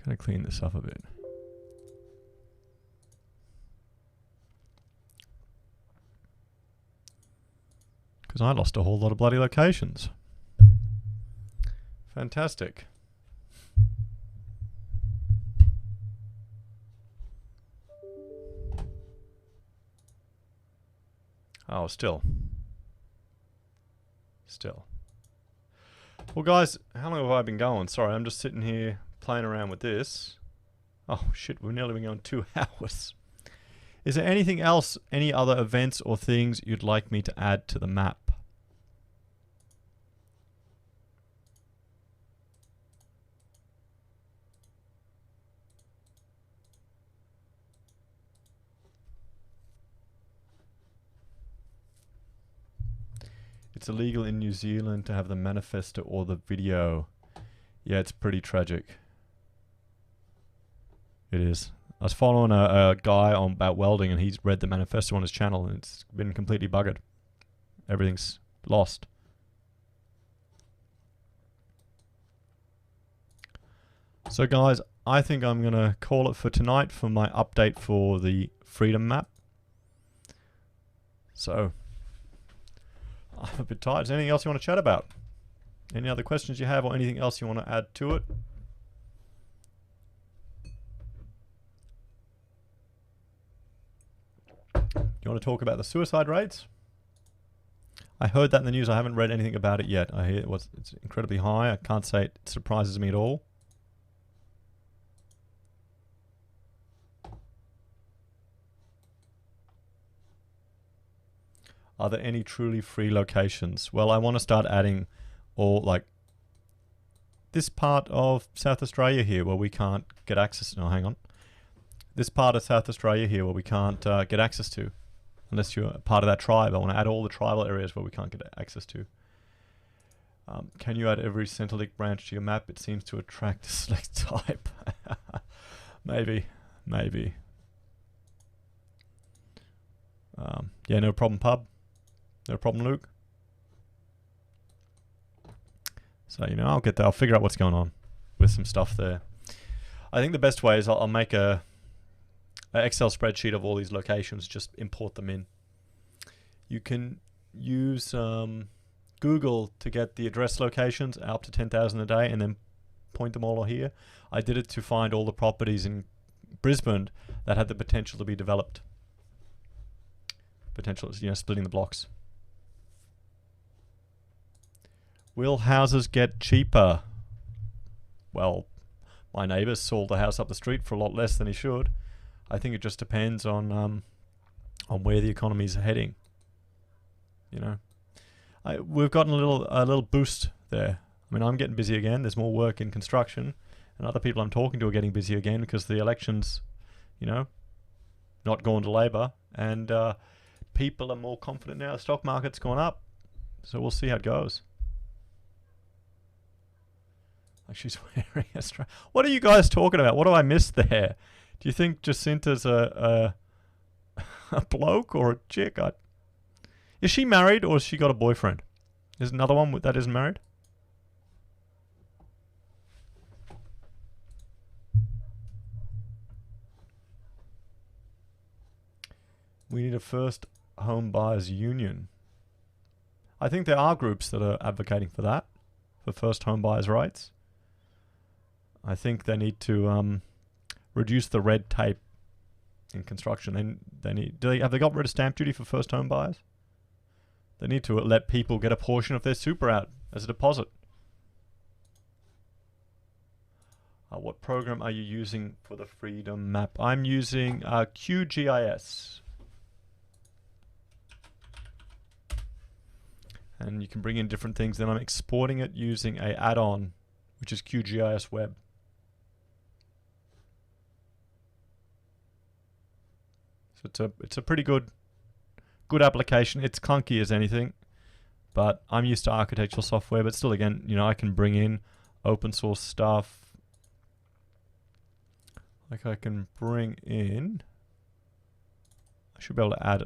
kind of clean this up a bit. Because I lost a whole lot of bloody locations. Fantastic. Oh, still. Well, guys, how long have I been going? Sorry, I'm just sitting here playing around with this. Oh, shit, we've nearly been going 2 hours. Is there anything else, any other events or things you'd like me to add to the map? It's illegal in New Zealand to have the manifesto or the video. Yeah, it's pretty tragic. It is. I was following a guy on about welding, and he's read the manifesto on his channel, and it's been completely buggered. Everything's lost. So guys, I think I'm going to call it for tonight for my update for the freedom map. So... I'm a bit tired. Is there anything else you want to chat about? Any other questions you have or anything else you want to add to it? You want to talk about the suicide rates? I heard that in the news. I haven't read anything about it yet. I hear it's incredibly high. I can't say it surprises me at all. Are there any truly free locations? Well, I want to start adding all, like, this part of South Australia here where we can't get access. No, hang on. This part of South Australia here where we can't get access to. Unless you're a part of that tribe. I want to add all the tribal areas where we can't get access to. Can you add every Centrelink branch to your map? It seems to attract a select type. Maybe. Yeah, no problem, pub. No problem, Luke. So, you know, I'll get there. I'll figure out what's going on with some stuff there. I think the best way is I'll make a Excel spreadsheet of all these locations, just import them in. You can use Google to get the address locations up to 10,000 a day and then point them all here. I did it to find all the properties in Brisbane that had the potential to be developed. Potential is, you know, splitting the blocks. Will houses get cheaper? Well, my neighbour sold a house up the street for a lot less than he should. I think it just depends on where the economy is heading. You know, we've gotten a little boost there. I mean, I'm getting busy again. There's more work in construction, and other people I'm talking to are getting busy again because the election's, you know, not going to Labor, and people are more confident now. The stock market's gone up, so we'll see how it goes. Like, she's wearing a strap. What are you guys talking about? What do I miss there? Do you think Jacinta's a bloke or a chick? Is she married or has she got a boyfriend? There's another one that isn't married? We need a first home buyers union. I think there are groups that are advocating for that, for first home buyers' rights. I think they need to reduce the red tape in construction. They need. Have they got rid of stamp duty for first home buyers? They need to let people get a portion of their super out as a deposit. What program are you using for the Freedom Map? I'm using QGIS. And you can bring in different things. Then I'm exporting it using a add-on, which is QGIS Web. So it's a pretty good application. It's clunky as anything, but I'm used to architectural software. But still, again, you know, I can bring in open source stuff. Like I can bring in. I should be able to add.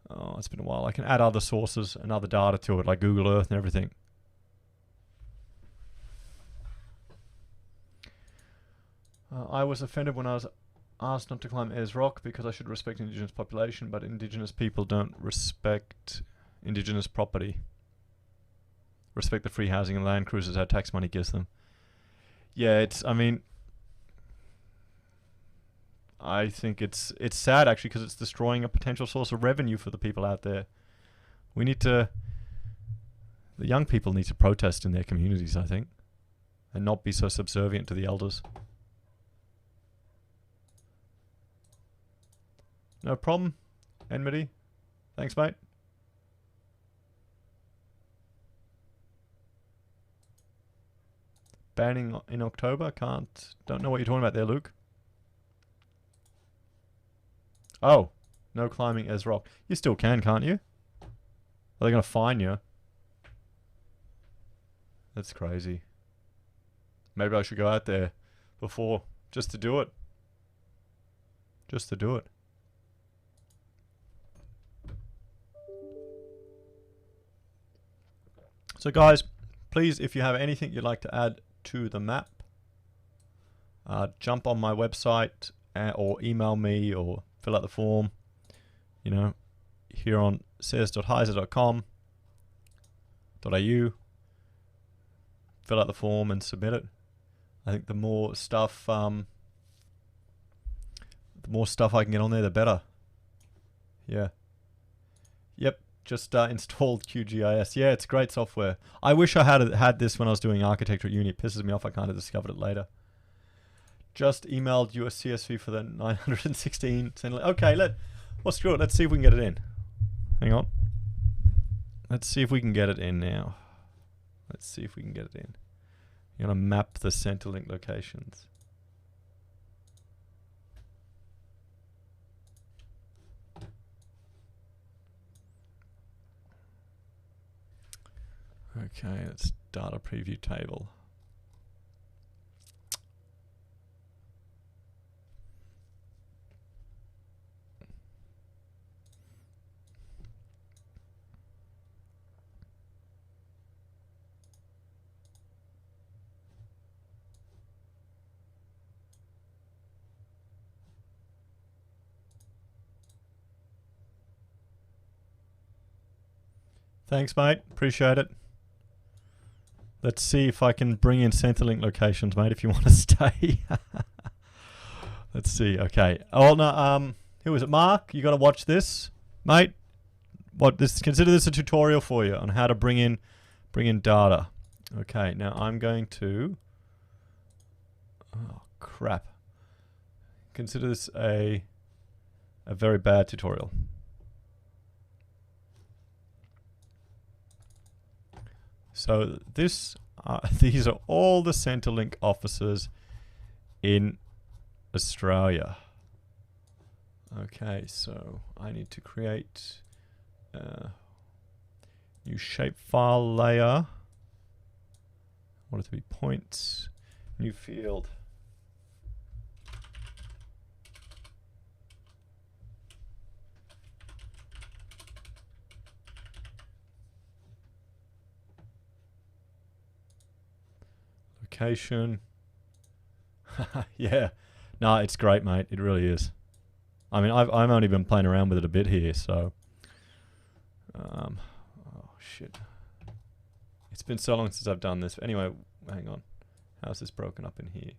Oh, it's been a while. I can add other sources and other data to it, like Google Earth and everything. I was offended when I was asked not to climb Ayers Rock because I should respect Indigenous population, but Indigenous people don't respect Indigenous property. Respect the free housing and land cruises our tax money gives them. Yeah, I mean, I think it's sad actually because it's destroying a potential source of revenue for the people out there. The young people need to protest in their communities, I think, and not be so subservient to the elders. No problem, Enmity. Thanks, mate. Banning in October? Don't know what you're talking about there, Luke. Oh, no climbing Ayers Rock. You still can, can't you? Are they going to fine you? That's crazy. Maybe I should go out there before, just to do it. Just to do it. So guys, please, if you have anything you'd like to add to the map, jump on my website or email me or fill out the form, you know, here on says.heise.com.au. Fill out the form and submit it. I think the more stuff I can get on there, the better. Yeah. Yep. Just installed QGIS. Yeah, it's great software. I wish I had this when I was doing architecture at uni. It pisses me off I kind of discovered it later. Just emailed you a CSV for the 916. Okay, well, screw it. Let's see if we can get it in. Hang on. Let's see if we can get it in now. Let's see if we can get it in. You're going to map the Centrelink locations. Okay, it's data preview table. Thanks, mate. Appreciate it. Let's see if I can bring in Centrelink locations, mate, if you want to stay. Let's see. Okay. Oh, no. Who is it? Mark, you got to watch this, mate. Consider this a tutorial for you on how to bring in data. Okay. Now I'm going to. Oh crap. Consider this a very bad tutorial. So these are all the Centrelink offices in Australia. Okay, so I need to create a new shapefile layer. I want it to be points, new field. Location. Yeah. No, it's great, mate. It really is. I mean, I've only been playing around with it a bit here, so. Oh shit. It's been so long since I've done this. Anyway, hang on. How's this broken up in here?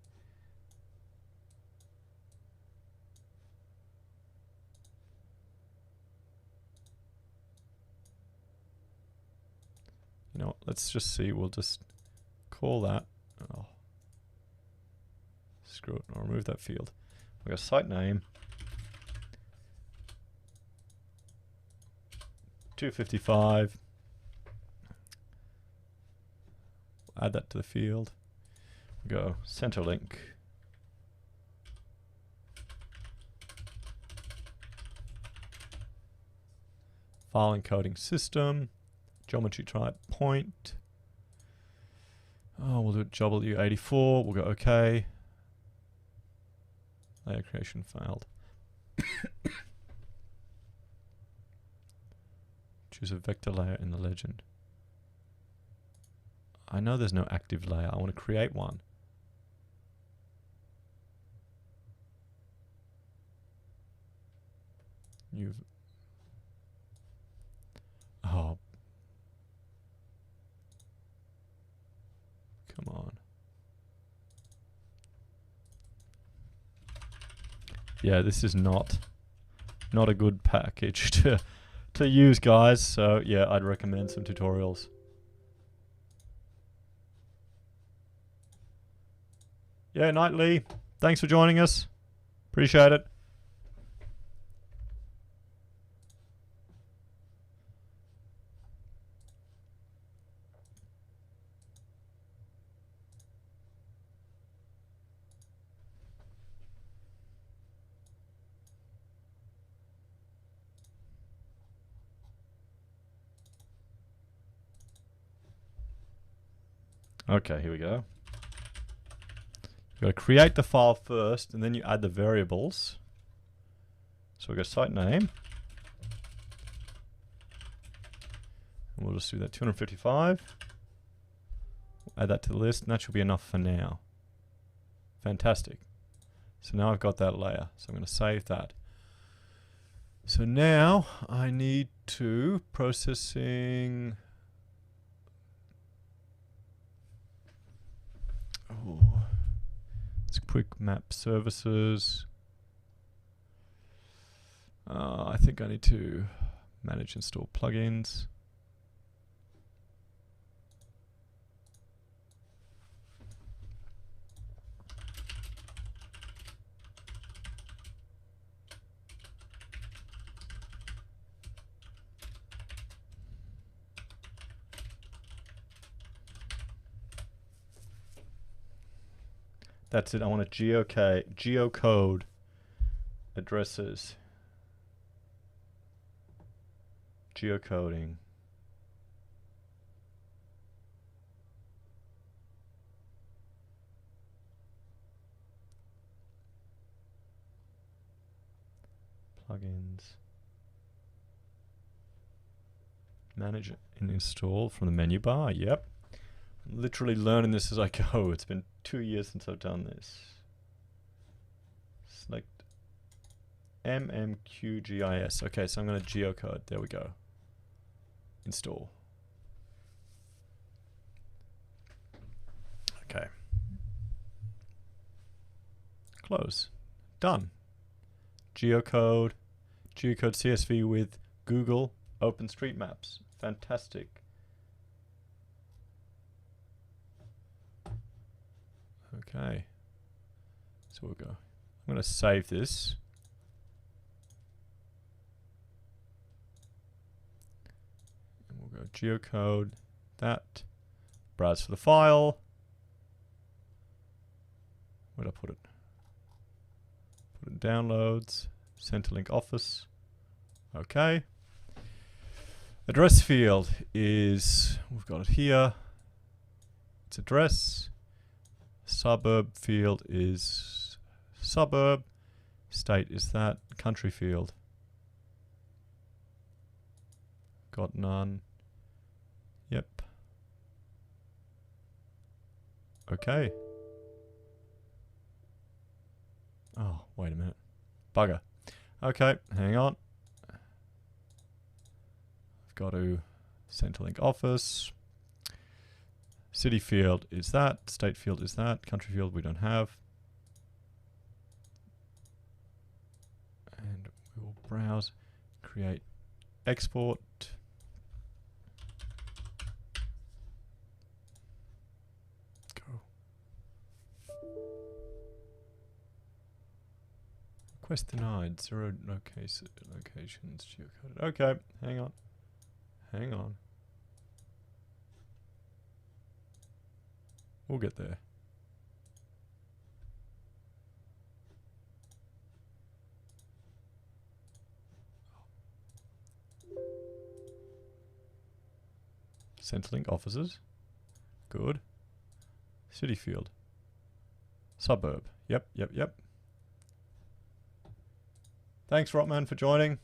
You know what, let's just see. We'll just call that. Oh, screw it. I'll remove that field. We got site name. 255. Add that to the field. Go center link. File encoding system. Geometry type point. Oh, we'll do it W84. We'll go OK. Layer creation failed. Choose a vector layer in the legend. I know there's no active layer. I want to create one. Oh. Come on. Yeah, this is not a good package to use, guys. So yeah, I'd recommend some tutorials. Yeah, Nightly, thanks for joining us. Appreciate it. Okay, here we go. You've got to create the file first, and then you add the variables. So we've got site name. And we'll just do that 255. Add that to the list, and that should be enough for now. Fantastic. So now I've got that layer. So I'm going to save that. So now I need to processing. Oh. Quick map services. I think I need to manage install plugins. That's it. I want to geocode addresses. Geocoding. Plugins. Manage and install from the menu bar. Yep. I'm literally learning this as I go. It's been 2 years since I've done this. Select MMQGIS. Okay, so I'm going to geocode. There we go. Install. Okay. Close. Done. Geocode. Geocode CSV with Google OpenStreetMaps. Fantastic. Okay. So we'll go. I'm going to save this. And we'll go geocode that. Browse for the file. Where'd I put it? Put it in downloads. Centerlink Office. Okay. Address field is, we've got it here. It's address. Suburb field is suburb. State is that. Country field. Got none. Yep. Okay. Oh, wait a minute. Bugger. Okay, hang on. I've got to Centerlink Office. City field is that. State field is that. Country field we don't have. And we will browse, create, export. Quest denied. 0 locations geocoded. Okay, hang on. Hang on. We'll get there. Centrelink offices. Good. City field. Suburb. Yep, yep, yep. Thanks, Rotman, for joining.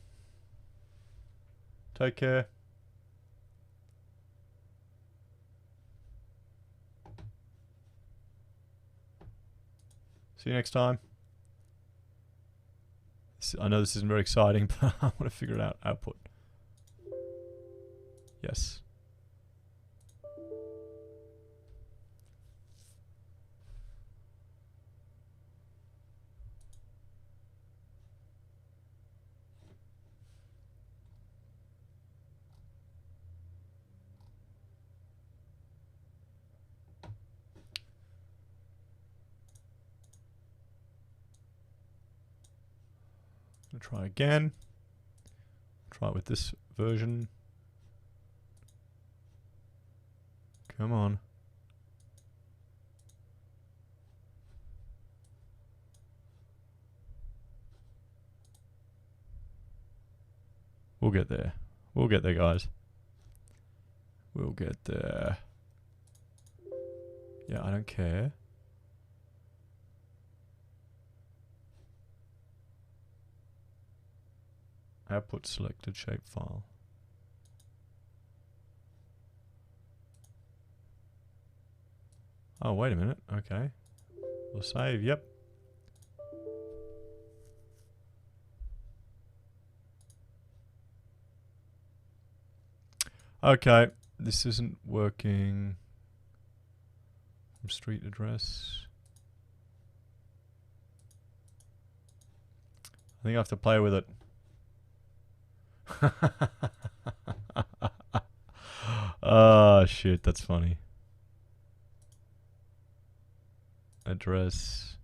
Take care. See you next time. I know this isn't very exciting, but I want to figure it out. Output. Yes. Try again. Try it with this version. Come on. We'll get there. We'll get there, guys. We'll get there. Yeah, I don't care. Output selected shapefile. Oh, wait a minute. Okay. We'll save. Yep. Okay. This isn't working. Street address. I think I have to play with it. Oh shit, that's funny. Address.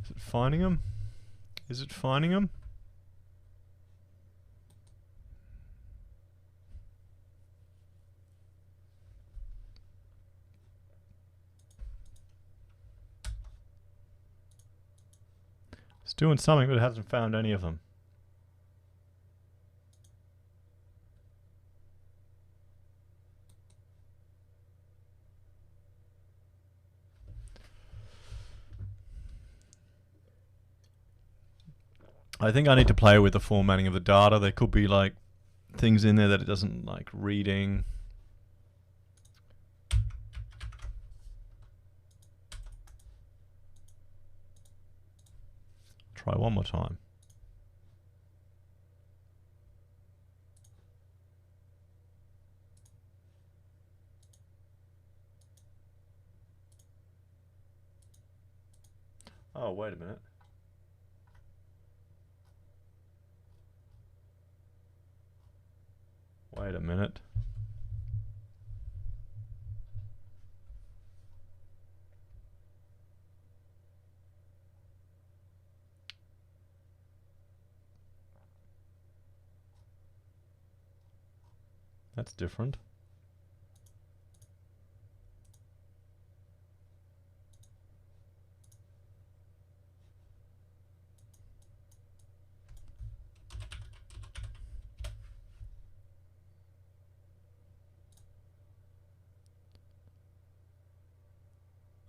Is it finding them? Is it finding them? It's doing something, but it hasn't found any of them. I think I need to play with the formatting of the data. There could be like things in there that it doesn't like reading. Try one more time. Oh, wait a minute. Wait a minute. That's different.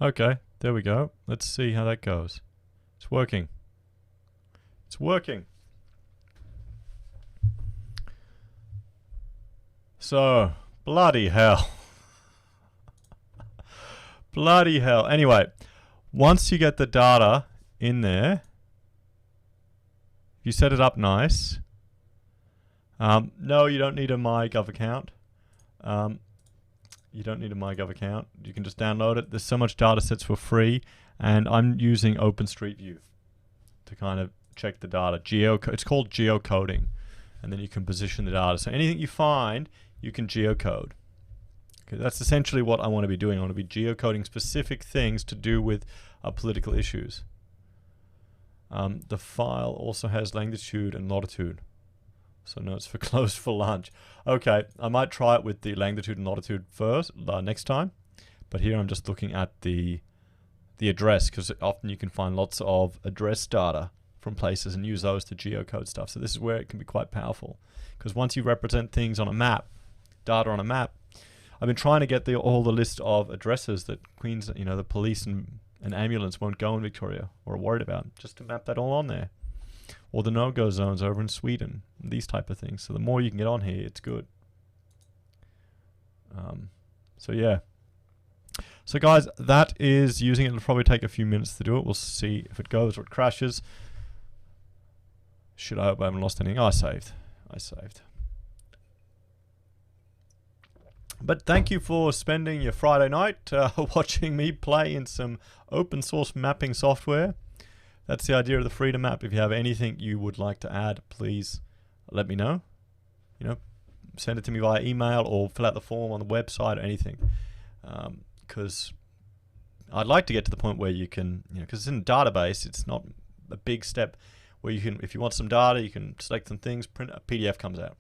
Okay, there we go. Let's see how that goes. It's working. It's working. So, bloody hell. Bloody hell. Anyway, once you get the data in there, you set it up nice. No, you don't need a MyGov account. You don't need a MyGov account. You can just download it. There's so much data sets for free, and I'm using OpenStreetView to kind of check the data. It's called geocoding, and then you can position the data. So anything you find, you can geocode. Okay, that's essentially what I want to be doing. I want to be geocoding specific things to do with political issues. The file also has longitude and latitude. So notes for closed for lunch. Okay, I might try it with the longitude and latitude first, next time. But here I'm just looking at the address, because often you can find lots of address data from places and use those to geocode stuff. So this is where it can be quite powerful. Because once you represent things on a map, data on a map, I've been trying to get all the list of addresses that the police and ambulance won't go in Victoria or are worried about, just to map that all on there. Or the no-go zones over in Sweden, these type of things. So the more you can get on here, it's good. So yeah. So guys, that is using it. It'll probably take a few minutes to do it. We'll see if it goes or it crashes. I hope I haven't lost anything. I saved. But thank you for spending your Friday night watching me play in some open source mapping software. That's the idea of the Freedom Map. If you have anything you would like to add, please let me know. Send it to me via email or fill out the form on the website or anything. Because I'd like to get to the point where you can, because it's in a database, it's not a big step where you can, if you want some data, you can select some things, print a PDF comes out.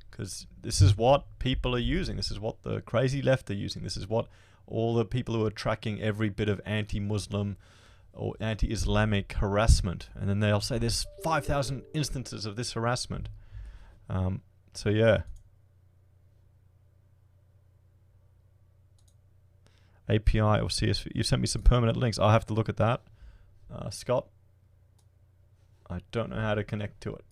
Because this is what people are using. This is what the crazy left are using. This is what all the people who are tracking every bit of anti-Muslim or anti-Islamic harassment. And then they'll say there's 5,000 instances of this harassment. So yeah. API or CSV. You sent me some permanent links. I'll have to look at that. Scott, I don't know how to connect to it.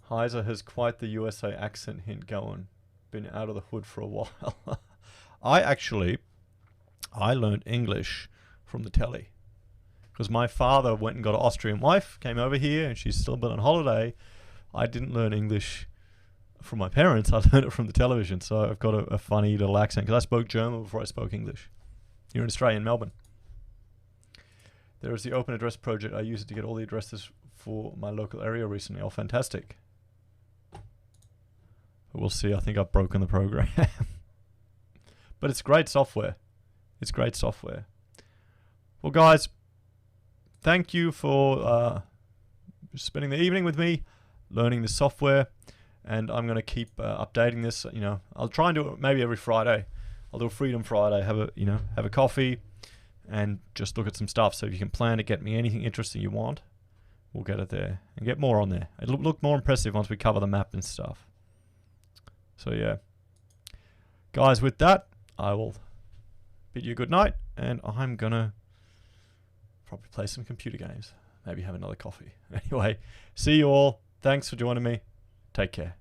Heise has quite the USA accent hint going. Been out of the hood for a while. I learned English from the telly. Because my father went and got an Austrian wife, came over here, and she's still been on holiday. I didn't learn English from my parents. I learned it from the television. So I've got a funny little accent. Because I spoke German before I spoke English. Here in Australia, in Melbourne. There is the Open Address project. I used it to get all the addresses for my local area recently. Oh, fantastic. But we'll see. I think I've broken the program. But it's great software. It's great software. Well, guys, thank you for spending the evening with me, learning this software. And I'm going to keep updating this. I'll try and do it maybe every Friday. I'll do a Freedom Friday. Have a coffee, and just look at some stuff. So if you can plan to get me anything interesting you want, we'll get it there and get more on there. It'll look more impressive once we cover the map and stuff. So yeah, guys, with that, I will bid you good night, and I'm gonna probably play some computer games. Maybe have another coffee. Anyway, see you all. Thanks for joining me. Take care.